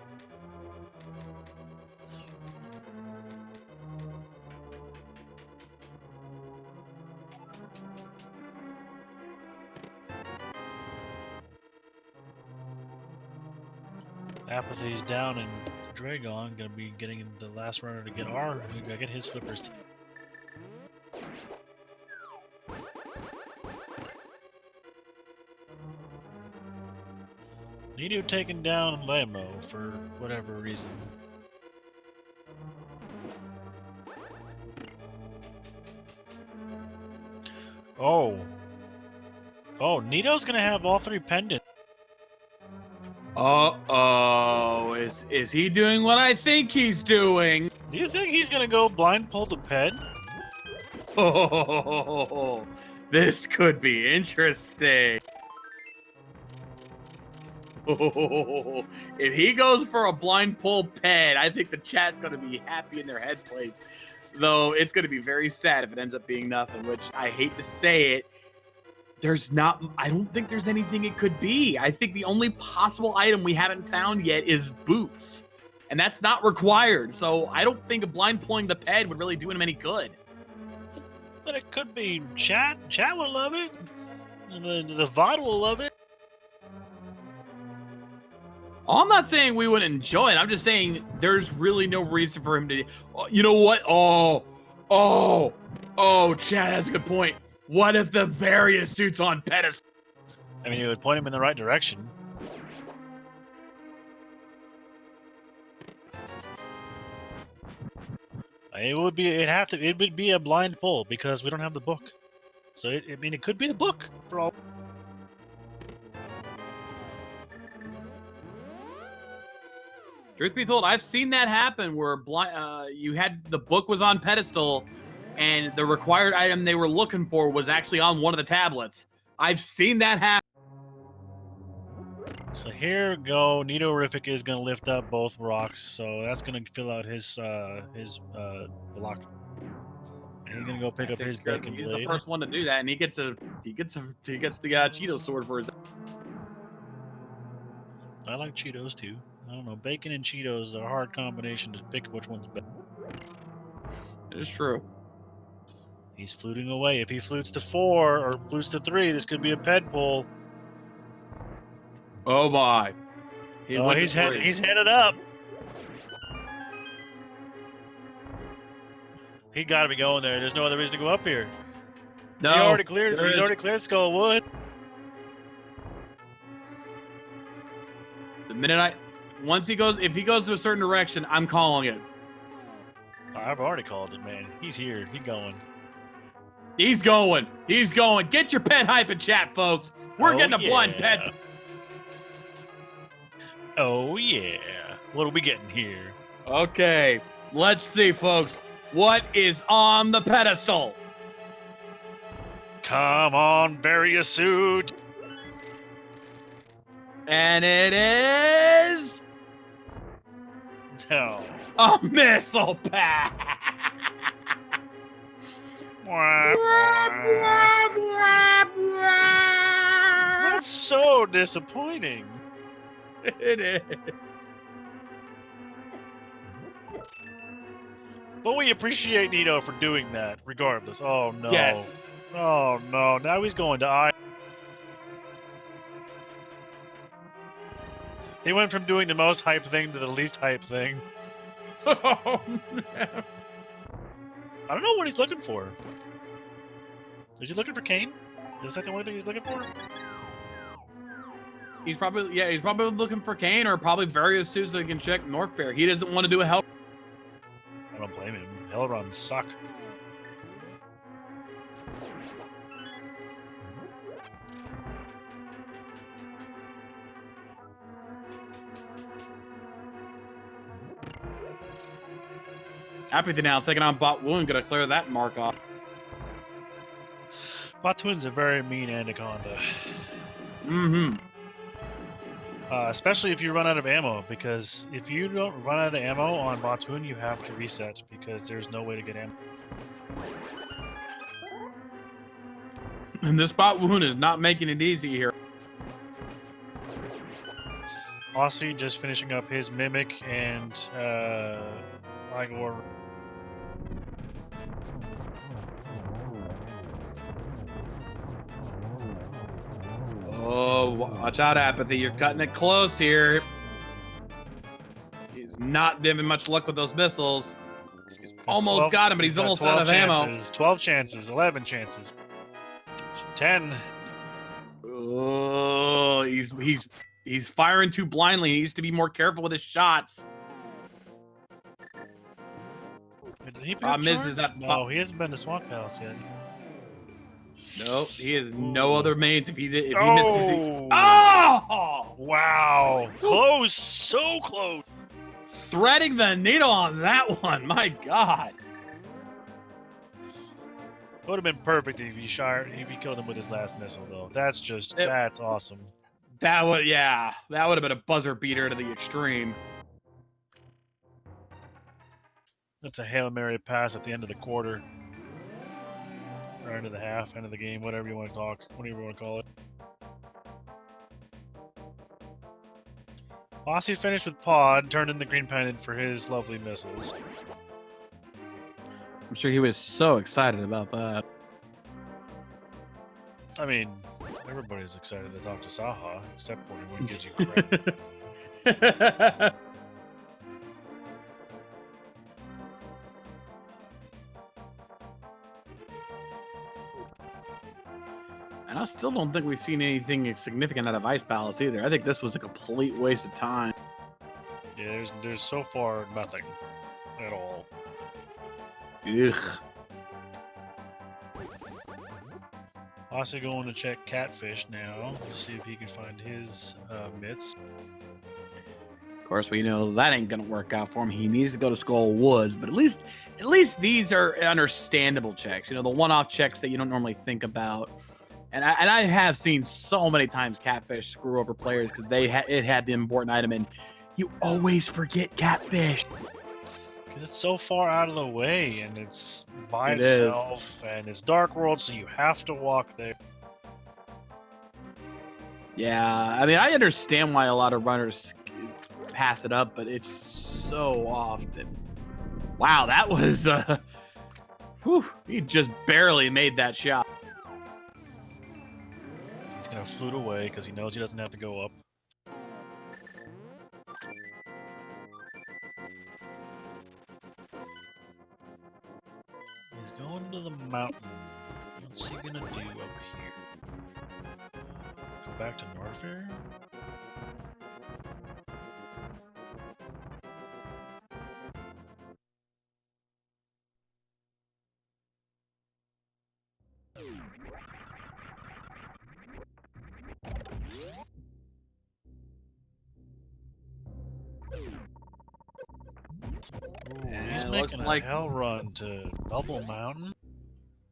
Apathy's down and Dragon gonna be getting the last runner to get his flippers. Nito taking down Lemo for whatever reason. Oh, Nito's gonna have all three pendants. Uh-oh. Is he doing what I think he's doing? Do you think he's gonna go blindfold the ped? Oh, this could be interesting. Oh, if he goes for a blind pull ped, I think the chat's going to be happy in their head place. Though it's going to be very sad if it ends up being nothing, which I hate to say it. I don't think there's anything it could be. I think the only possible item we haven't found yet is boots. And that's not required. So I don't think a blind pulling the ped would really do him any good. But it could be chat. Chat will love it. The VOD will love it. I'm not saying we would enjoy it. I'm just saying there's really no reason for him to. You know what? Chad has a good point. What if the Varia suit's on pedestal? I mean, it would point him in the right direction. It would be a blind pull because we don't have the book. So it could be the book for all. Truth be told, I've seen that happen where you had the book was on pedestal, and the required item they were looking for was actually on one of the tablets. I've seen that happen. So here we go. Nito-rific is going to lift up both rocks, so that's going to fill out his block. And he's going to go pick up his bacon He's blade. the first one to do that, and he gets the Cheeto sword for his. I like Cheetos too. I don't know. Bacon and Cheetos are a hard combination to pick which one's better. It is true. He's fluting away. If he flutes to 4 or flutes to 3, this could be a ped pull. Oh my! He's headed up. He got to be going there. There's no other reason to go up here. No, he's already cleared Skullwood. The minute if he goes to a certain direction, I'm calling it. I've already called it, man. He's here. He's going. He's going. He's going. Get your pet hype in chat, folks. We're getting a blind pet. Oh, yeah. What are we getting here? Okay. Let's see, folks. What is on the pedestal? Come on, Varia suit. And it is... Oh. a missile pack. That's so disappointing. It is. But we appreciate Nito for doing that, regardless. Oh no. Yes. Oh no. Now he's going to I. He went from doing the most hype thing to the least hype thing. Oh, no. I don't know what he's looking for. Is he looking for Kane? Is that the only thing he's looking for? He's probably looking for Kane, or probably various suits that can check North Bear. He doesn't want to do a hell. I don't blame him. Hell runs suck. Apathy now taking on Bot Wound, gonna clear that mark off. Batuin's a very mean anaconda. Mm-hmm. Especially if you run out of ammo, because if you don't run out of ammo on Batuin, you have to reset, because there's no way to get ammo. And this Bot Wound is not making it easy here. Aussie just finishing up his Mimic and Igor. Oh, watch out, Apathy. You're cutting it close here. He's not giving much luck with those missiles. He's almost got him, but he's almost out of ammo. 12 chances, 11 chances, 10. Oh, he's firing too blindly. He needs to be more careful with his shots. Problem is that no, he hasn't been to Swamp Palace yet. No, he has no other mains. If he misses, Oh! Oh! Wow! Close, so close. Threading the needle on that one. My God. Would have been perfect if he killed him with his last missile, though. That's awesome. That would have been a buzzer beater to the extreme. That's a Hail Mary pass at the end of the quarter. Or end of the half, end of the game, whatever you want to call it. Aussie finished with Pod, turned in the green pendant for his lovely missiles. I'm sure he was so excited about that. I mean, everybody's excited to talk to Saha, except for when he gives you credit. And I still don't think we've seen anything significant out of Ice Palace either. I think this was a complete waste of time. Yeah, there's so far nothing at all. Ugh. Also going to check Catfish now to see if he can find his mitts. Of course, we know that ain't gonna work out for him. He needs to go to Skull Woods, but at least these are understandable checks. You know, the one-off checks that you don't normally think about. And I have seen so many times Catfish screw over players because it had the important item, and you always forget Catfish. Because it's so far out of the way, and it's by itself, and it's Dark World, so you have to walk there. Yeah, I mean, I understand why a lot of runners pass it up, but it's so often. Wow, that was, he just barely made that shot. He's going to flute away because he knows he doesn't have to go up. He's going to the mountain. What's he going to do up here? Go back to Norfair? He's making a hell run to Bubble Mountain.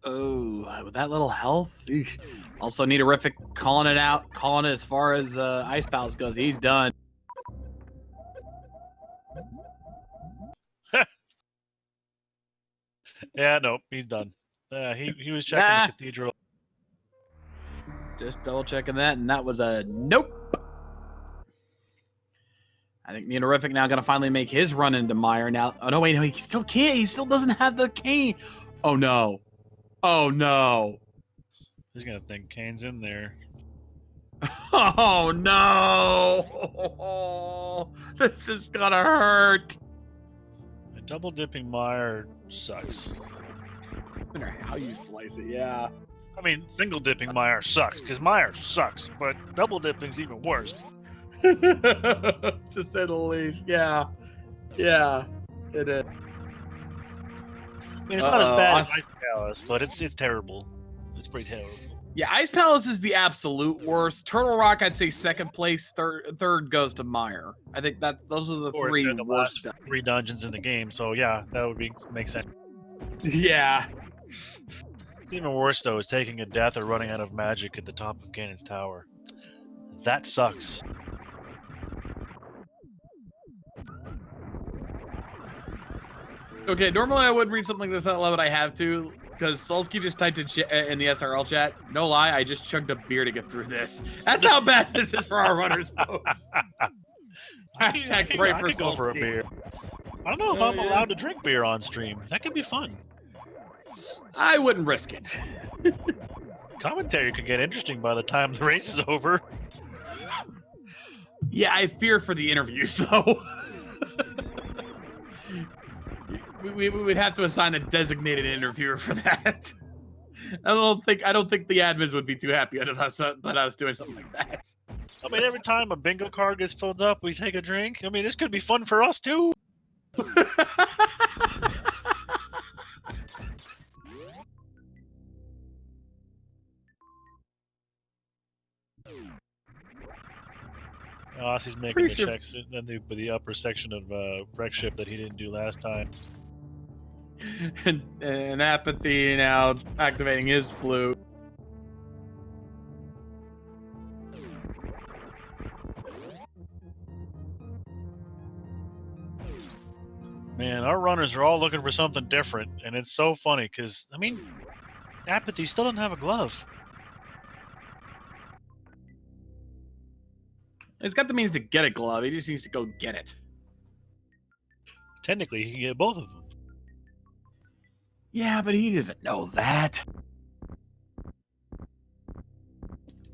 Oh, with that little health. Eesh. Also, Niterific calling it out, calling it as far as Ice Palace goes. He's done. Yeah, nope, he's done. He was checking Nah. the cathedral. Just double checking that, and that was a nope. I think Neonorific now gonna finally make his run into Meyer now. Oh no, wait, no, he still can't. He still doesn't have the cane. Oh no. Oh no. He's gonna think Kane's in there. Oh no. This is gonna hurt. A double dipping Meyer sucks. No matter how you slice it, yeah. I mean, single dipping Meyer sucks because Meyer sucks, but double dipping's even worse. To say the least, yeah. Yeah, it is. I mean, it's not as bad as Ice Palace, but it's terrible. It's pretty terrible. Yeah, Ice Palace is the absolute worst. Turtle Rock, I'd say second place. Third goes to Meyer. I think those are the three The worst. last 3 dungeons in the game, so yeah, that would make sense. Yeah. It's even worse though is taking a death or running out of magic at the top of Ganon's Tower. That sucks. Okay, normally I wouldn't read something like this out loud, but I have to, because Sulsky just typed in the SRL chat. No lie, I just chugged a beer to get through this. That's how bad this is for our runners, folks. Hashtag pray for I could go for a Sulsky. beer. I don't know if I'm allowed to drink beer on stream. That could be fun. I wouldn't risk it. Commentary could get interesting by the time the race is over. Yeah, I fear for the interviews, though. we would have to assign a designated interviewer for that. I don't think the admins would be too happy about us doing something like that. I mean, every time a bingo card gets filled up, we take a drink. I mean, this could be fun for us too. Ossie's making the checks in the upper section of wreck ship that he didn't do last time. and Apathy now activating his flute. Man, our runners are all looking for something different, and it's so funny because, I mean, Apathy still doesn't have a glove. He's got the means to get a glove. He just needs to go get it. Technically, he can get both of them. Yeah, but he doesn't know that.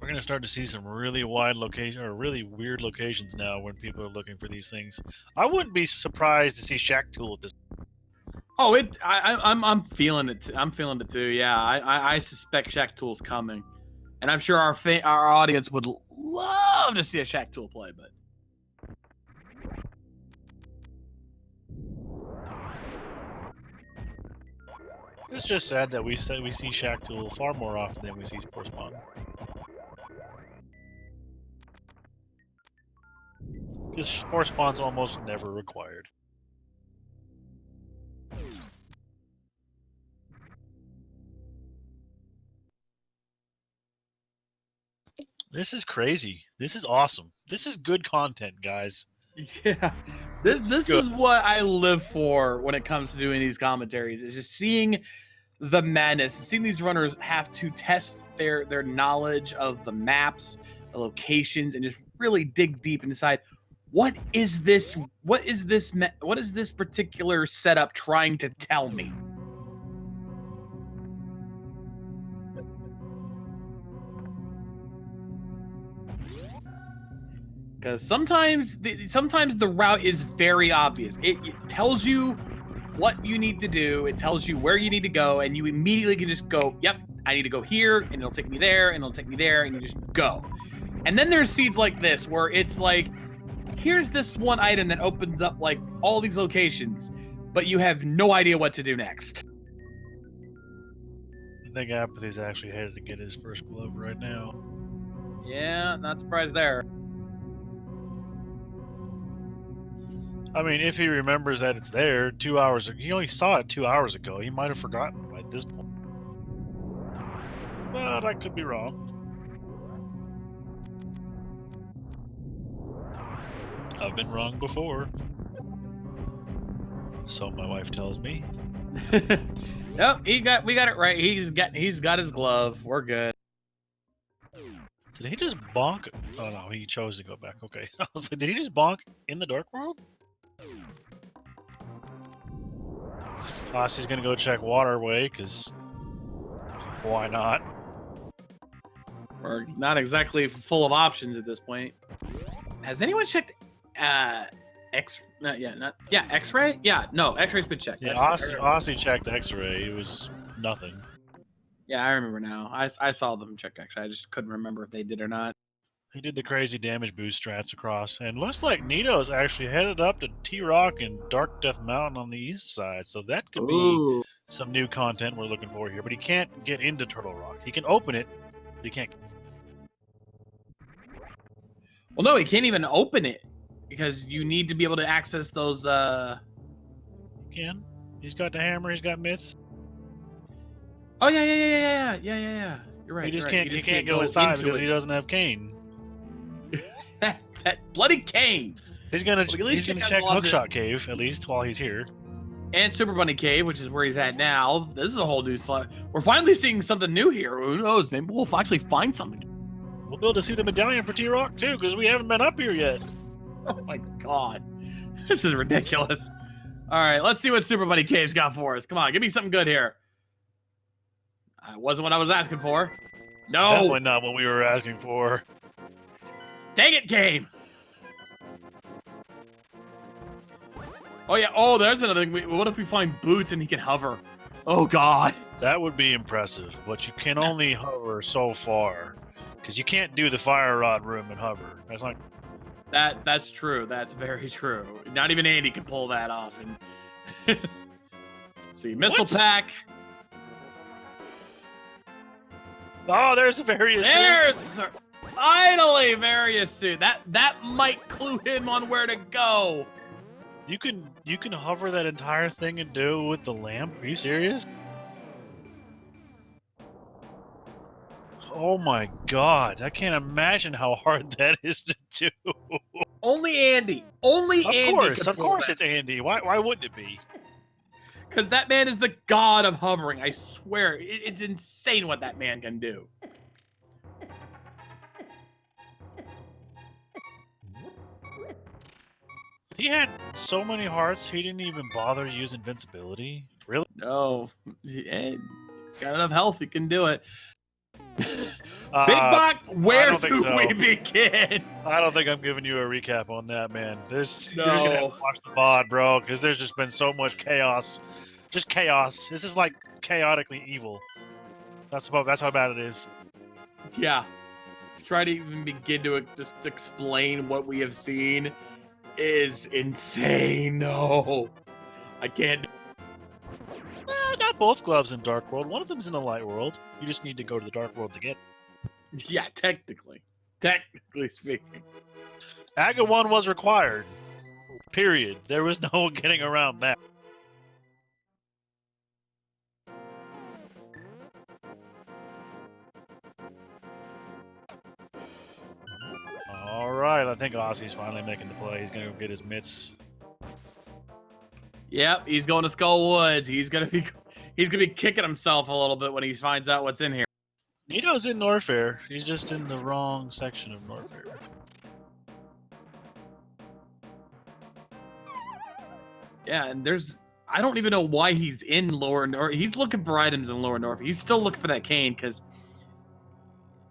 We're gonna start to see some really wide location or really weird locations now when people are looking for these things. I wouldn't be surprised to see Shack Tool at this. Oh, I'm feeling it. I'm feeling it too. Yeah, I suspect Shack Tool's coming, and I'm sure our audience would love to see a Shack Tool play, but. It's just sad that we see Shack Tool far more often than we see Spore Spawn. Because Spore Spawn's almost never required. This is crazy. This is awesome. This is good content, guys. Yeah, this is what I live for when it comes to doing these commentaries. Is just seeing the madness, seeing these runners have to test their knowledge of the maps, the locations, and just really dig deep and decide what is this particular setup trying to tell me. Because sometimes the route is very obvious. It tells you what you need to do. It tells you where you need to go, and you immediately can just go, yep, I need to go here, and it'll take me there, and it'll take me there, and you just go. And then there's seeds like this, where it's like, here's this one item that opens up like all these locations, but you have no idea what to do next. I think Apathy's actually headed to get his first glove right now. Yeah, not surprised there. I mean, if he remembers that it's there 2 hours ago, he only saw it 2 hours ago. He might have forgotten by this point. But I could be wrong. I've been wrong before. So my wife tells me. Nope, we got it right. He's got his glove. We're good. Did he just bonk? Oh no, he chose to go back. Okay. I was like, did he just bonk in the Dark World? Tossi's gonna go check Waterway, because why not? We're not exactly full of options at this point. Has anyone checked X-ray? Yeah, no, X-ray's been checked. Yeah, That's- Aussie checked X-ray. It was nothing. Yeah, I remember now. I saw them check X-ray. I just couldn't remember if they did or not. He did the crazy damage boost strats across, and looks like Nito's actually headed up to T-Rock and Dark Death Mountain on the east side, so that could be some new content we're looking for here. But he can't get into Turtle Rock. He can open it, but he can't. Well, no, he can't even open it because you need to be able to access those. He can. He's got the hammer. He's got mitts. Oh yeah. You're right. He just you're can't. right. He can't go inside because he doesn't have cane. that bloody cane. He's gonna Well, at least check check out Hookshot Cave at least while he's here. And Super Bunny Cave, which is where he's at now. This is a whole new slot. We're finally seeing something new here. Who knows? Maybe we'll actually find something. We'll be able to see the medallion for T-Rock too, because we haven't been up here yet. Oh my god, this is ridiculous. All right, let's see what Super Bunny Cave's got for us. Come on, give me something good here. Wasn't what I was asking for. No, Definitely not what we were asking for. Dang it, game. Oh yeah. Oh, there's another thing. What if we find Boots and he can hover? Oh god. That would be impressive, but you can only hover so far, because you can't do the fire rod room and hover. That's not. That's true. That's very true. Not even Andy can pull that off. And let's see, missile pack. Oh, there's a various. There's finally various suit. That might clue him on where to go. You can hover that entire thing and do it with the lamp. Are you serious? Oh my god, I can't imagine how hard that is to do. Only Andy. Only Andy. Of course, it's Andy. Why wouldn't it be? Because that man is the god of hovering. I swear, it's insane what that man can do. He had so many hearts, he didn't even bother to use invincibility. Really? No, got enough health. He can do it. Big Bach, where do we begin? I don't think I'm giving you a recap on that, man. You're just gonna have to watch the VOD, bro, because there's just been so much chaos. Just chaos. This is like chaotically evil. That's how bad it is. Yeah. To try to even begin to just explain what we have seen is insane. No, I can't. Not both gloves in Dark World. One of them's in the Light World. You just need to go to the Dark World to get it. Yeah, technically speaking. Aga 1 was required. Period. There was no getting around that. Alright, I think Aussie's finally making the play. He's gonna go get his mitts. Yep, he's going to Skull Woods. He's gonna be kicking himself a little bit when he finds out what's in here. Nito's in Norfair. He's just in the wrong section of Norfair. Yeah, and I don't even know why he's in Lower North. He's looking for items in Lower North. He's still looking for that cane because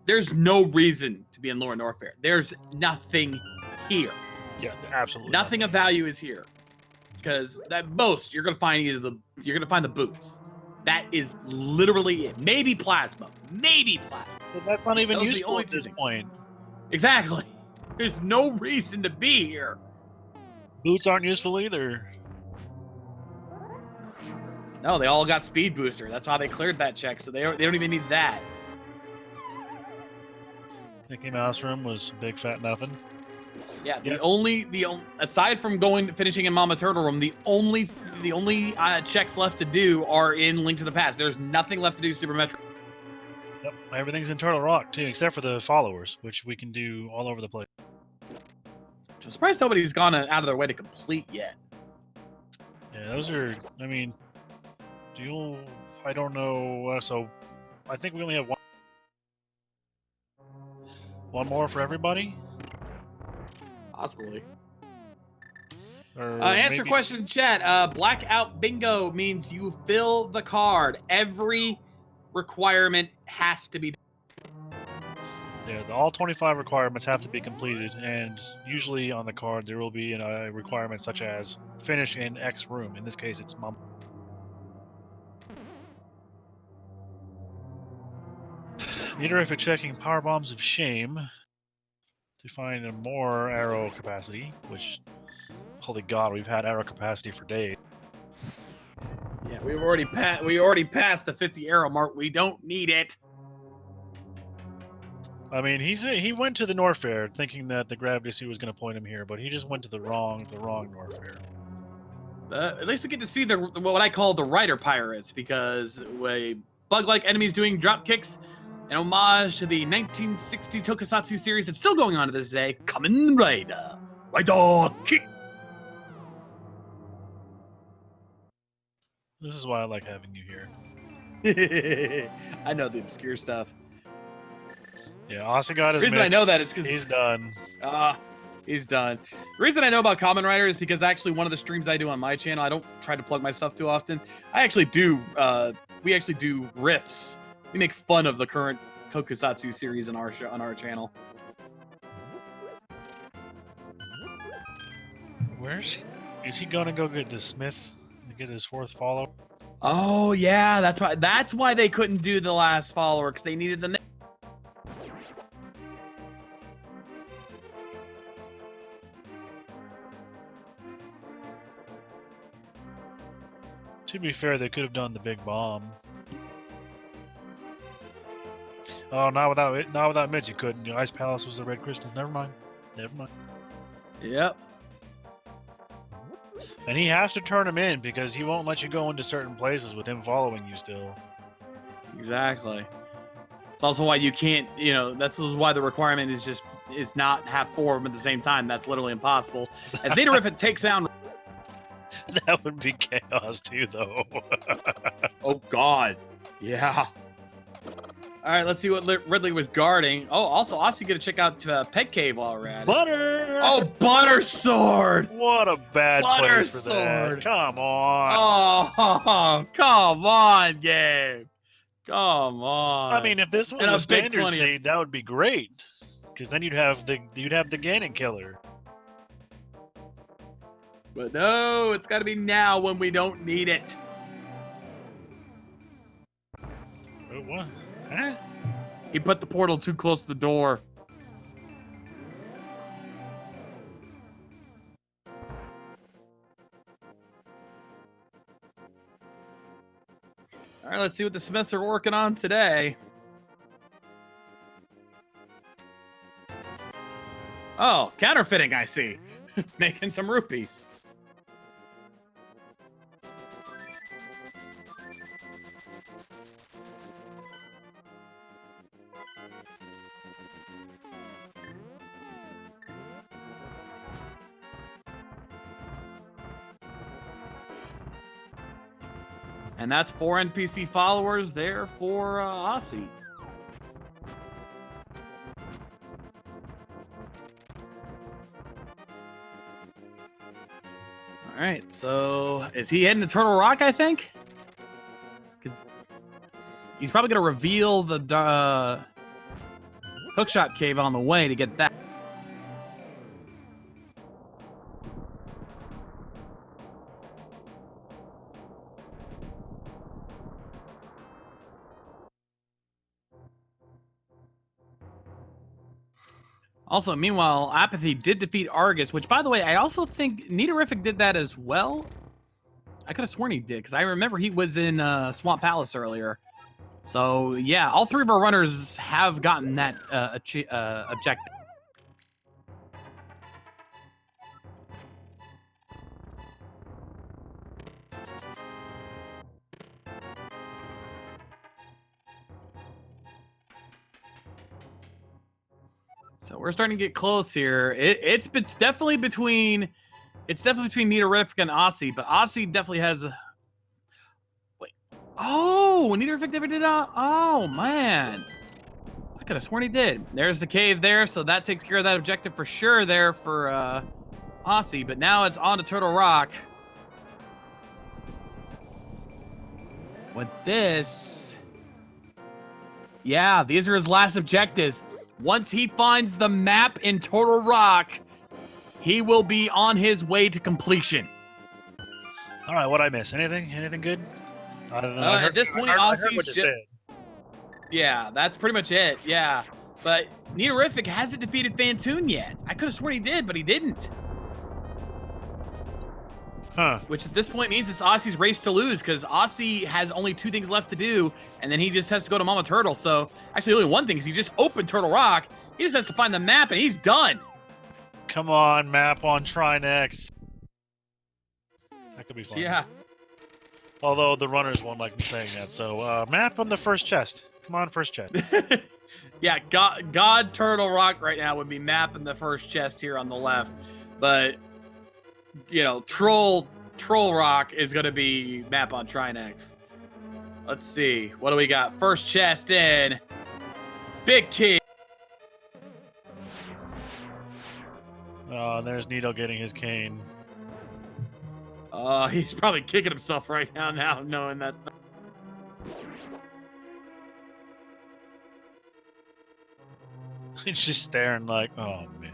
there's no reason to be in Lower Norfair. There's nothing here. Yeah, absolutely. Nothing of value is here. Because at most you're gonna find the boots. That is literally it. Maybe plasma. But that's not even useful at this point. Exactly. There's no reason to be here. Boots aren't useful either. No, they all got speed booster. That's how they cleared that check. So they don't even need that. Mickey Mouse room was big fat nothing. Yeah, the only aside from finishing in Mama Turtle Room, the only checks left to do are in Link to the Past. There's nothing left to do Super Metroid. Yep, everything's in Turtle Rock too, except for the followers, which we can do all over the place. I'm surprised nobody's gone out of their way to complete yet. Yeah, those are. I mean, I don't know. So I think we only have one more for everybody. Possibly. Or Answer maybe... question in chat. Blackout bingo means you fill the card. Every requirement has to be done. Yeah, all 25 requirements have to be completed, and usually on the card there will be a requirement such as finish in X room. In this case, it's Mom. Meterific checking power bombs of shame to find more arrow capacity, which, holy god, we've had arrow capacity for days. Yeah, we already passed the 50 arrow mark. We don't need it. I mean, he went to the North Fair thinking that the gravity suit was going to point him here, but he just went to the wrong North Fair. At least we get to see what I call the Rider Pirates, because bug-like enemies doing drop kicks, an homage to the 1960 Tokusatsu series that's still going on to this day, Kamen Rider. Rider Kick! This is why I like having you here. I know the obscure stuff. Yeah, Austin got his The reason I know that is because he's done. He's done. The reason I know about Kamen Rider is because actually one of the streams I do on my channel, I don't try to plug my stuff too often. I actually do, we actually do riffs. We make fun of the current Tokusatsu series on our channel. Is he gonna go get the Smith to get his 4th follower? Oh yeah, that's why they couldn't do the last follower, because they needed the. To be fair, they could have done the big bomb. Oh, not without Mitch, you couldn't. The Ice Palace was the red crystals. Never mind. Yep. And he has to turn him in because he won't let you go into certain places with him following you still. Exactly. It's also why you can't, that's why the requirement is not have 4 of them at the same time. That's literally impossible. As Natorific takes down. That would be chaos too, though. Oh God. Yeah. All right, let's see what Ridley was guarding. Oh, also, Austin, get to check out Pet Cave while we're at it. Butter! Oh, Butter Sword! What a bad Butter place for Sword! that. Come on. Oh, come on, Gabe. Come on. I mean, if this was a standard seed, that would be great. Because then you'd have the Ganon killer. But no, it's got to be now when we don't need it. Oh, what? Huh? He put the portal too close to the door. All right, let's see what the Smiths are working on today. Oh, counterfeiting, I see. Making some rupees. And that's 4 NPC followers there for Aussie. All right, so is he heading to Turtle Rock, I think? He's probably going to reveal the hookshot cave on the way to get that. Also, meanwhile, Apathy did defeat Argus, which, by the way, I also think Natorific did that as well. I could have sworn he did, because I remember he was in Swamp Palace earlier. So, yeah, all 3 of our runners have gotten that objective. So we're starting to get close here. It's definitely between Natorific and Aussie, but Aussie definitely has. Wait, Oh, Niedervik never did that. Oh, man. I could have sworn he did. There's the cave there, so that takes care of that objective for sure there for Aussie. But now it's on to Turtle Rock. With this... Yeah, these are his last objectives. Once he finds the map in Turtle Rock, he will be on his way to completion. All right, what'd I miss? Anything? Anything good? I don't know. At this point, I heard Aussie's what you said. Yeah, that's pretty much it. Yeah. But Niterific hasn't defeated Fantoon yet. I could have sworn he did, but he didn't. Huh. Which at this point means it's Aussie's race to lose, because Aussie has only 2 things left to do, and then he just has to go to Mama Turtle. So actually only 1 thing, because he just opened Turtle Rock. He just has to find the map, and he's done. Come on, map on Trinex. That could be fun. Yeah. Although the runners won't like me saying that. So map on the first chest. Come on, first chest. Yeah, God Turtle Rock right now would be mapping the first chest here on the left. But, you know, Troll Rock is going to be map on Trinex. Let's see. What do we got? First chest in. Big key. Oh, there's Nito getting his cane. He's probably kicking himself right now knowing that's not... He's just staring like, oh, man.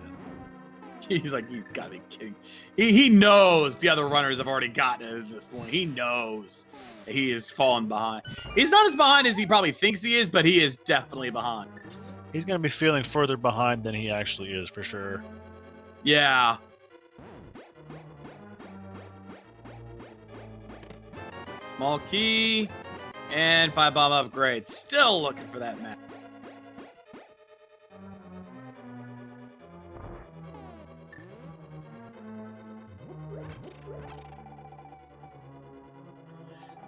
He's like, you gotta be kidding. He knows the other runners have already gotten it at this point. He knows he is falling behind. He's not as behind as he probably thinks he is, but he is definitely behind. He's going to be feeling further behind than he actually is, for sure. Yeah. Small key. And 5 bomb upgrade. Still looking for that map.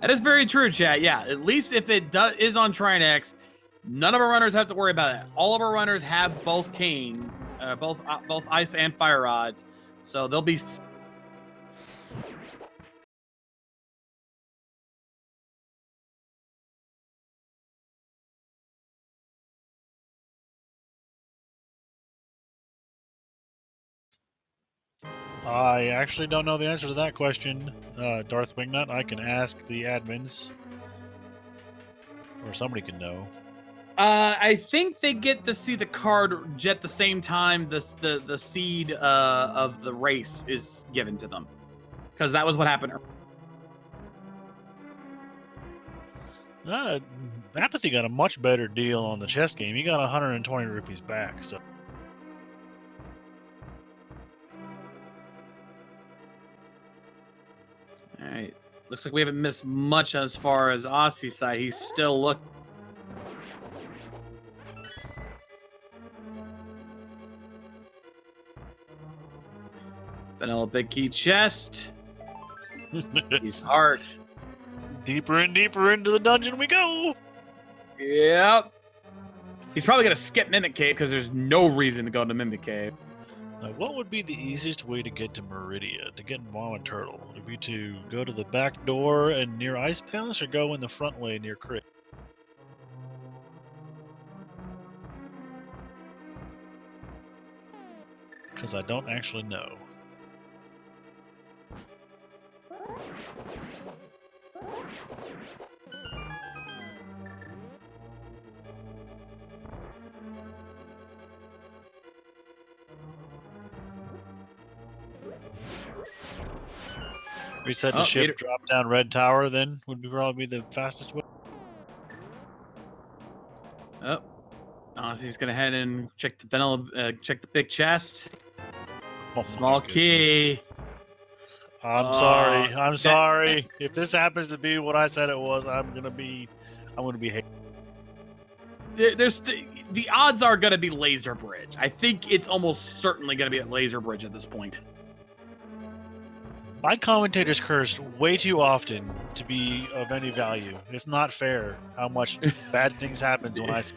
That is very true, chat. Yeah, at least if it is on Trinex, none of our runners have to worry about it. All of our runners have both canes, both ice and fire rods, so they'll be. I actually don't know the answer to that question, Darth Wingnut. I can ask the admins. Or somebody can know. I think they get to see the card at the same time the seed of the race is given to them. Because that was what happened. Apathy got a much better deal on the chess game. He got 120 rupees back, so... Alright. Looks like we haven't missed much as far as Aussie's side. He's still looking. Vanilla big key chest. He's hard. Deeper and deeper into the dungeon we go! Yep. He's probably going to skip Mimic Cave because there's no reason to go to Mimic Cave. What would be the easiest way to get to Meridia, to get Mama Turtle? Would it be to go to the back door and near Ice Palace, or go in the front way near Crit? Because I don't actually know. Reset the ship, drop down Red Tower, then would probably be the fastest way. Oh, Aussie's gonna head and check the vanilla, check the big chest. Oh, small key. I'm sorry. I'm sorry. If this happens to be what I said it was, I'm gonna be hated. There's the odds are gonna be Laser Bridge. I think it's almost certainly gonna be at Laser Bridge at this point. My commentator's cursed way too often to be of any value. It's not fair how much bad things happens when I say.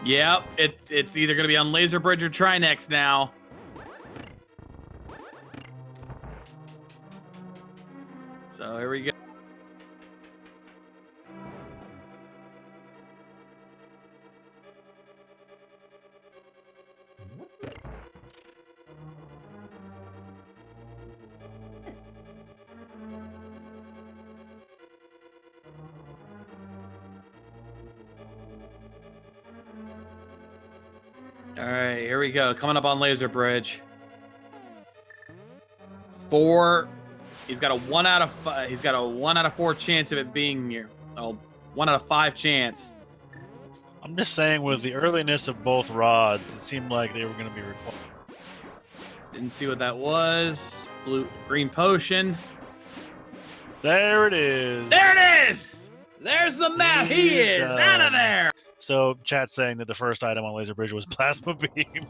Yep, it's either going to be on Laser Bridge or Trinex now. Here we go. All right, here we go. Coming up on Laser Bridge. 4. He's got a 1 out of 5. He's got a 1 out of 4 chance of it being here. Oh, 1 out of 5 chance. I'm just saying, with the earliness of both rods, it seemed like they were going to be required. Didn't see what that was. Green potion. There it is. There it is. There's the map. He is done. out of there. So, chat's saying that the first item on Laser Bridge was Plasma Beam.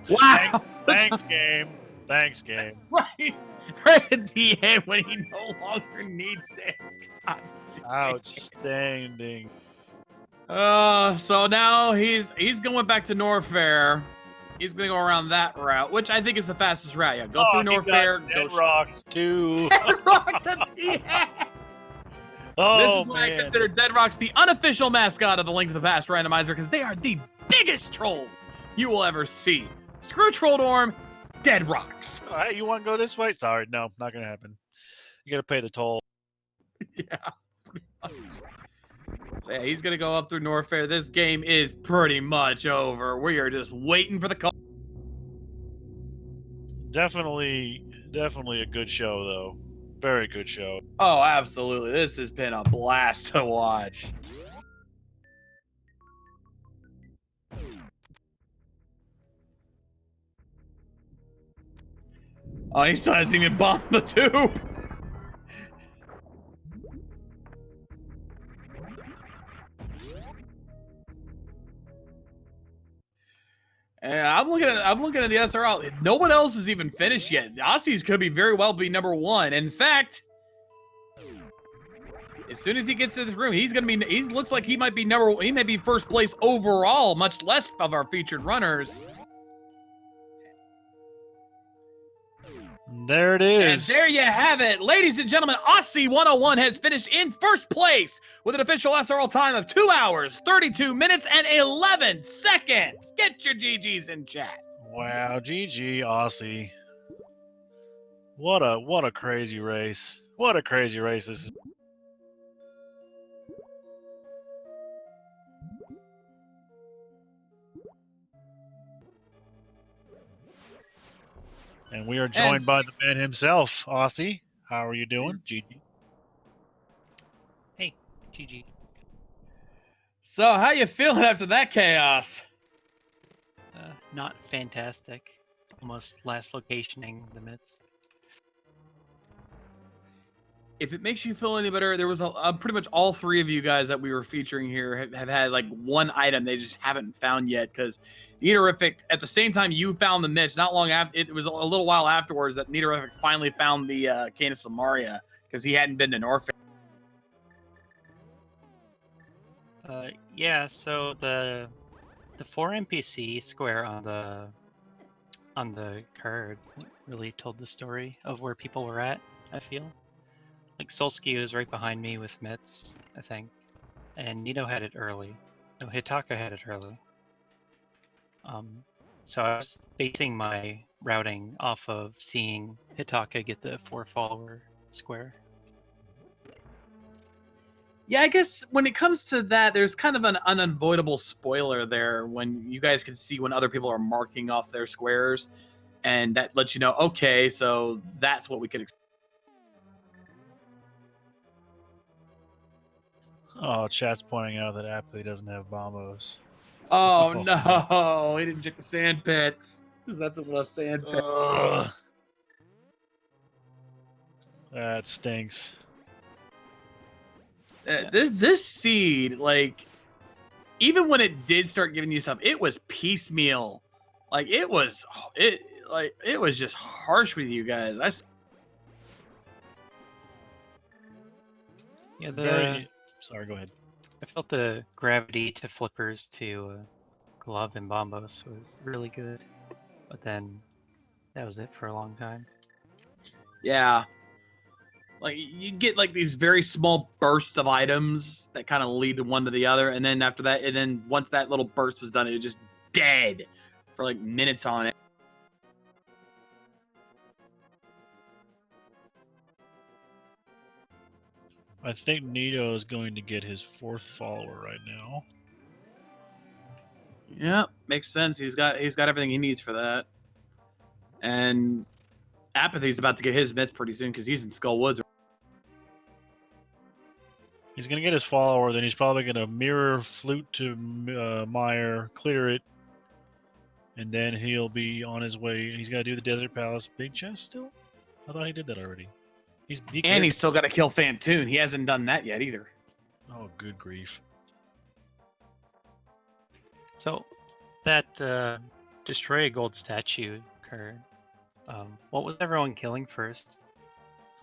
Wow. Thanks, game. Thanks, game. Right at the end when he no longer needs it. God damn. Outstanding. So now he's going back to Norfair. He's gonna go around that route, which I think is the fastest route. Yeah, go through Norfair. Dead Rock too. Dead Rock to the end. Oh, This is why man. I consider Dead Rocks the unofficial mascot of the Link to the Past Randomizer, because they are the biggest trolls you will ever see. Screw Trolldorm, Dead Rocks. All right, you want to go this way? Sorry, no, not gonna happen. You gotta pay the toll. Yeah, pretty much. So yeah, he's gonna go up through Norfair. This game is pretty much over. We are just waiting for the call. Definitely a good show, though. Very good show. Oh, absolutely. This has been a blast to watch. Oh, he still hasn't even bombed the tube. And I'm looking at the SRL. No one else is even finished yet. The Aussies could be very well be number 1. In fact, as soon as he gets to this room, he's gonna be. He looks like he might be He may be first place overall, much less of our featured runners. There it is. And there you have it. Ladies and gentlemen, Aussie 101 has finished in first place with an official SRL time of 2 hours, 32 minutes, and 11 seconds. Get your GGs in chat. Wow, GG Aussie. What a crazy race. What a crazy race this is. And we are joined by the man himself, Aussie. How are you doing? GG. Hey, GG. So, how you feeling after that chaos? Not fantastic. Almost last locationing the midst. If it makes you feel any better, there was pretty much all 3 of you guys that we were featuring here have had like one item they just haven't found yet, because Neaterific, at the same time you found the niche, not long after, it was a little while afterwards that Neaterific finally found the Cane of Samaria, because he hadn't been to Norfair. Yeah, so the 4 NPC square on the card really told the story of where people were at, I feel. Like Solsky was right behind me with Mitz, I think. And Nito had it early. No, Hitaka had it early. So I was basing my routing off of seeing Hitaka get the 4 follower square. Yeah, I guess when it comes to that, there's kind of an unavoidable spoiler there when you guys can see when other people are marking off their squares, and that lets you know, okay, so that's what we could expect. Oh, chat's pointing out that Appley doesn't have bombos. Oh no, he didn't check the sand pits, because that's a left sand pit. That stinks. This seed, like, even when it did start giving you stuff, it was piecemeal. Like it was just harsh with you guys. Yeah, Sorry, go ahead. I felt the gravity to flippers to Glove and Bombos was really good, but then that was it for a long time. Yeah. Like you get like these very small bursts of items that kind of lead to one to the other, and then after that, and then once that little burst was done, it was just dead for like minutes on it. I think Nito is going to get his 4th follower right now. Yeah, makes sense. He's got everything he needs for that. And Apathy's about to get his myth pretty soon because he's in Skull Woods. He's going to get his follower, then he's probably going to mirror flute to Meyer, clear it, and then he'll be on his way. He's got to do the Desert Palace big chest still? I thought he did that already. And he's still got to kill Fantoon. He hasn't done that yet either. Oh, good grief. So, that destroy a gold statue card. What was everyone killing first?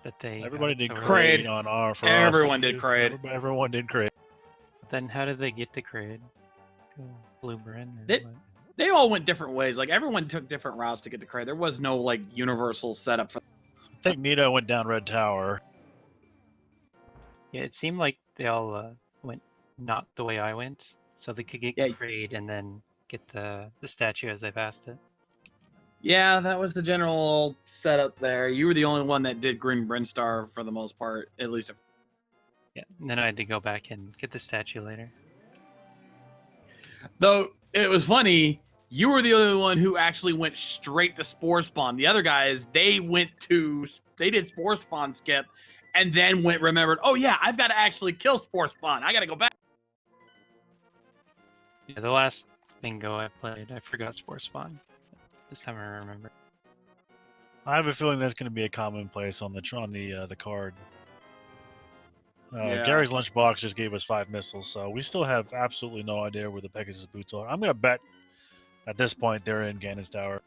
That they Everybody did so Kraid. Kraid on our. For Everyone us. did Kraid. Everyone did Kraid. Then how did they get to Kraid? Blue Bryn or They- what? They all went different ways. Like everyone took different routes to get to Kraid. There was no like universal setup for. I think Nito went down Red Tower. Yeah, it seemed like they all went not the way I went, so they could get Yeah. Kraid and then get the statue as they passed it. Yeah, that was the general setup there. You were the only one that did Green Brinstar for the most part, at least. Yeah, and then I had to go back and get the statue later. Though it was funny, you were the only one who actually went straight to Spore Spawn. The other guys, they did Spore Spawn skip, and then remembered, oh yeah, I've got to actually kill Spore Spawn. I got to go back. Yeah, the last bingo I played, I forgot Spore Spawn. This time I remember. I have a feeling that's going to be a commonplace on the card. Yeah. Gary's lunchbox just gave us 5 missiles, so we still have absolutely no idea where the Pegasus boots are. I'm going to bet at this point they're in Ganon's Tower.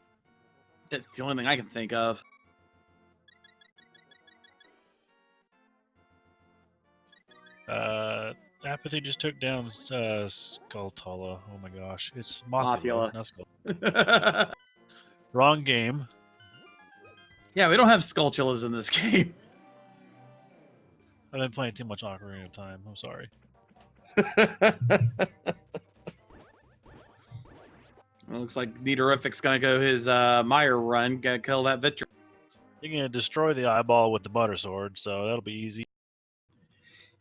That's the only thing I can think of. Apathy just took down Skulltula. Oh my gosh. It's Mothula. Mothula. Not Skull. Wrong game. Yeah, we don't have Skulltulas in this game. I've been playing too much Ocarina of Time. I'm sorry. It looks like Nitorific's gonna go his Meyer run, gonna kill that Vitra. You're going to destroy the eyeball with the butter sword, so that'll be easy.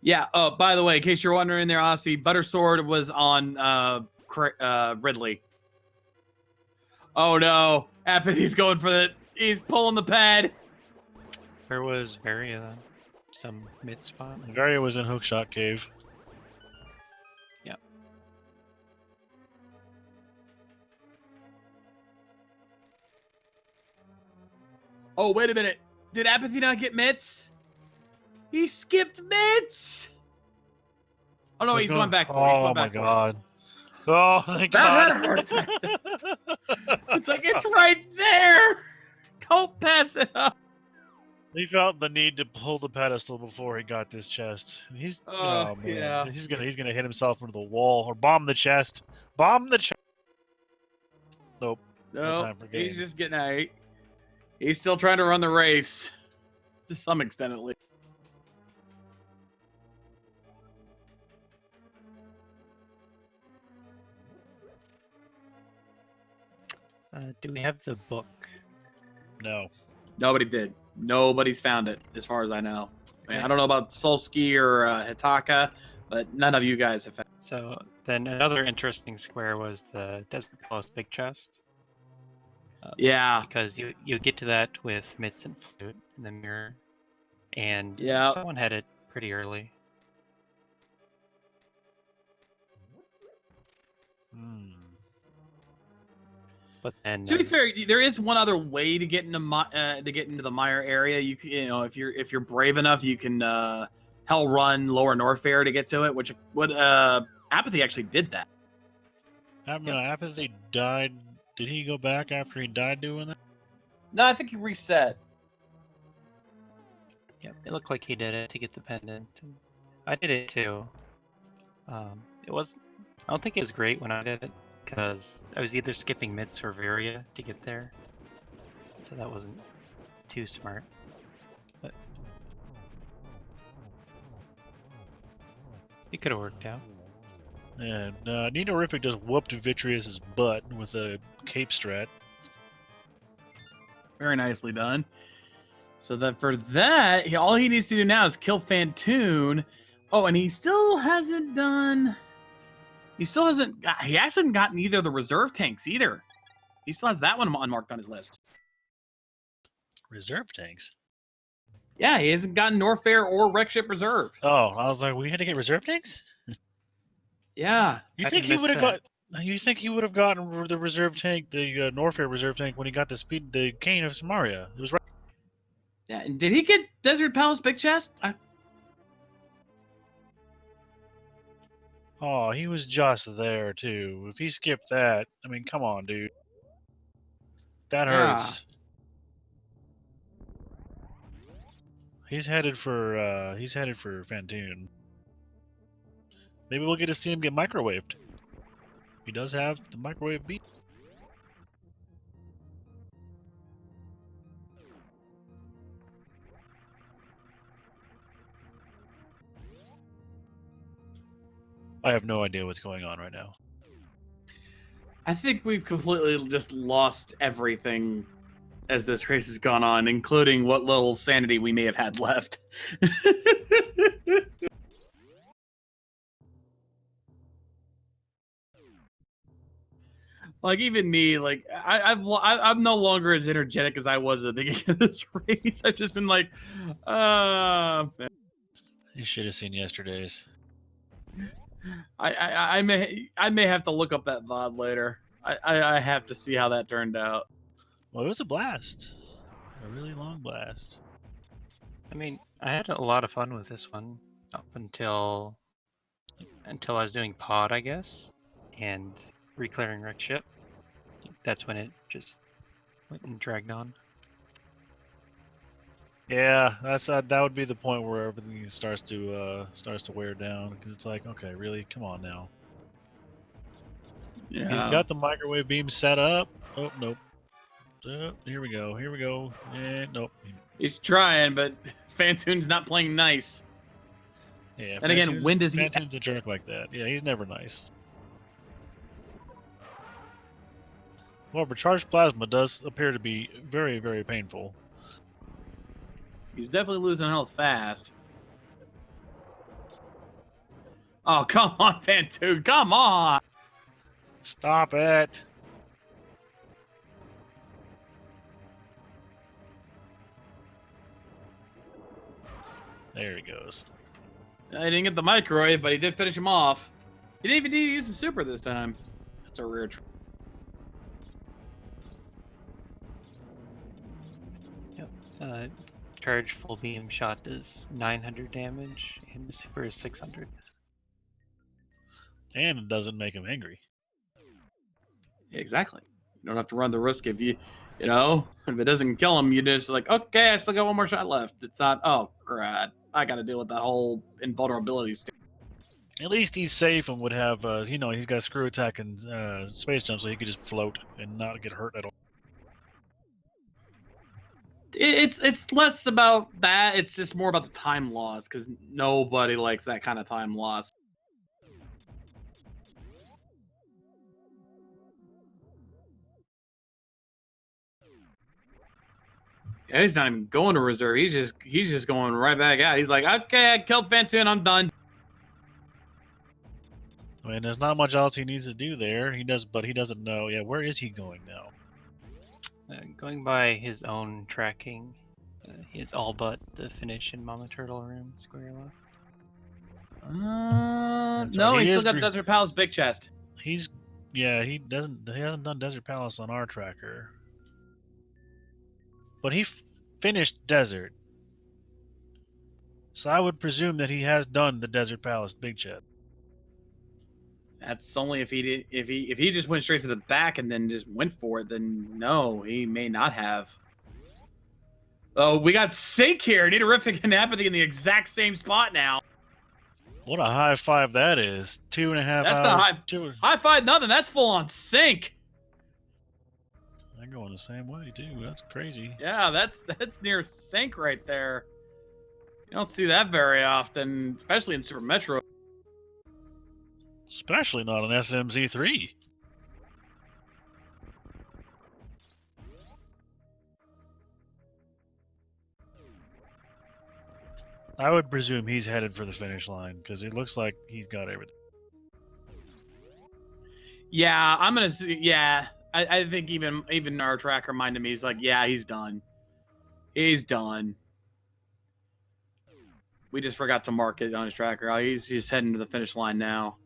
Yeah. Oh, by the way, in case you're wondering, there, Aussie, Butter Sword was on Ridley. Oh no, Apathy's going for the. He's pulling the pad. Where was Varia then? Some mid spot? Varia was in Hookshot Cave. Yeah. Oh, wait a minute. Did Apathy not get mitts? He skipped mitts. Oh no, he's going back for it. He's going back for it. God. Oh, thank That God. had a heart attack. It's like, it's right there. Don't pass it up. He felt the need to pull the pedestal before he got this chest. He's Oh, man. yeah. He's gonna hit himself into the wall or bomb the chest. Bomb the chest. Nope. No time No, for he's games. just getting out. He's still trying to run the race. To some extent, at least. Do we have the book? No. Nobody did. Nobody's found it, as far as I know. I mean, I don't know about Solski or Hitaka, but none of you guys have found it. So then another interesting square was the Desert Palace Big Chest. Yeah. Because you get to that with Mitts and Flute in the mirror. And Yeah. someone had it pretty early. But then To be fair, there is one other way to get into the Meyer area. You know, if you're brave enough, you can hell run Lower Norfair to get to it. Which Apathy actually did that. Apathy died. Did he go back after he died doing that? No, I think he reset. yeah, it looked like he did it to get the pendant. I did it too. It was. I don't think it was great when I did it because I was either skipping Mitts or Varia to get there, so that wasn't too smart. But It could have worked out. And Nino-Riffic just whooped Vitreous's butt with a cape strat. Very nicely done. So that for that, all he needs to do now is kill Fantoon. Oh, and he still hasn't done. He hasn't gotten either of the reserve tanks either. He still has that one unmarked on his list. Reserve tanks? Yeah, he hasn't gotten Norfair or Wreck Ship Reserve. Oh, I was like, we had to get reserve tanks? Yeah. You How think did he you would have miss got? You think he would have gotten the reserve tank, the Norfair reserve tank, when he got the cane of Samaria? It was right. Yeah. And did he get Desert Palace Big Chest? Oh, he was just there too. If he skipped that, I mean, come on, dude. That Yeah. hurts. He's headed for Fantoon. Maybe we'll get to see him get microwaved. He does have the microwave beat. I have no idea what's going on right now. I think we've completely just lost everything as this race has gone on, including what little sanity we may have had left. Like even me, like I'm no longer as energetic as I was at the beginning of this race. I've just been like, You should have seen yesterday's. I may have to look up that VOD later. I have to see how that turned out. Well, it was a blast. A really long blast. I mean, I had a lot of fun with this one up until I was doing pod, I guess, and reclearing wreck ship. That's when it just went and dragged on. Yeah, that would be the point where everything starts to wear down, because it's like, okay, really, come on now. Yeah. He's got the microwave beam set up. Oh nope. Here we go. Here we go. Nope. He's trying, but Fantoon's not playing nice. Yeah. And again, when does he? Fantoon's a jerk like that. Yeah, he's never nice. However, charged plasma does appear to be very, very painful. He's definitely losing health fast. Oh, come on, Fantoon. Come on. Stop it. There he goes. He didn't get the microwave, but he did finish him off. He didn't even need to use the super this time. That's a rare trick. Yep. Charge full beam shot does 900 damage, and the super is 600. And it doesn't make him angry. Exactly. You don't have to run the risk if if it doesn't kill him, you just like, okay, I still got one more shot left. It's not, oh, crap. I got to deal with that whole invulnerability state. At least he's safe and would have, he's got screw attack and space jump, so he could just float and not get hurt at all. It's less about that. It's just more about the time loss, because nobody likes that kind of time loss. Yeah, he's not even going to reserve. He's just going right back out. He's like, okay, I killed Fantoon. I'm done. I mean, there's not much else he needs to do there. But he doesn't know. Yeah, where is he going now? Going by his own tracking, he has all but the finish in Mama Turtle Room square left. No, he's still got Desert Palace Big Chest. He hasn't done Desert Palace on our tracker. But he finished Desert. So I would presume that he has done the Desert Palace Big Chest. That's only if he did. If he just went straight to the back and then just went for it, then no, he may not have. Oh, we got Sync here. Nidorific and Apathy in the exact same spot now. What a high five that is! 2.5 hours. That's not high five. Nothing. That's full on Sync. They're going the same way too. That's crazy. Yeah, that's near Sync right there. You don't see that very often, especially in Super Metroid. Especially not an SMZ3. I would presume he's headed for the finish line because it looks like he's got everything. Yeah, I'm gonna. Yeah, I think even our tracker reminded me. He's like, yeah, he's done. He's done. We just forgot to mark it on his tracker. Oh, he's heading to the finish line now.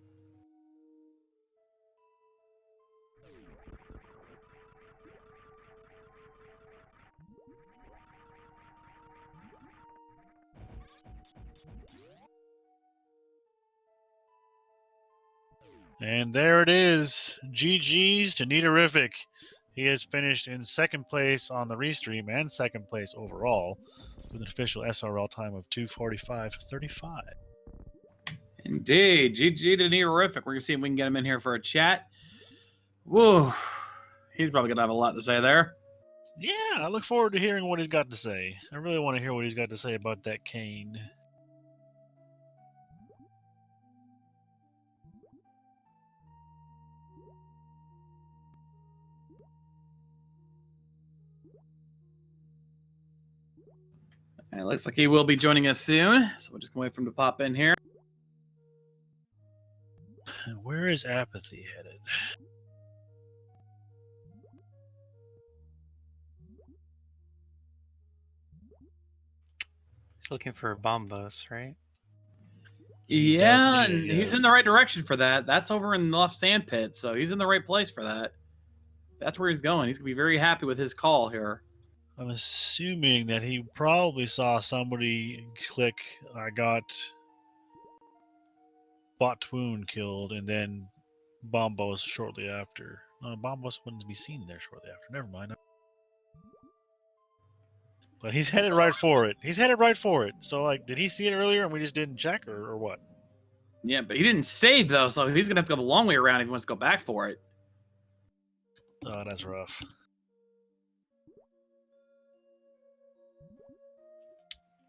And there it is. GG's to Neaterific. He has finished in second place on the restream and second place overall with an official SRL time of 2:45:35. Indeed, GG to Neaterific. We're gonna see if we can get him in here for a chat. Whoa, he's probably gonna have a lot to say there. Yeah, I look forward to hearing what he's got to say. I really want to hear what he's got to say about that cane. And it looks like he will be joining us soon, so we're just gonna wait for him to pop in here. And where is Apathy headed? He's looking for Bombos, right? He Yeah, does need and it, he's in yes. the right direction for that. That's over in the left sand pit, so he's in the right place for that. That's where he's going. He's gonna be very happy with his call here. I'm assuming that he probably saw somebody click, I got Botwoon killed, and then Bombos shortly after. No, Bombos wouldn't be seen there shortly after. Never mind. But he's headed right for it. He's headed right for it. So, like, did he see it earlier and we just didn't check, or what? Yeah, but he didn't save though, so he's gonna have to go the long way around if he wants to go back for it. Oh, that's rough.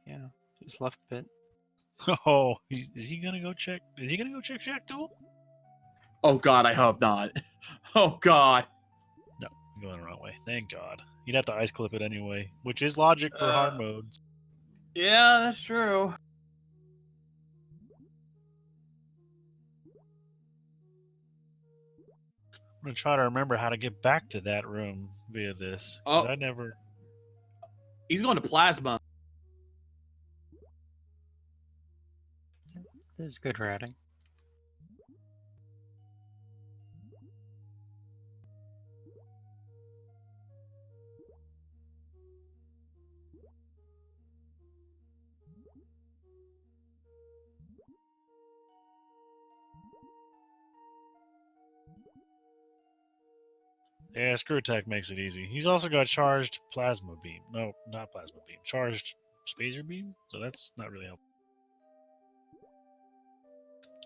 Yeah, just left bit. Oh, is he gonna go check? Is he gonna go check Shack Tool? Oh God, I hope not. Oh God. No, I'm going the wrong way. Thank God. You'd have to ice clip it anyway, which is logic for hard modes. Yeah, that's true. I'm gonna try to remember how to get back to that room via this. 'Cause I never. He's going to plasma. This is good routing. Yeah, Screw Attack makes it easy. He's also got charged Plasma Beam. No, not Plasma Beam. Charged Spazer Beam? So that's not really helpful.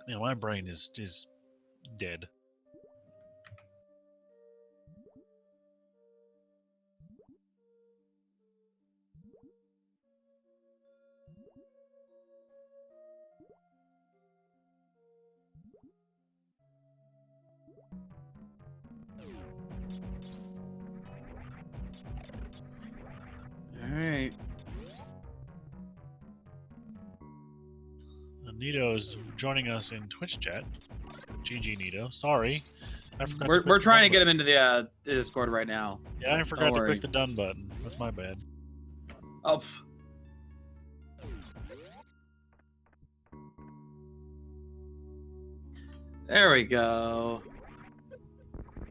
Yeah, my brain is dead. All right. Nito's joining us in Twitch chat. GG Nito. Sorry. I forgot to We're click trying to the get done him into the Discord right now. button. Yeah, I forgot to worry. click the done button. That's my bad. Oh. There we go.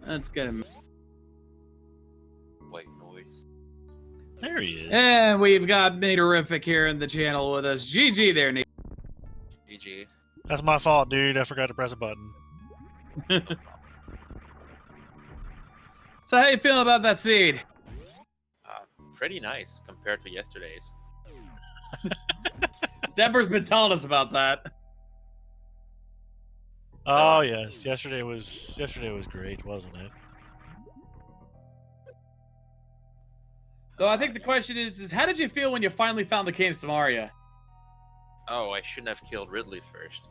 Let's get him. White noise. There he is. And we've got Naterific here in the channel with us. GG there, Nate. GG. That's my fault, dude. I forgot to press a button. So how you feeling about that seed? Pretty nice compared to yesterday's. Zebra's been telling us about that. Oh yes, yesterday was great, wasn't it? So I think the question is how did you feel when you finally found the cave Samaria? Oh, I shouldn't have killed Ridley first.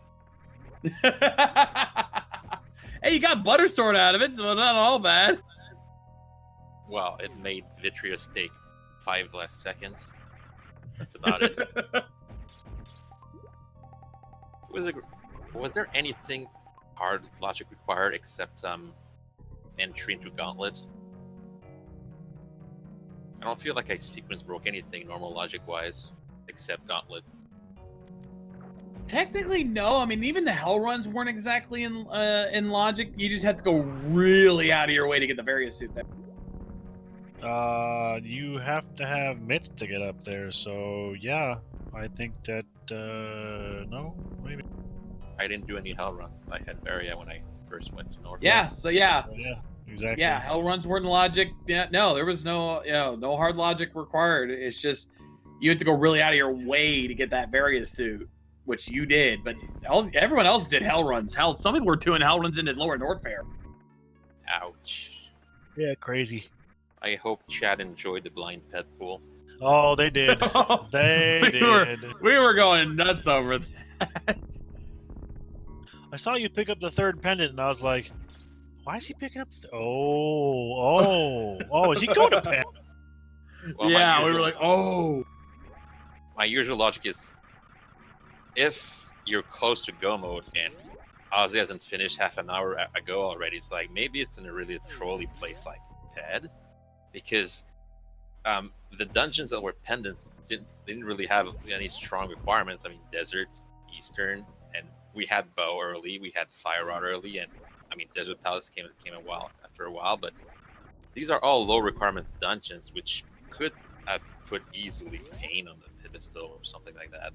Hey, you got butter sword out of it, so not all bad. Well, it made Vitreous take 5 less seconds. That's about it. Was there anything hard logic required except entry into Gauntlet? I don't feel like I sequence broke anything normal logic wise, except Gauntlet. Technically, no. I mean, even the hell runs weren't exactly in logic. You just had to go really out of your way to get the various suit there. You have to have mitts to get up there, so yeah, I think that, no, maybe. I didn't do any hell runs. I had Varia when I first went to North. Yeah. So yeah. Oh, yeah, exactly. Yeah, hell runs weren't in logic. Yeah, no, there was no, no hard logic required. It's just you had to go really out of your way to get that various suit, which you did. But everyone else did hell runs. Hell, some people were doing hell runs into Lower North Fair. Ouch. Yeah, crazy. I hope Chad enjoyed the blind pet pool. Oh, they did. They did. We were going nuts over that. I saw you pick up the third pendant, and I was like, why is he picking up oh, is he going to pen? Well, yeah, we were like, oh. My usual logic is, if you're close to go mode and Ozzy hasn't finished half an hour ago already, it's like, maybe it's in a really trolly place like Ped, because the dungeons that were pendants didn't really have any strong requirements. I mean, Desert, Eastern, and we had Bow early, we had Fire Rod early, and I mean, Desert Palace came after a while, but these are all low requirement dungeons, which could have put easily Pain on the pedestal or something like that.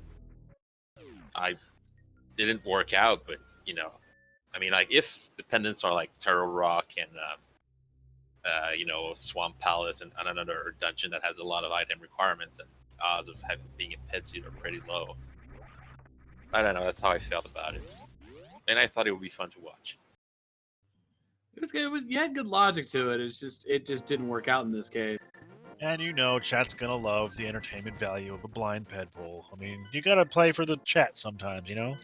I didn't work out, but I mean, like if the pendants are like Turtle Rock and Swamp Palace and another dungeon that has a lot of item requirements and odds of being a pet suit are pretty low. I don't know. That's how I felt about it, and I thought it would be fun to watch. It was good. You had good logic to it. It just didn't work out in this case. And chat's gonna love the entertainment value of a blind pet pool. I mean, you gotta play for the chat sometimes, Yeah.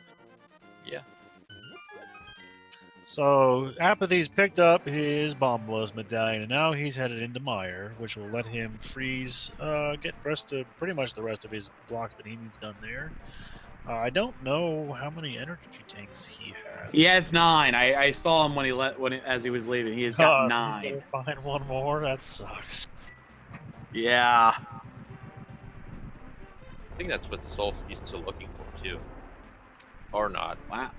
So, Apathy's picked up his Bombos medallion, and now he's headed into Mire, which will let him freeze, get pretty much the rest of his blocks that he needs done there. I don't know how many energy tanks he has. He has 9. I saw him as he was leaving. He has got 9. So he's gonna find one more. That sucks. Yeah. I think that's what Solski's still looking for too, or not. Wow.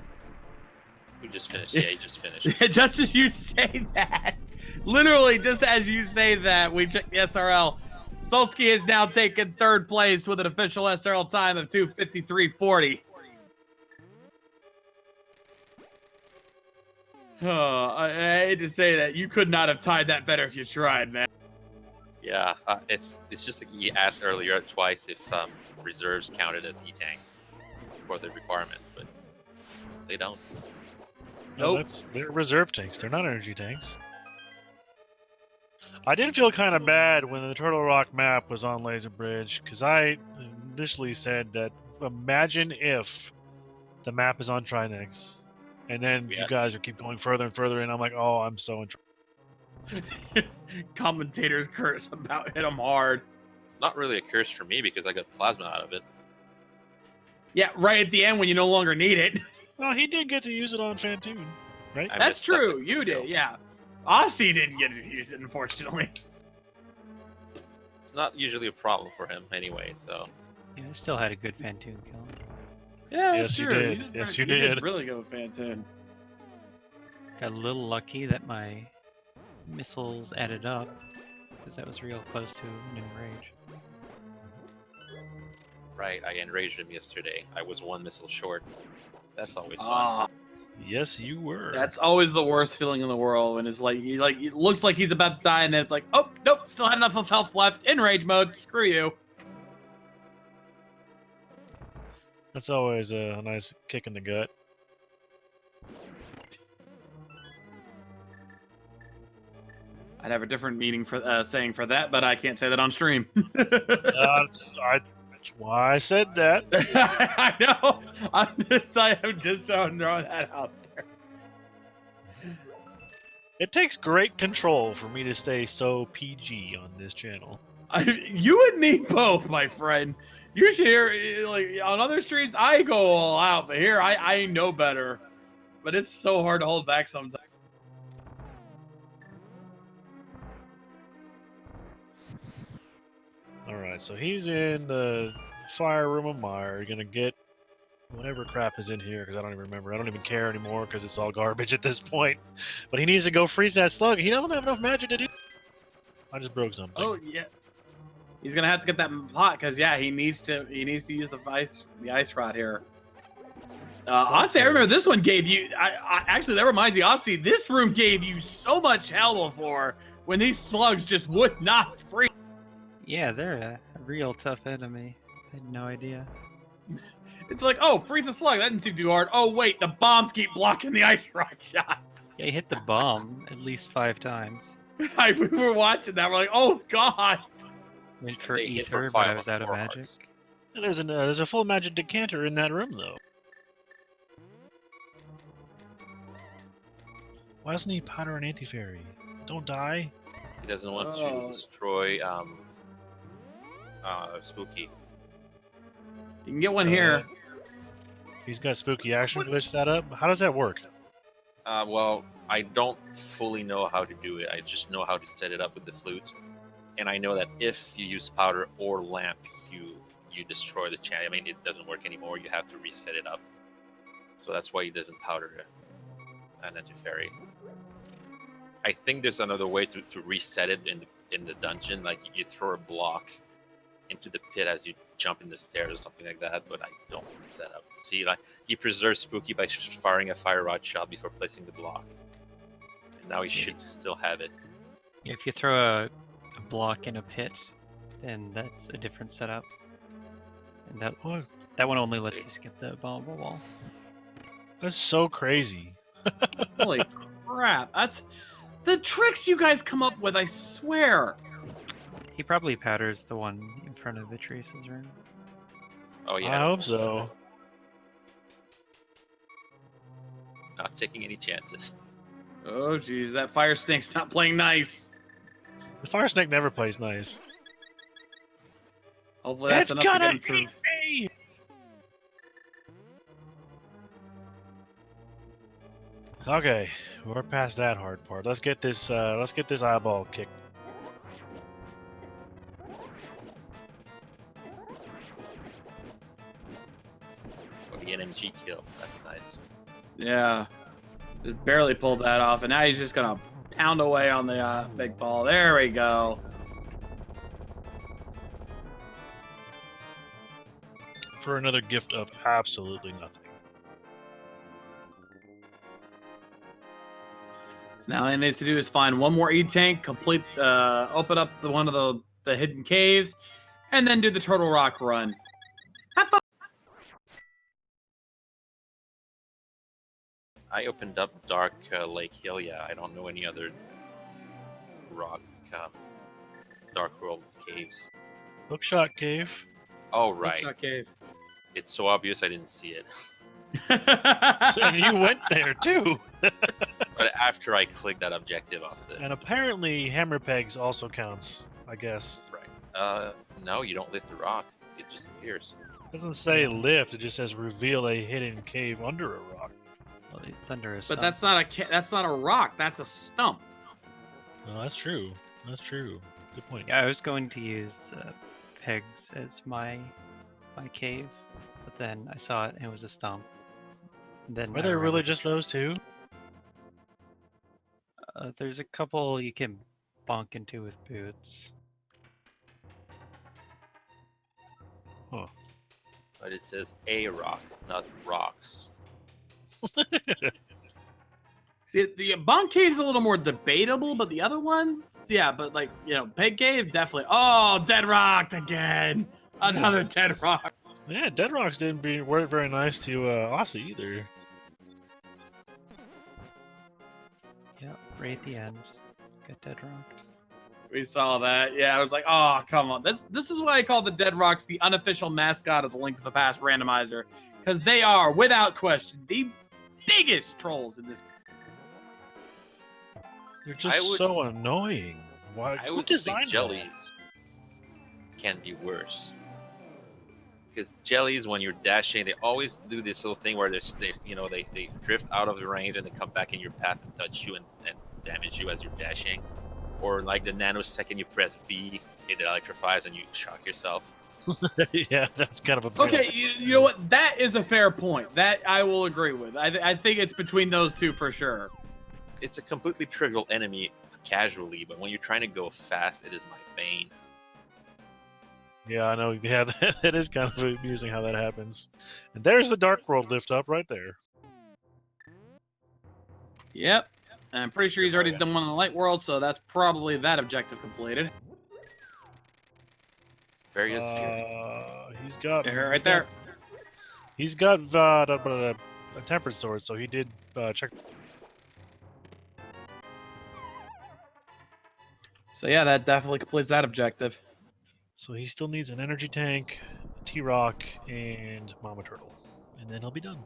We just finished. Yeah, he just finished. Just as you say that, literally just as you say that, we checked the SRL. Solski has now taken 3rd place with an official SRL time of 2:53.40. Oh, I hate to say that. You could not have tied that better if you tried, man. Yeah, it's just like he asked earlier twice if reserves counted as E-tanks for the requirement, but they don't. No, Nope. they're reserve tanks. They're not energy tanks. I did feel kind of bad when the Turtle Rock map was on Laser Bridge, because I initially said that imagine if the map is on Trinex, and then you guys keep going further and further in. I'm like, oh, I'm so in trouble. Commentators curse about hit him hard. Not really a curse for me because I got plasma out of it. Yeah, right at the end when you no longer need it. Well, he did get to use it on Fantoon, right? That's true. You did, yeah. Aussie didn't get to use it, unfortunately. It's not usually a problem for him anyway, so. Yeah, I still had a good Fantoon kill. Yeah, Yes, you sure. did. Yes, you did. Really go with Fantoon. Got a little lucky that my missiles added up, because that was real close to an enrage. Right, I enraged him yesterday. I was 1 missile short. That's always fun. Yes, you were. That's always the worst feeling in the world when it's like it looks like he's about to die, and then it's like, oh nope, still had enough of health left. In rage mode. Screw you. That's always a nice kick in the gut. I'd have a different meaning for saying for that, but I can't say that on stream. That's why I said that. I know. I'm just throwing that out there. It takes great control for me to stay so PG on this channel. You and me both, my friend. Usually, here, like on other streams, I go all out, but here I know better. But it's so hard to hold back sometimes. Alright, so he's in the fire room of Mire. Gonna get whatever crap is in here, because I don't even remember. I don't even care anymore, because it's all garbage at this point. But he needs to go freeze that slug. He doesn't have enough magic to do. I just broke something. Oh yeah, he's gonna have to get that pot because yeah, he needs to use the ice rod here. Aussie, I remember this one gave you. Actually, that reminds me, Aussie, this room gave you so much hell before when these slugs just would not freeze. Yeah, they're a real tough enemy. I had no idea. It's like, oh, freeze a slug. That didn't seem too hard. Oh wait, the bombs keep blocking the ice rod shots. Yeah, he hit the bomb at least 5 times. We were watching that. We're like, oh god. Went for They hit for ether, but I 5 was on out of 4 magic. hearts. And there's a full magic decanter in that room, though. Why doesn't he powder an anti-fairy? Don't die. He doesn't want Oh. to destroy Spooky. You can get one here. He's got spooky action glitch that up. How does that work? Well, I don't fully know how to do it. I just know how to set it up with the flute, and I know that if you use powder or lamp, you destroy the channel. I mean, it doesn't work anymore. You have to reset it up. So that's why he doesn't powder an anti-fairy. I think there's another way to reset it in the dungeon. Like you throw a block into the pit as you jump in the stairs or something like that. But I don't set up. See, like he preserves Spooky by firing a fire rod shot before placing the block. And now he should still have it. If you throw a block in a pit, then that's a different setup. And that one only lets you skip the bombable wall. That's so crazy. Holy crap. That's the tricks you guys come up with, I swear. He probably powders the one in front of Vitreous's room. Oh yeah. I hope so. Not taking any chances. Oh geez, that fire snake's not playing nice. The fire snake never plays nice. Hopefully that's enough to get him through. me! Okay, we're past that hard part. Let's get this eyeball kicked. Oh, the NMG kill. That's nice. Yeah. Just barely pulled that off, and now he's just gonna pound away on the big ball. There we go. For another gift of absolutely nothing. So now all he needs to do is find one more E-tank, complete, open up one of the hidden caves, and then do the Turtle Rock run. Have fun. I opened up Dark Lake Hill. Yeah, I don't know any other rock Dark World caves. Hookshot Cave. Oh right, Hookshot Cave. it's so obvious I didn't see it. And you went there too. But after I clicked that objective off the And apparently hammer pegs also counts, I guess. right. No, you don't lift the rock. It just appears. It doesn't say lift, it just says reveal a hidden cave under a rock. Well, it's under a But stump. that's not a rock. That's a stump. No, that's true. That's true. Good point. Yeah, I was going to use pegs as my cave, but then I saw it and it was a stump. Then Are I there really remembered. just those two? There's a couple you can bonk into with boots. But it says a rock, not rocks. See, the Bonk Cave's a little more debatable, but the other one, yeah, but like, you know, Peg Cave, definitely. Oh, Dead Rocked again. Another Dead Rock. Yeah, Dead Rocks weren't very nice to Aussie either. Yeah, right at the end. Got dead rocked. We saw that. Yeah, I was like, oh, come on. This is why I call the Dead Rocks the unofficial mascot of the Link to the Past randomizer. Because they are, without question, the biggest trolls in this. They're just so annoying. Why? I Who would say designed that? jellies can be worse. Because jellies, when you're dashing, they always do this little thing where they drift out of the range and they come back in your path and touch you and damage you as you're dashing. Or like the nanosecond you press B, it electrifies and you shock yourself. Yeah, that's kind of a bad. Okay, you know what? That is a fair point. That I will agree with. I think it's between those two for sure. It's a completely trivial enemy casually, but when you're trying to go fast, it is my bane. Yeah, I know. Yeah, that is kind of amusing how that happens. And there's the Dark World lift up right there. Yep. I'm pretty sure he's already done one in the Light World, so that's probably that objective completed. Various He's got Right there. He's got a tempered sword, so he did check. So yeah, that definitely completes that objective. So he still needs an energy tank, T-Rock, and Mama Turtle, and then he'll be done.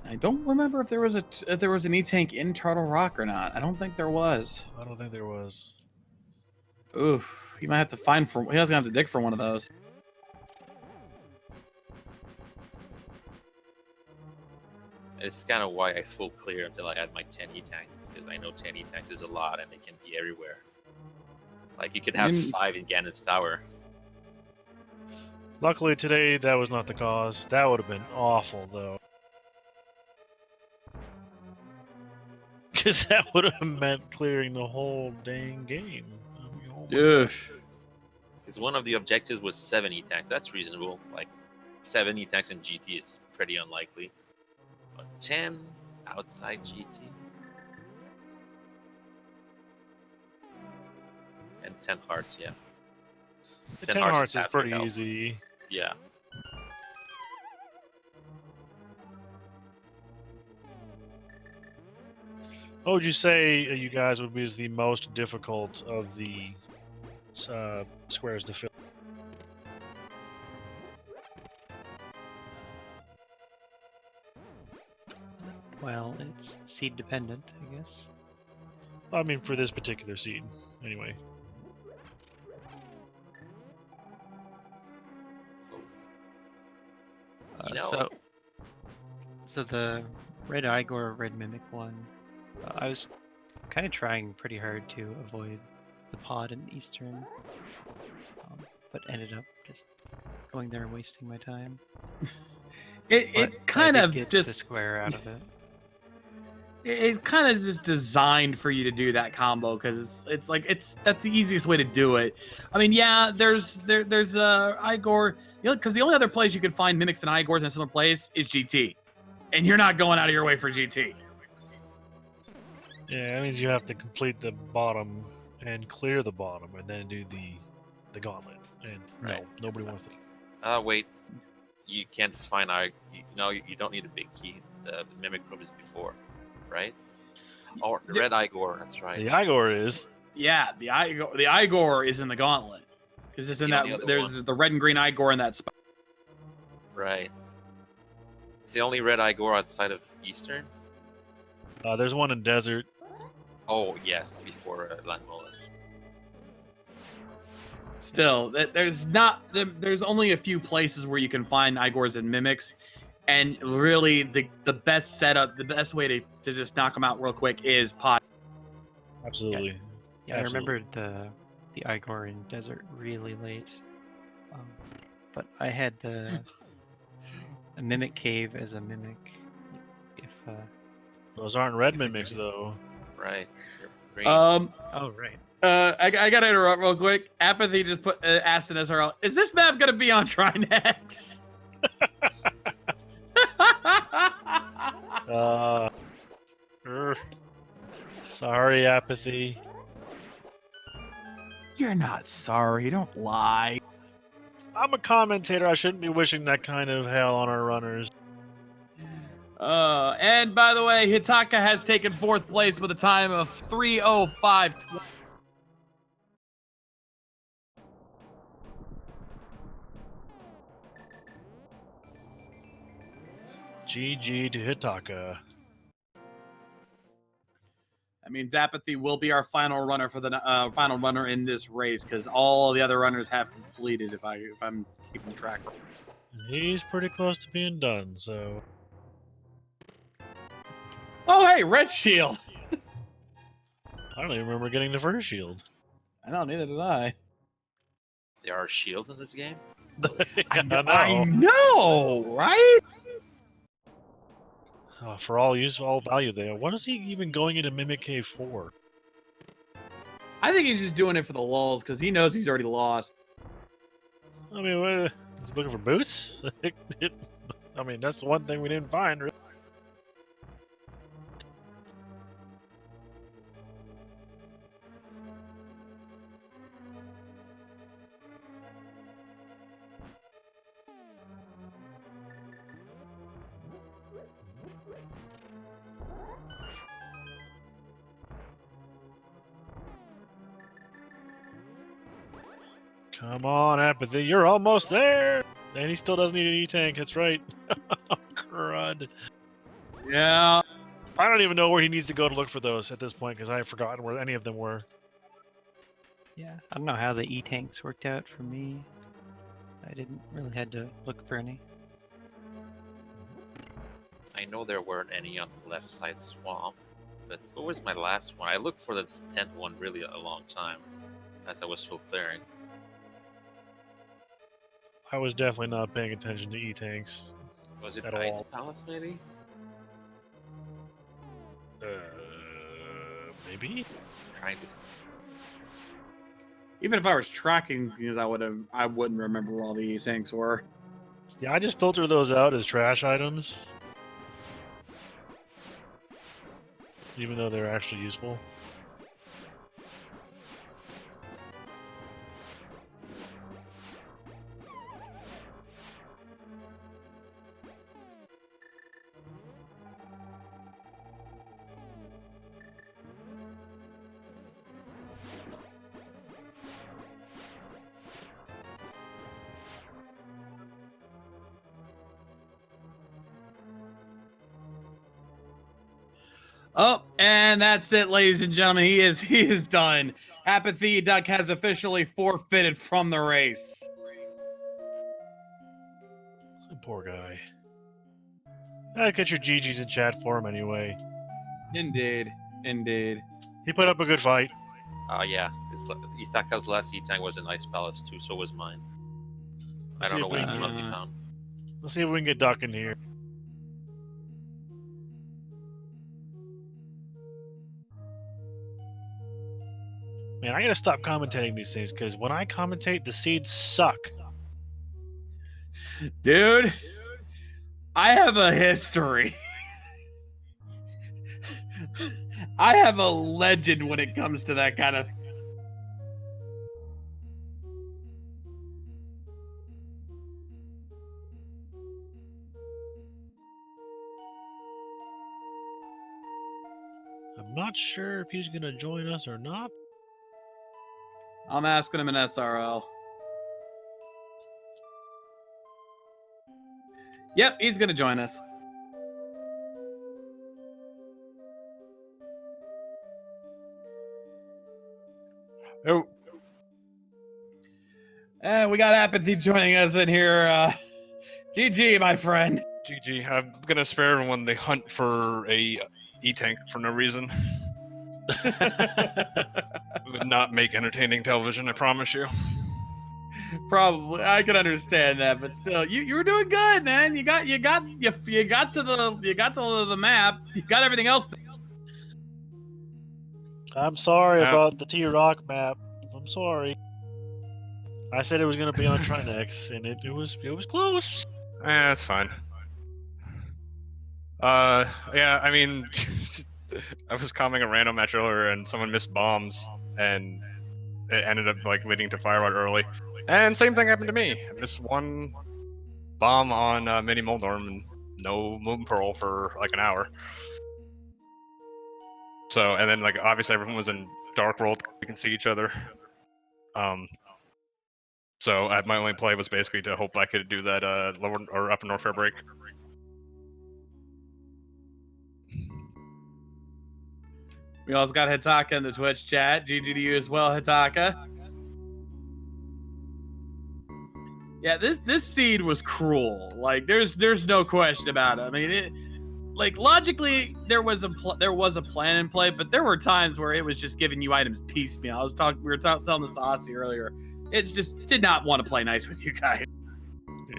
I don't remember if there was an E-Tank in Turtle Rock or not. I don't think there was. I don't think there was. Oof. He might have to find for. He was gonna have to dig for one of those. It's kind of why I full clear until I add my 10 E-tanks, because I know 10 E-tanks is a lot and they can be everywhere. Like, you could have 5 in Ganon's Tower. Luckily today, that was not the cause. That would have been awful, though. Because that would have meant clearing the whole dang game. I mean, oh my Yeah. Because one of the objectives was 7 E-tanks. That's reasonable. Like, 7 E-tanks in GT is pretty unlikely. But 10 outside GT? And 10 hearts, yeah. The 10 hearts is half pretty your health. easy. Yeah. What would you say, you guys, would be is the most difficult of the squares to fill? Well, it's seed dependent, I guess. I mean, for this particular seed, anyway. You know- So the Red Igor, Red Mimic one, I was kind of trying pretty hard to avoid the pod in Eastern, but ended up just going there and wasting my time. It kind I did of get just the square out of it. It kind of just designed for you to do that combo because it's that's the easiest way to do it. I mean, yeah, there's Igor, because the only other place you can find mimics and Igors in a similar place is GT, and you're not going out of your way for GT. Yeah, that means you have to complete the bottom and clear the bottom, and then do the gauntlet. And Right. no, nobody wants to. Wait. You can't find you don't need a big key. The Mimic Probe is before, right? Or the Red Igor, that's right. The Igor is. Yeah, the Igor is in the gauntlet because it's in The only that. other There's the red and green Igor in that spot. Right. It's the only Red Igor outside of Eastern? There's one in Desert. Oh, yes, before Landmolas. Still, there's only a few places where you can find Igors and mimics, and really the best setup, the best way to just knock them out real quick is pod. Absolutely. Yeah, I Absolutely. remembered the Igor in Desert really late, but I had a Mimic Cave as a mimic. If Those aren't red mimics, though. Right. Green. oh right. I gotta interrupt real quick. Apathy just asked in SRL, is this map gonna be on Trinex? Sorry, Apathy. You're not sorry. Don't lie. I'm a commentator. I shouldn't be wishing that kind of hell on our runners. And by the way, Hitaka has taken 4th place with a time of 3:05. GG to Hitaka. That means Apathy will be our final runner for the final runner in this race because all the other runners have completed. If I'm keeping track. He's pretty close to being done. So. Oh hey, red shield. I don't even remember getting the first shield. I know, neither did I. There are shields in this game. I I know, right? For all use, all value there. What is he even going into Mimic Cave for? I think he's just doing it for the lulz because he knows he's already lost. I mean, what, is he looking for boots? I mean, that's the one thing we didn't find. Really. Come on, Apathy, you're almost there! And he still doesn't need an E-Tank, that's right. Crud. Yeah. I don't even know where he needs to go to look for those at this point, because I have forgotten where any of them were. Yeah, I don't know how the E-tanks worked out for me. I didn't really had to look for any. I know there weren't any on the left side swamp, but what was my last one? I looked for the 10th one really a long time as I was still clearing. I was definitely not paying attention to E-Tanks. Was it At Ice all. Palace, maybe? Maybe? Trying to. Even if I was tracking, because I wouldn't remember where all the tanks were. Yeah, I just filter those out as trash items. Even though they're actually useful. Oh, and that's it, ladies and gentlemen. He is done. Apathy Duck has officially forfeited from the race. Poor guy. Get your GGs in chat for him anyway. Indeed. Indeed. He put up a good fight. Yeah. Ithaka's last E-Tank was in Ice Palace too, so was mine. I Let's don't see know if we which can- ones he found. Let's see if we can get Duck in here. Man, I gotta stop commentating these things, because when I commentate, the seeds suck. Dude, I have a history. I have a legend when it comes to that kind of. I'm not sure if he's gonna join us or not. I'm asking him an SRL. Yep, he's gonna join us. Oh, And we got Apathy joining us in here. GG, my friend. GG. I'm gonna spare everyone the hunt for a E-Tank for no reason. It would not make entertaining television, I promise you. Probably, I can understand that, but still, you were doing good, man. You got to the map. You got everything else. I'm sorry Uh, about the T-Rock map. I'm sorry. I said it was gonna be on Trinex, and it was close. That's fine. Yeah, I mean, I was calming a random match earlier, and someone missed bombs, and it ended up like leading to fire out early. And same thing happened to me. I missed one bomb on Mini Moldorm and no Moon Pearl for like an hour. So, and then like obviously everyone was in Dark World, we can see each other. So my only play was basically to hope I could do that lower or upper North Fair break. We also got Hitaka in the Twitch chat. GG to you as well, Hitaka. Yeah, this seed was cruel. Like, there's no question about it. I mean, like logically there was a plan in play, but there were times where it was just giving you items piecemeal. We were telling this to Aussie earlier. It just did not want to play nice with you guys.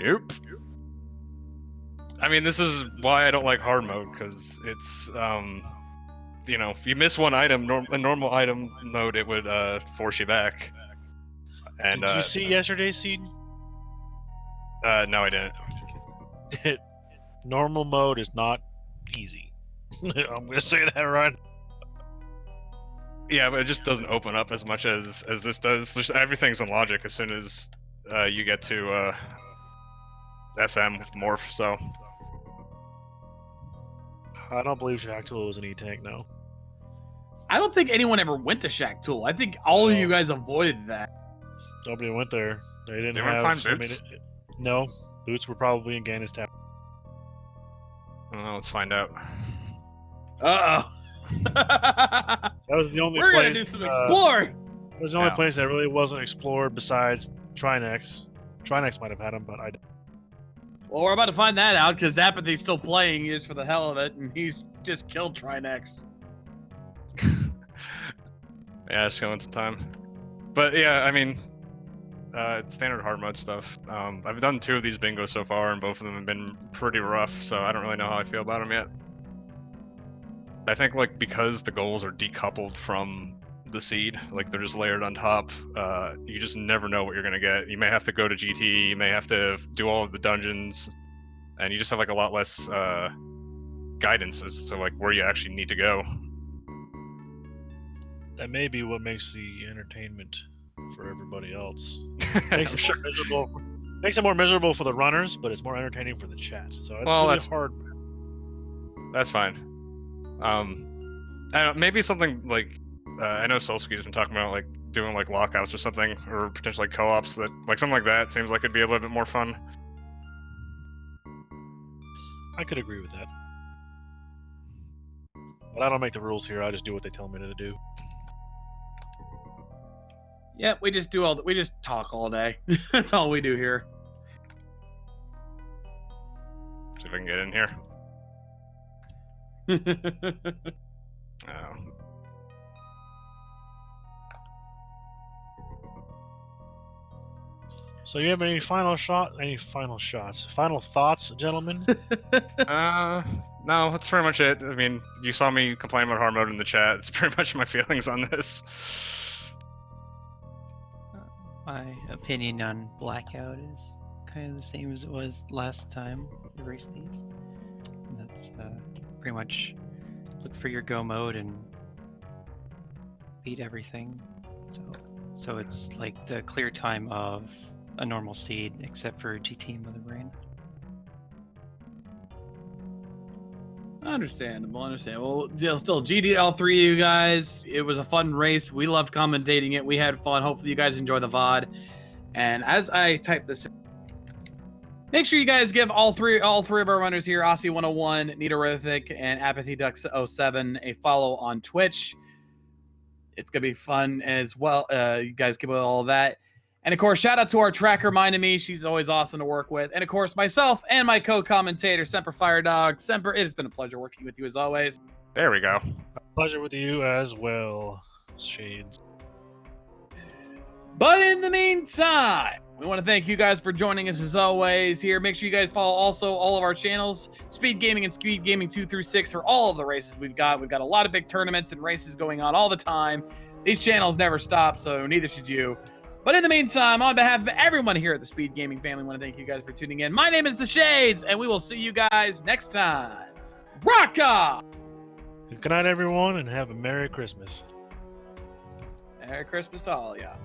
Yep. I mean, this is why I don't like hard mode, because it's you know, if you miss one item, a normal item mode, it would force you back. And Did you see yesterday's seed? no, I didn't. Normal mode is not easy. I'm gonna say that right. Yeah, but it just doesn't open up as much as this does. Just everything's on logic as soon as you get to SM with morph. So I don't believe Shack Tool was an E-Tank, no. I don't think anyone ever went to Shack Tool. I think all of you guys avoided that. Nobody went there. They didn't They have. weren't fine I mean, boots? no, boots were probably in Ganis Town. let's find out. Uh-oh. That was the only We're place. gonna do some exploring. It was the only Yeah. place that really wasn't explored besides Trinex. Trinex might have had them, but I. Well, we're about to find that out because Apathy's still playing just for the hell of it, and he's just killed Trinex. Yeah, it's killing some time. But yeah, I mean, standard hard mode stuff. I've done 2 of these bingos so far, and both of them have been pretty rough. So I don't really know how I feel about them yet. I think like because the goals are decoupled from the seed, like they're just layered on top. You just never know what you're gonna get. You may have to go to GT. You may have to do all of the dungeons, and you just have like a lot less guidance as to like where you actually need to go. That may be what makes the entertainment for everybody else. I'm Makes it sure. more miserable. Makes it more miserable for the runners, but it's more entertaining for the chat. So it's Well, really that's- hard. That's fine. I don't know, maybe something like I know Solski's been talking about like doing like lockouts or something, or potentially co-ops that like something like that seems like it'd be a little bit more fun. I could agree with that. But I don't make the rules here. I just do what they tell me to do. Yep, we just we just talk all day. That's all we do here. See if I can get in here. So you have any final thoughts, gentlemen? No, that's pretty much it. I mean, you saw me complain about hard mode in the chat. It's pretty much my feelings on this. My opinion on Blackout is kind of the same as it was last time we raced these. And that's pretty much look for your go mode and beat everything. So it's like the clear time of a normal seed, except for GT and Mother Brain. Understandable. Well, still, GDL 3, you guys. It was a fun race. We loved commentating it. We had fun. Hopefully, you guys enjoy the VOD. And as I type this, make sure you guys give all three of our runners here, Aussie 101, Nidorific, and Apathy Duck 07, a follow on Twitch. It's gonna be fun as well. You guys keep with all of that. And of course, shout out to our tracker, Minding Me. She's always awesome to work with. And of course, myself and my co-commentator, Semper Firedog. Semper, it has been a pleasure working with you as always. There we go. Pleasure with you as well, Shades. But in the meantime, we want to thank you guys for joining us as always here. Make sure you guys follow also all of our channels, Speed Gaming and Speed Gaming 2 through 6 for all of the races we've got. We've got a lot of big tournaments and races going on all the time. These channels never stop, so neither should you. But in the meantime, on behalf of everyone here at the Speed Gaming family, I want to thank you guys for tuning in. My name is The Shades, and we will see you guys next time. Rock on! Good night, everyone, and have a Merry Christmas. Merry Christmas all, y'all.